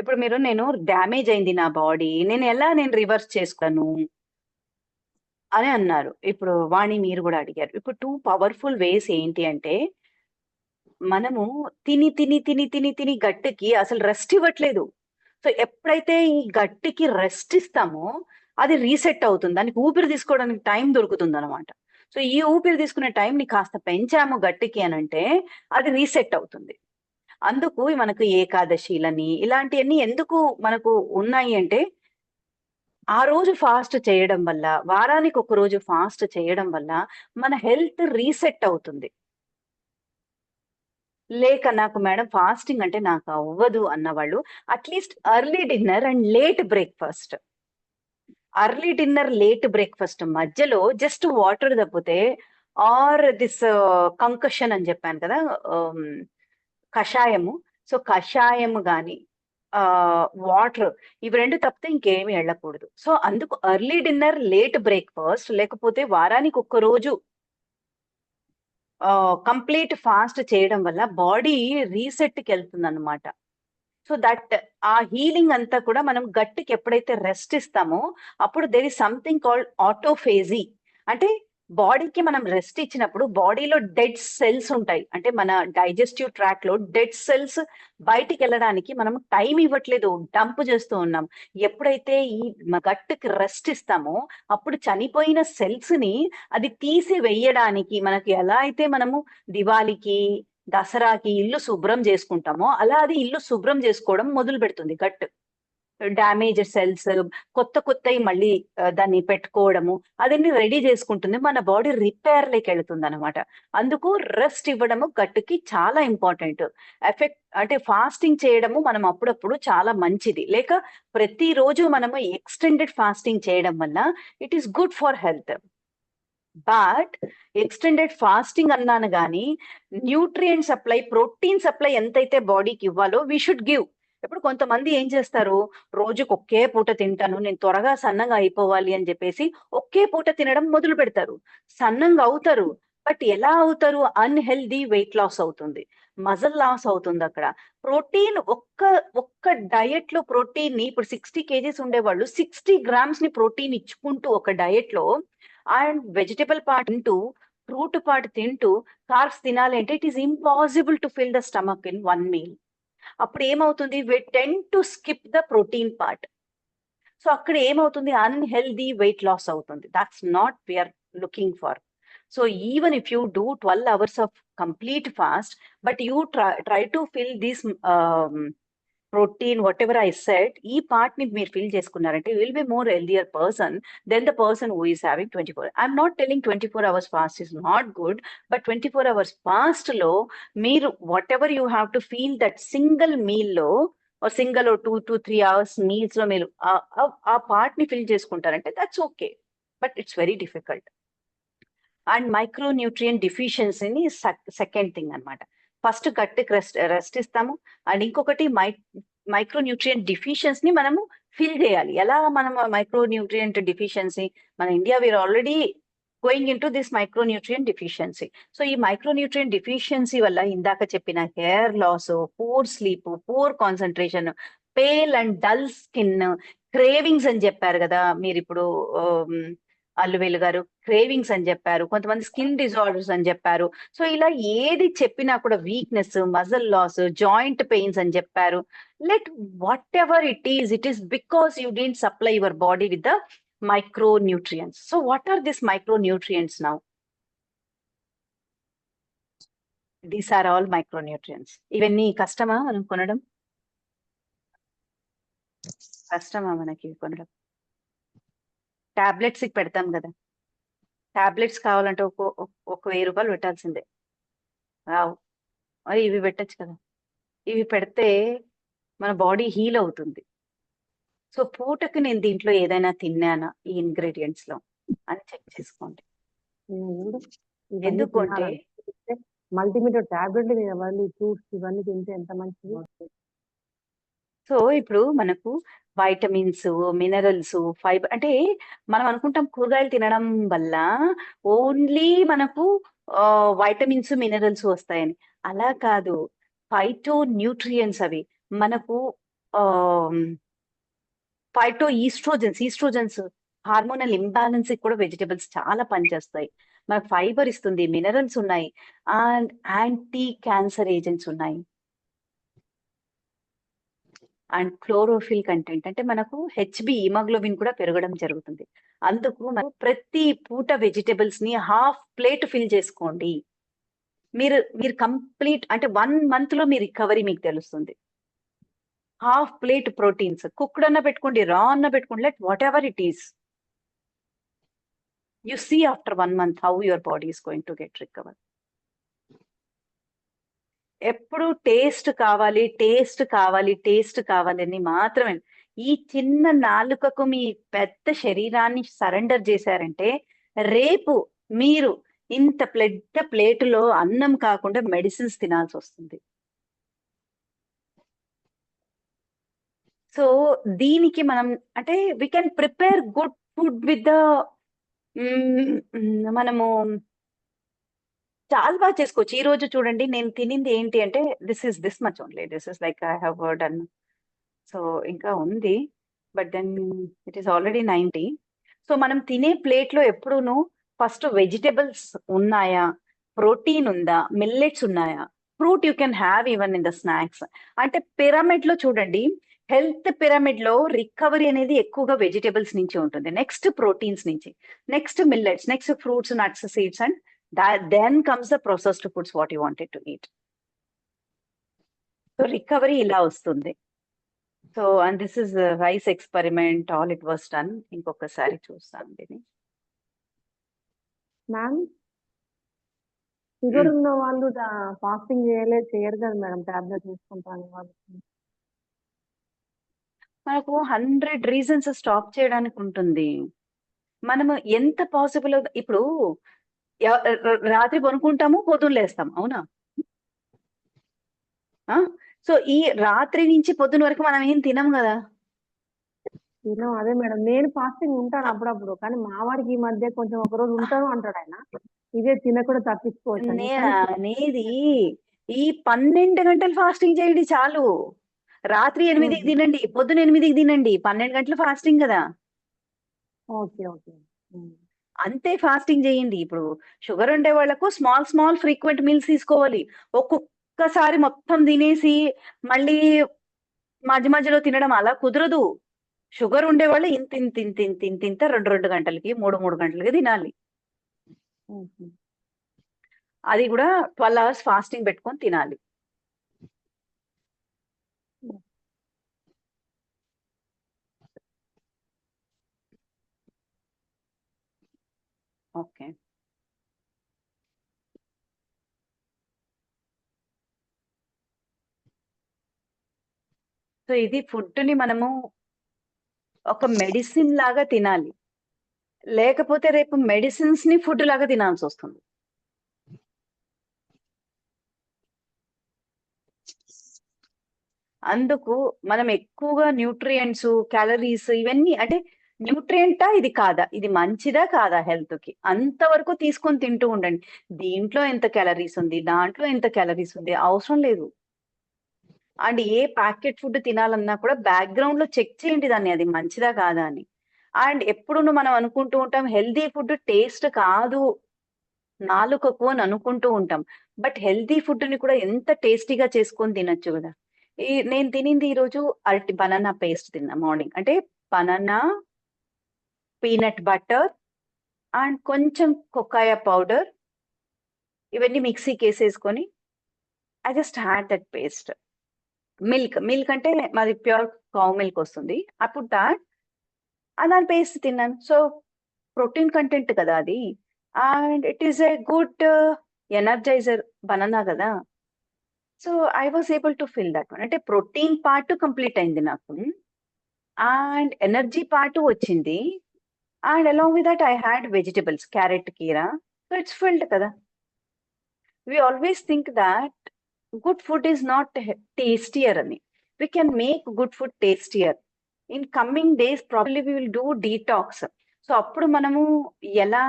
ఇప్పుడు నేను డ్యామేజ్ అయింది నా బాడీ, నేను రివర్స్ చేస్తాను అని అన్నారు. ఇప్పుడు వాణి మీరు కూడా అడిగారు. ఇప్పుడు 2 పవర్ఫుల్ వేస్ ఏంటి అంటే, మనము తిని తిని తిని తిని తిని గట్టుకి అసలు రెస్ట్ ఇవ్వట్లేదు. సో ఎప్పుడైతే ఈ గట్టుకి రెస్ట్ ఇస్తామో అది రీసెట్ అవుతుంది. దానికి ఊపిరి తీసుకోవడానికి టైం దొరుకుతుంది అనమాట. సో ఈ ఊపిరి తీసుకునే టైం ని కాస్త పెంచాము గట్టికి అనంటే అది రీసెట్ అవుతుంది. అందుకు మనకు ఏకాదశిలని ఇలాంటివన్నీ ఎందుకు మనకు ఉన్నాయి అంటే, ఆ రోజు ఫాస్ట్ చేయడం వల్ల, వారానికి ఒక రోజు ఫాస్ట్ చేయడం వల్ల మన హెల్త్ రీసెట్ అవుతుంది. లేక నాకు మేడం ఫాస్టింగ్ అంటే నాకు అవ్వదు అన్నవాళ్ళు at least early dinner and late breakfast, early dinner late breakfast మధ్యలో జస్ట్ వాటర్ తప్పితే, ఆర్ దిస్ కంకషన్ అని చెప్పాను కదా, కషాయము. సో కషాయము గాని వాటర్, ఇవి రెండు తప్పితే ఇంకేమి వెళ్ళకూడదు. సో అందుకు ఎర్లీ డిన్నర్ లేట్ బ్రేక్ఫాస్ట్, లేకపోతే వారానికి ఒక్క రోజు కంప్లీట్ ఫాస్ట్ చేయడం వల్ల బాడీ రీసెట్ కి వెళ్తుంది అనమాట. సో దట్ ఆ హీలింగ్ అంతా కూడా మనం గట్టికి ఎప్పుడైతే రెస్ట్ ఇస్తామో అప్పుడు there is something called autophagy. అంటే బాడీకి మనం రెస్ట్ ఇచ్చినప్పుడు బాడీలో డెడ్ సెల్స్ ఉంటాయి. అంటే మన డైజెస్టివ్ ట్రాక్ లో డెడ్ సెల్స్ బయటికి వెళ్ళడానికి మనం టైం ఇవ్వట్లేదు, డంప్ చేస్తూ ఉన్నాం. ఎప్పుడైతే ఈ గట్టుకి రెస్ట్ ఇస్తామో అప్పుడు చనిపోయిన సెల్స్ ని అది తీసి వెయ్యడానికి, మనకి ఎలా అయితే మనము దివాళీకి, దసరాకి ఇల్లు శుభ్రం చేసుకుంటామో అలా అది ఇల్లు శుభ్రం చేసుకోవడం మొదలు పెడుతుంది. గట్ డ్యామేజ్ సెల్స్ కొత్తవి మళ్ళీ దాన్ని పెట్టుకోవడము అదన్నీ రెడీ చేసుకుంటుంది. మన బాడీ రిపేర్ లేకి వెళ్తుంది అనమాట. అందుకు రెస్ట్ ఇవ్వడము గట్టుకి చాలా ఇంపార్టెంట్. ఎఫెక్ట్ అంటే ఫాస్టింగ్ చేయడము మనం అప్పుడప్పుడు చాలా మంచిది. లేక ప్రతిరోజు మనము ఎక్స్టెండెడ్ ఫాస్టింగ్ చేయడం వల్ల it is good for health. But extended fasting అన్నాను కానీ న్యూట్రియంట్ సప్లై, ప్రోటీన్ సప్లై ఎంతైతే బాడీకి ఇవ్వాలో వీ షుడ్ గివ్. ఇప్పుడు కొంతమంది ఏం చేస్తారు, రోజుకి ఒకే పూట తింటాను, నేను త్వరగా సన్నగా అయిపోవాలి అని చెప్పేసి ఒకే పూట తినడం మొదలు పెడతారు. సన్నంగా అవుతారు. బట్ ఎలా అవుతారు? అన్‌హెల్తీ వెయిట్ లాస్ అవుతుంది. మజిల్ లాస్ అవుతుంది అక్కడ. ప్రోటీన్ ఒక్క డయట్‌లో ప్రోటీన్‌ని ఇప్పుడు 60 కేజీస్ ఉండేవాళ్ళు 60 గ్రామ్స్‌ని ప్రోటీన్ ఇచ్చుకుంటూ ఒక డయట్‌లో అండ్ వెజిటబుల్ పార్ట్ తింటూ, ఫ్రూట్ పార్ట్ తింటూ, కార్బ్స్ తినాలి అంటే it is impossible to fill the stomach in one meal. అప్పుడు ఏమవుతుంది, we tend to skip the protein part. So అక్కడ ఏమవుతుంది, అన్‌హెల్తీ వెయిట్ లాస్ అవుతుంది. That's not we are looking for. So even if you do 12 hours of complete fast, but you try to fill this protein whatever I said, ఈ part ని మీరు fill చేసుకున్నారంటే will be more healthier person then the person who is having 24. I'm not telling 24 hours fast is not good, but 24 hours fast లో మీరు whatever you have to feel that single meal లో single 2 to 3 hours meals లో మీరు ఆ part ని fill చేసుకుంటారంటే that's okay, but it's very difficult. And micro nutrient డిఫిషియన్సీని second thing అన్నమాట. ఫస్ట్ గట్టికి రెస్ట్ ఇస్తాము. అండ్ ఇంకొకటి మైక్రో న్యూట్రియన్ డిఫిషియన్సీని మనము ఫిల్ చేయాలి. ఎలా మనం మైక్రో న్యూట్రియంట్ డిఫిషియన్సీ, మన India we are already going into this micro nutrient deficiency. So ఈ మైక్రో న్యూట్రియన్ డిఫిషియన్సీ వల్ల ఇందాక చెప్పిన hair loss, poor sleep, poor concentration, pale and dull skin, cravings అని చెప్పారు కదా మీరు ఇప్పుడు అల్లువేలు గారు, క్రేవింగ్స్ అని చెప్పారు, కొంతమంది స్కిన్ డిజార్డర్స్ అని చెప్పారు. సో ఇలా ఏది చెప్పినా కూడా weakness, muscle loss, joint pains అని చెప్పారు. Let whatever it is because you didn't supply your body with the micronutrients. So what are these micronutrients now? These are all micronutrients. ఇవన్నీ కష్టమా మనం కొనడం? కష్టమా మనకి కొనడం? టాబ్లెట్స్ పెడతాం కదా, టాబ్లెట్స్ కావాలంటే ఒక 1000 రూపాయలు పెట్టాల్సిందే. రావు. మరి ఇవి పెట్టచ్చు కదా, ఇవి పెడితే మన బాడీ హీల్ అవుతుంది. సో పూటకి నేను దీంట్లో ఏదైనా తిన్నానా ఈ ఇంగ్రీడియంట్స్ లో అని చెక్ చేసుకోండి. ఎందుకంటే మల్టీమీడియా టాబ్లెట్లు తినవాలి, ఫ్రూట్స్ ఇవన్నీ తింటే ఎంత మంచిది. సో ఇప్పుడు మనకు వైటమిన్స్, మినరల్స్, ఫైబర్ అంటే మనం అనుకుంటాం కూరగాయలు తినడం వల్ల ఓన్లీ మనకు వైటమిన్స్, మినరల్స్ వస్తాయని. అలా కాదు, ఫైటో న్యూట్రియన్స్ అవి మనకు ఫైటో ఈస్ట్రోజన్స్ హార్మోనల్ ఇంబ్యాలెన్స్ కూడా వెజిటబుల్స్ చాలా పనిచేస్తాయి. మనకు ఫైబర్ ఇస్తుంది, మినరల్స్ ఉన్నాయి, అండ్ యాంటీ క్యాన్సర్ ఏజెంట్స్ ఉన్నాయి. అండ్ క్లోరోఫిల్ కంటెంట్ అంటే మనకు హెచ్బి హిమోగ్లోబిన్ కూడా పెరగడం జరుగుతుంది. అందుకు మనం ప్రతి పూట వెజిటబుల్స్ ని హాఫ్ ప్లేట్ ఫిల్ చేసుకోండి. మీరు కంప్లీట్ అంటే 1 month లో మీ రికవరీ మీకు తెలుస్తుంది. హాఫ్ ప్లేట్ ప్రోటీన్స్, కుక్డ్ అన్న పెట్టుకోండి, రా అన్న పెట్టుకోండి, let whatever it is. You see after 1 month how your body is going to get recover. ఎప్పుడు టేస్ట్ కావాలి అని మాత్రమే. ఈ చిన్న నాలుకకు మీ పెద్ద శరీరాన్ని సరెండర్ చేశారంటే రేపు మీరు ఇంత పెద్ద ప్లేటులో అన్నం కాకుండా మెడిసిన్స్ తినాల్సి వస్తుంది. సో దీనికి మనం అంటే we can prepare good food with the మనము చాలా బాగా చేసుకోవచ్చు. ఈ రోజు చూడండి నేను తినింది ఏంటి అంటే this much only, this is like I have done. So ఇంకా ఉంది, but then it is already 90. So మనం తినే ప్లేట్ లో ఎప్పుడూను ఫస్ట్ వెజిటబుల్స్ ఉన్నాయా, ప్రోటీన్ ఉందా, మిల్లెట్స్ ఉన్నాయా, fruit you can have even in the snacks. అంటే పిరమిడ్ లో చూడండి, హెల్త్ పిరమిడ్ లో రికవరీ అనేది ఎక్కువగా వెజిటబుల్స్ నుంచి ఉంటుంది, నెక్స్ట్ ప్రోటీన్స్ నుంచి, next millets, next fruits, nuts, seeds, and then comes the processed foods what you wanted to eat. So recovery ఇలా వస్తుంది. So and this is rice experiment, all it was done. ఇంకొకసారి చూస్తాను దీన్ని. Ma'am sugar ఉన్న వాళ్ళు fasting చేయరు కదా madam, tablet తీసుకుంటాను వాళ్ళకి. మనకు 100 రీజన్స్ స్టాప్ చేయడానికి ఉంటుంది. మనము ఎంత పాసిబుల్ ఇప్పుడు రాత్రి పనుకుంటాము, పొద్దున్న లేస్తాం, అవునా? సో ఈ రాత్రి నుంచి పొద్దున వరకు మనం ఏం తినం కదా. తినం అదే మేడం, నేను ఫాస్టింగ్ ఉంటాను అప్పుడప్పుడు, కానీ మా వాడికి ఈ మధ్య కొంచెం ఒక రోజు ఉంటాను అంటాడు ఆయన. ఇదే తినకుండా తప్పించుకోవచ్చు అని. నేను కానీ అనేది ఈ 12 గంటలు ఫాస్టింగ్ చేయండి చాలు. రాత్రి 8కి తినండి, పొద్దున 8కి తినండి, 12 గంటలు ఫాస్టింగ్ కదా. Okay okay. అంతే ఫాస్టింగ్ చేయండి. ఇప్పుడు షుగర్ ఉండే వాళ్ళకు స్మాల్ ఫ్రీక్వెంట్ మీల్స్ తీసుకోవాలి. ఒక్కొక్కసారి మొత్తం తినేసి మళ్ళీ మధ్య మధ్యలో తినడం అలా కుదరదు. షుగర్ ఉండే వాళ్ళు ఇంత 2 గంటలకి 3 గంటలకి తినాలి. అది కూడా 12 hours ఫాస్టింగ్ పెట్టుకొని తినాలి. ఓకే. సో ఇది ఫుడ్ని మనము ఒక మెడిసిన్ లాగా తినాలి. లేకపోతే రేపు మెడిసిన్స్ ని ఫుడ్ లాగా తినాల్సి వస్తుంది. అందుకు మనం ఎక్కువగా న్యూట్రియంట్స్, క్యాలరీస్ ఇవన్నీ అంటే న్యూట్రియంటా ఇది కాదా, ఇది మంచిదా కాదా హెల్త్ కి, అంతవరకు తీసుకొని తింటూ ఉండండి. దీంట్లో ఎంత క్యాలరీస్ ఉంది, దాంట్లో ఎంత క్యాలరీస్ ఉంది అవసరం లేదు. అండ్ ఏ ప్యాకెట్ ఫుడ్ తినాలన్నా కూడా బ్యాక్గ్రౌండ్ లో చెక్ చేయండి దాన్ని, అది మంచిదా కాదా అని. అండ్ ఎప్పుడు మనం అనుకుంటూ ఉంటాం హెల్దీ ఫుడ్ టేస్ట్ కాదు నాలుకకు అని అనుకుంటూ ఉంటాం. బట్ హెల్దీ ఫుడ్ ని కూడా ఎంత టేస్టీగా చేసుకొని తినొచ్చు కదా. నేను తినింది ఈరోజు బనానా పేస్ట్ తిన్నా మార్నింగ్. అంటే బనానా, పీనట్ బటర్ అండ్ కొంచెం కొక్కాయ పౌడర్ ఇవన్నీ మిక్సీకి వేసేసుకొని I just had that paste. Milk అంటే మాది ప్యూర్ కౌ మిల్క్ వస్తుంది. అప్పుడు దాని పేస్ట్ తిన్నాను. సో ప్రోటీన్ కంటెంట్ కదా అది. And it is a good energiser banana కదా. So I was able to fill that one. అంటే ప్రోటీన్ పార్ట్ కంప్లీట్ అయింది నాకు, అండ్ ఎనర్జీ పార్ట్ వచ్చింది. And along with that I had vegetables, carrot, కీరా. So it's filled కదా. We always think that good food is not tastier అని. We can make good food tastier. In coming days probably we will do detox. So అప్పుడు మనము ఎలా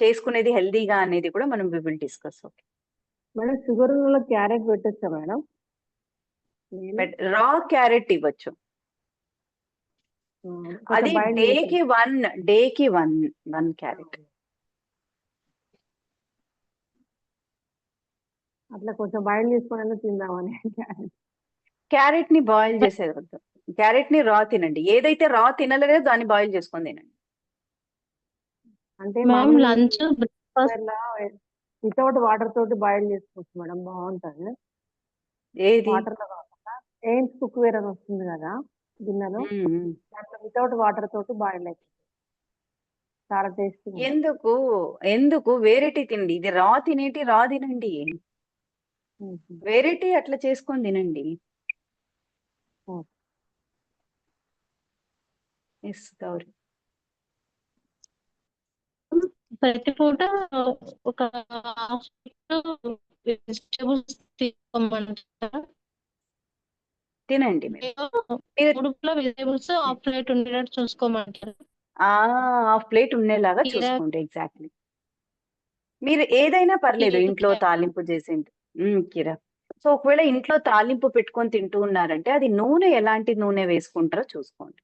చేసుకునేది హెల్దీగా అనేది కూడా మనం we will discuss. Okay madam, sugar ఉన్న క్యారెట్ పెట్టచ్చా మేడం? బట్ రా క్యారెట్ ఇవ్వచ్చు. అది డేకి వన్ క్యారెట్. అట్లా కొంచెం బాయిల్ చేసుకొని తిందామని. క్యారెట్ ని బాయిల్ చేసేది వద్దు, క్యారెట్ ని రా తినండి. ఏదైతే రా తినలేదో దాన్ని బాయిల్ చేసుకొని తినండి. అంటే లంచ్ బ్రేక్ఫాస్ట్ వితౌట్ వాటర్ తోటి బాయిల్ చేసుకోవచ్చు మేడం, బాగుంటది. ఏది వాటర్ లో కాకుండా ఎయిమ్స్ కుక్ వేర్ అని వస్తుంది కదా గిన్నెలో, దాంట్లో వితౌట్ వాటర్ తోటి బాయిల్ అయిపోతుంది, చాలా టేస్టీ. ఎందుకు వేరేటి తినండి. ఇది రా తినండి, వేరేటి అట్లా చేసుకొని తినండి. ఎస్ గౌరీ. ప్రతి పూట ఒక వెజిటేబుల్స్ తీసుకోమంటారా? తినండి. ఉడుపులో వెజిటేబుల్స్ హాఫ్ ప్లేట్ ఉండేటట్టు చూసుకోమంటారు. హాఫ్ ప్లేట్ ఉండేలాగా చూసుకోండి. ఎగ్జాక్ట్లీ. మీరు ఏదైనా పర్లేదు ఇంట్లో తాలింపు చేసేది. కీరా. సో ఒకవేళ ఇంట్లో తాలింపు పెట్టుకొని తింటూ ఉన్నారంటే అది నూనె ఎలాంటి నూనె వేసుకుంటారో చూసుకోండి.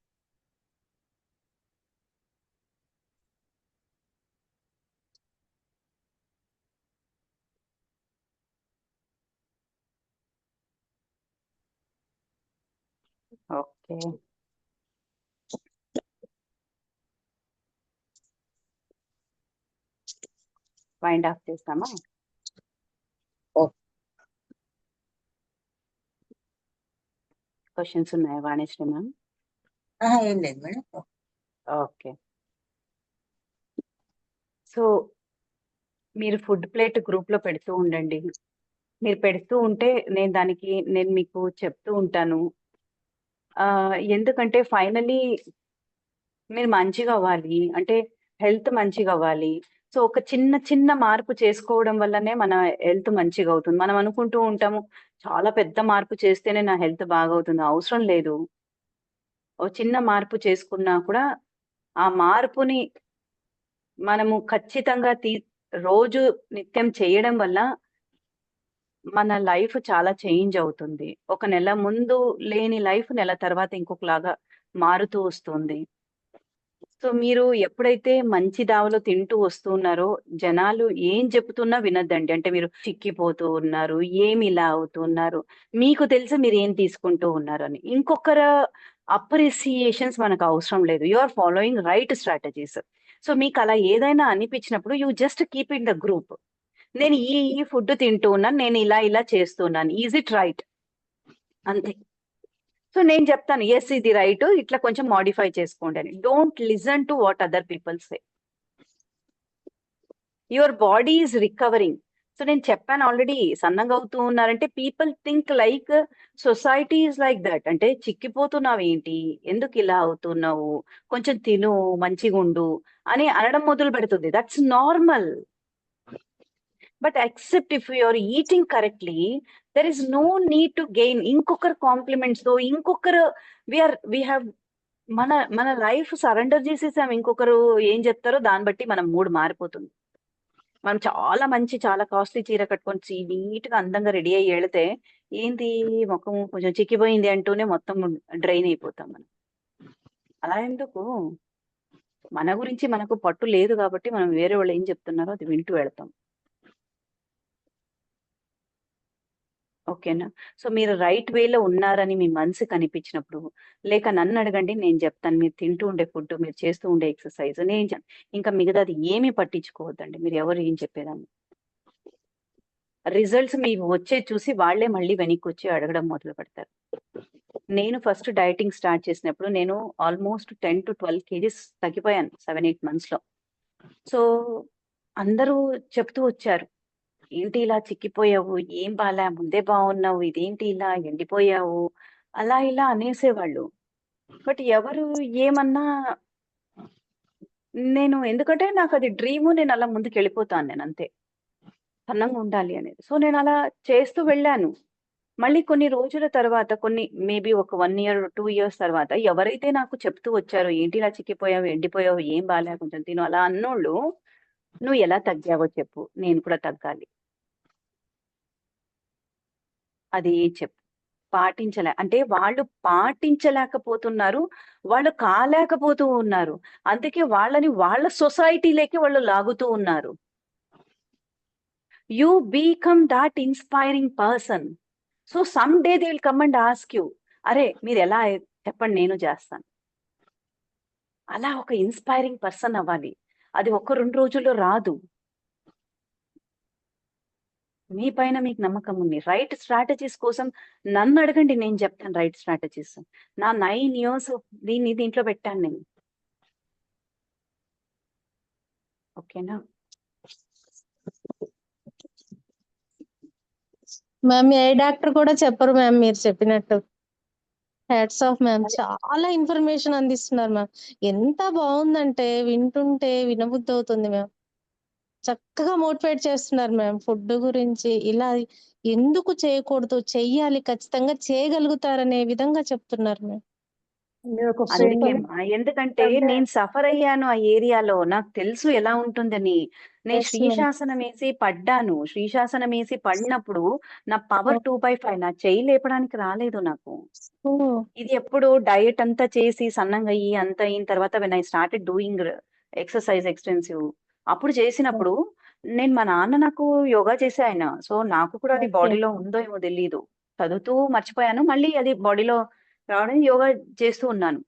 ఓకే. వైండ్ ఆఫ్ చేస్తామా? క్వశ్చన్స్ ఉన్నాయా వాణిశ్రీ మ్యామ్? ఏం లేదు మేడం. ఓకే. సో మీరు ఫుడ్ ప్లేట్ గ్రూప్ లో పెడుతూ ఉండండి. మీరు పెడుతూ ఉంటే నేను మీకు చెప్తూ ఉంటాను. ఎందుకంటే ఫైనలీ మీరు మంచిగా అవ్వాలి అంటే హెల్త్ మంచిగా అవ్వాలి. సో ఒక చిన్న చిన్న మార్పు చేసుకోవడం వల్లనే మన హెల్త్ మంచిగా అవుతుంది. మనం అనుకుంటూ ఉంటాము చాలా పెద్ద మార్పు చేస్తేనే నా హెల్త్ బాగవుతుంది. అవసరం లేదు. ఓ చిన్న మార్పు చేసుకున్నా కూడా ఆ మార్పుని మనము ఖచ్చితంగా రోజు నిత్యం చేయడం వల్ల మన లైఫ్ చాలా చేంజ్ అవుతుంది. ఒక నెల ముందు లేని లైఫ్ నెల తర్వాత ఇంకొకలాగా మారుతూ వస్తుంది. సో మీరు ఎప్పుడైతే మంచి దావలో తింటూ వస్తూ ఉన్నారో, జనాలు ఏం చెప్తున్నా వినొద్దండి. అంటే మీరు చిక్కిపోతూ ఉన్నారు, ఏమి ఇలా అవుతున్నారు, మీకు తెలుసు మీరేం తీసుకుంటూ ఉన్నారని. ఇంకొకరు అప్రిసియేషన్స్ మనకు అవసరం లేదు. You are following right strategies. So మీకలా ఏదైనా అనిపించినప్పుడు you just keep in the group. నేను ఈ ఫుడ్ తింటూ ఉన్నాను. నేను ఇలా చేస్తున్నాను. Is it right? అంతే. సో నేను చెప్తాను యెస్ ఇది రైట్. ఇట్లా కొంచెం మోడిఫై చేసుకోండి అని. Don't listen to what other people say. Your body is recovering. So నేను చెప్పాను ఆల్రెడీ సన్నగా అవుతూ ఉన్నారంటే people think like society is like that. అంటే చిక్కిపోతున్నావు ఏంటి? ఎందుకు ఇలా అవుతున్నావు? కొంచెం తిను, మంచిగుండు అని అనడం మొదలు పెడుతుంది. That's normal. But except if you are eating కరెక్ట్‌లీ there is no need to gain ఇంకొకరు కాంప్లిమెంట్స్‌తో వి హావ్ మన లైఫ్ సరెండర్ చేసేసాం. ఇంకొకరు ఏం చెప్తారో దాన్ని బట్టి మన మూడ్ మారిపోతుంది. మనం చాలా కాస్ట్‌లీ చీర కట్టుకొని నీట్‌గా అందంగా రెడీ అయ్యి ఎళ్తే ఏంటి మొఖం కొంచెం చిక్కిపోయింది అంటూనే మొత్తం డ్రైన్ అయిపోతాం మనం. అలా ఎందుకు? మన గురించి మనకు పట్టు లేదు కాబట్టి మనం వేరే వాళ్ళు ఏం చెప్తున్నారో అది వింటూ వెళ్తాం. ఓకేనా? సో మీరు రైట్ వేలో ఉన్నారని మీ మనసుకి అనిపించినప్పుడు, లేక నన్ను అడగండి నేను చెప్తాను. మీరు తింటూ ఉండే ఫుడ్, మీరు చేస్తూ ఉండే ఎక్సర్‌సైజ్ ఇంకా మిగతాది ఏమీ పట్టించుకోవద్దండి. మీరు ఎవరు ఏం చెప్పేదాన్ని. రిజల్ట్స్ మీకు వచ్చేది చూసి వాళ్ళే మళ్ళీ వెనక్కొచ్చి అడగడం మొదలుపెడతారు. నేను ఫస్ట్ డైటింగ్ స్టార్ట్ చేసినప్పుడు నేను ఆల్మోస్ట్ 10-12 కేజీస్ తగ్గిపోయాను 7, 8 మంత్స్‌లో. సో అందరూ చెప్తూ వచ్చారు. ఏంటి ఇలా చిక్కిపోయావు? ఏం బాలా? ముందే బావున్నావు. ఇదేంటి ఇలా ఎండిపోయావు? అలా ఇలా అనేసేవాళ్ళు. బట్ ఎవరు ఏమన్నా ఎందుకంటే నాకది డ్రీము. నేనలా ముందుకెళ్ళిపోతాను నేనంతే. సన్నంగా ఉండాలి అనేది. సో నేనలా చేస్తూ వెళ్ళాను. మళ్ళీ కొన్ని రోజుల తర్వాత మేబీ ఒక 1 ఇయర్, 2 ఇయర్స్ తర్వాత ఎవరైతే నాకు చెప్తూ వచ్చారో, "ఏంటి ఇలా చిక్కిపోయావు? ఎండిపోయావు. ఏం బాలే కొంచెం తిను" అలా అన్నోళ్ళు, "నువ్వు ఎలా తగ్గావో చెప్పు. నేను కూడా తగ్గాలి." అది చెప్పు. అంటే వాళ్ళు పాటించలేకపోతున్నారు. వాళ్ళు కాలేకపోతూ ఉన్నారు. అందుకే వాళ్ళని వాళ్ళ సొసైటీలోకి వాళ్ళు లాగుతూ ఉన్నారు. You become thought inspiring person. So some day they will come and ask you, "అరే! మీరెలా చెప్పండి నేను చేస్తాను." అలా ఒక ఇన్‌స్పైరింగ్ పర్సన్ అవ్వాలి. అది 1, 2 రోజుల్లో రాదు. మీ పైన మీకు నమ్మకం ఉంది. రైట్ స్ట్రాటజీస్ కోసం నన్నడగండి నేను చెప్తాను రైట్ స్ట్రాటజీస్. నా 9 ఇయర్స్ దీంట్లో పెట్టాను నేను. ఓకేనా? మ్యామ్ ఏ డాక్టర్ కూడా చెప్పరు మ్యామ్ మీరు చెప్పినట్టు. Hats off ma'am. చాలా ఇన్ఫర్మేషన్ అందిస్తున్నారు మ్యామ్. ఎంత బావుందంటే వింటుంటే వినబుద్ధి అవుతుంది మ్యామ్. చక్కగా మోటివేట్ చేస్తున్నారు మ్యామ్. ఫుడ్ గురించి ఇలా ఎందుకు చేయకూడదు, చెయ్యాలి, ఖచ్చితంగా చేయగలుగుతారనే విధంగా చెప్తున్నారు మ్యామ్. మీరు ఒక అందుకే ఫ్రెండ్ ఎందుకంటే అంటే నేను సఫర్ అయ్యాను ఆ ఏరియాలో. నాకు తెలుసు ఎలా ఉంటుందని. నేను ఎస్ మ్యామ్. శ్రీశాసనం వేసి పడ్డాను. శ్రీశాసనం వేసి పడినప్పుడు నా పవర్ 2/5 నా చెయ్యి లేపడానికి రాలేదు నాకు. ఓహ్! ఇది ఎప్పుడు డయట్ అంతా చేసి సన్నంగా అయ్యి అంత అయిన తర్వాత when I started doing exercise extensive అప్పుడు చేసినప్పుడు మా నాన్న నాకు యోగా చేసే ఆయన. సో నాకు కూడా అది ఓకే. బాడీలో ఉందో ఏమో తెలీదు. చదువుతూ మర్చిపోయాను. మళ్ళీ అది బాడీలో రావడం యోగా చేస్తూ ఉన్నాను.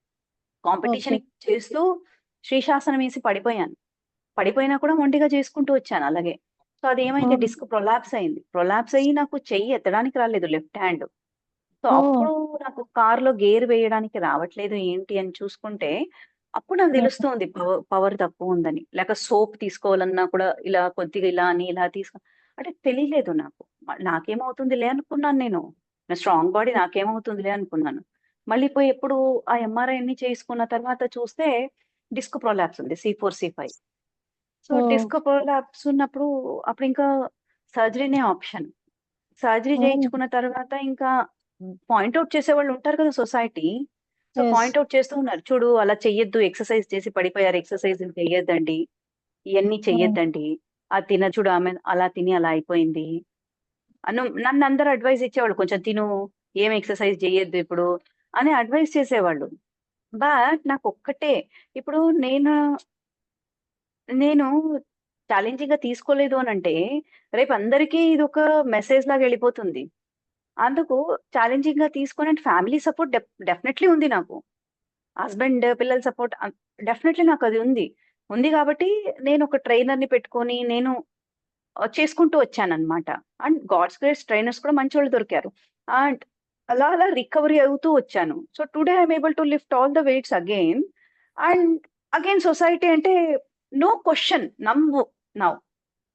ఓకే. కాంపిటీషన్ చేస్తూ శ్రీశాసనం వేసి పడిపోయాను. పడిపోయినా కూడా మొండిగా చేసుకుంటూ వచ్చాను అలాగే. సో అదేమైంది ఓహ్! డిస్క్ ప్రొలాప్స్ అయింది. ప్రొలాప్స్ అయ్యి నాకు చెయ్యి ఎత్తడానికి రాలేదు లెఫ్ట్ హ్యాండ్. సో ఓహ్! అప్పుడు నాకు కార్‌లో గేర్ వేయడానికి రావట్లేదు ఏంటి అని చూసుకుంటే, అప్పుడు నాకు హ్మ్. తెలుస్తోంది పవర్ తక్కువుందని. లేక సోప్ తీసుకోవాలన్నా కూడా ఇలా కొద్దిగా ఇలా అని ఇలా అంటే తెలియలేదు నాకు. నాకేమవుతుందిలే అనుకున్నాను నేను. నా స్ట్రాంగ్ బాడీ నాకేమవుతుందిలే అనుకున్నాను. మళ్ళీ పోయి ఎప్పుడు ఆ ఎంఆర్ఐ అన్ని చేసుకున్న తర్వాత చూస్తే డిస్క్ ప్రొలాప్స్ ఉంది. C4, C5. So disc prolapse ఉన్నప్పుడు అప్పుడు ఇంకా సర్జరీనే ఆప్షన్. సర్జరీ చేయించుకున్న తర్వాత ఇంకా పాయింట్అవుట్ చేసేవాళ్ళు ఉంటారు కదా సొసైటీ. So Yes. పాయింట్అవుట్ చేస్తూ ఉన్నారు, చూడు అలా చెయ్యొద్దు, ఎక్సర్సైజ్ చేసి పడిపోయారు, ఎక్సర్సైజ్ చెయ్యొద్దండి, ఇవన్నీ చెయ్యొద్దండి, అది తిన చూడు ఆమె అలా తిని అలా అయిపోయింది నన్ను అందరు అడ్వైస్ ఇచ్చేవాళ్ళు, కొంచెం తిను, ఏం ఎక్సర్సైజ్ చేయొద్దు ఇప్పుడు అని అడ్వైస్ చేసేవాళ్ళు. బట్ నాకు ఒక్కటే, ఇప్పుడు నేను ఛాలెంజింగ్ గా తీసుకోలేదు అని అంటే రేపు అందరికీ ఇది ఒక మెసేజ్ లాగా వెళ్ళిపోతుంది. అందుకు ఛాలెంజింగ్ గా తీసుకొని ఫ్యామిలీ సపోర్ట్ డెఫినెట్లీ ఉంది నాకు. హస్బెండ్ పిల్లల సపోర్ట్ డెఫినెట్లీ నాకు అది ఉంది కాబట్టి నేను ఒక ట్రైనర్ ని పెట్టుకొని నేను చేసుకుంటూ వచ్చానన్నమాట. అండ్ గాడ్స్ గ్రేస్ ట్రైనర్స్ కూడా మంచి వాళ్ళు దొరికారు. అండ్ అలా అలా రికవరీ అవుతూ వచ్చాను. So today I'm able to lift all the weights again. And again society అంటే నో క్వశ్చన్ నమ్ము నౌ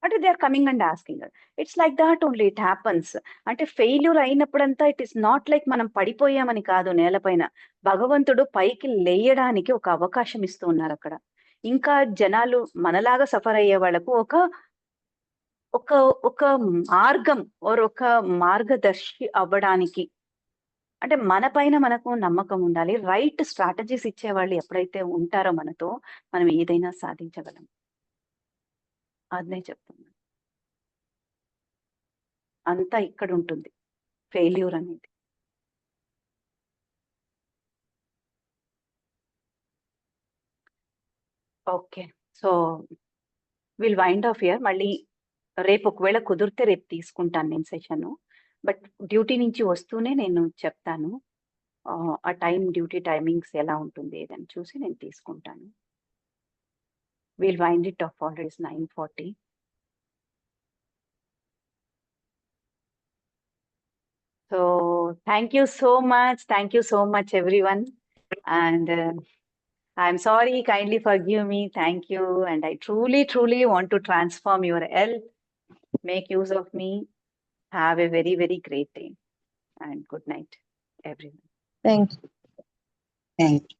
అంటే they are coming and asking. It's like that only, it happens. అంటే ఫెయిల్యూర్ అయినప్పుడంతా ఇట్ ఇస్ నాట్ లైక్ మనం పడిపోయామని కాదు నేలపైన. భగవంతుడు పైకి లేయడానికి ఒక అవకాశం ఇస్తూ ఉన్నారు అక్కడ. ఇంకా జనాలు మనలాగా సఫర్ అయ్యే వాళ్ళకు ఒక ఒక ఒక మార్గం ఒక మార్గదర్శి అవ్వడానికి. అంటే మన పైన మనకు నమ్మకం ఉండాలి. రైట్ స్ట్రాటజీస్ ఇచ్చే వాళ్ళు ఎప్పుడైతే ఉంటారో మనతో, మనం ఏదైనా సాధించగలం. అదే చెప్తున్నాను. అంతా ఇక్కడ ఉంటుంది ఫెయిల్యూర్ అనేది. Okay, so will wind off here. మళ్ళీ రేపు ఒకవేళ కుదిరితే రేపు తీసుకుంటాను నేను సెషన్. బట్ డ్యూటీ నుంచి వస్తూనే నేను చెప్తాను ఆ డ్యూటీ టైమింగ్స్ ఎలా ఉంటుంది ఏదని చూసి నేను తీసుకుంటాను. Will wind it of, already 9:40. So thank you so much everyone. And I'm sorry, kindly forgive me. Thank you. And I truly want to transform your health. Make use of me. Have a very, very great day. And good night, everyone. Thank you. Thank you.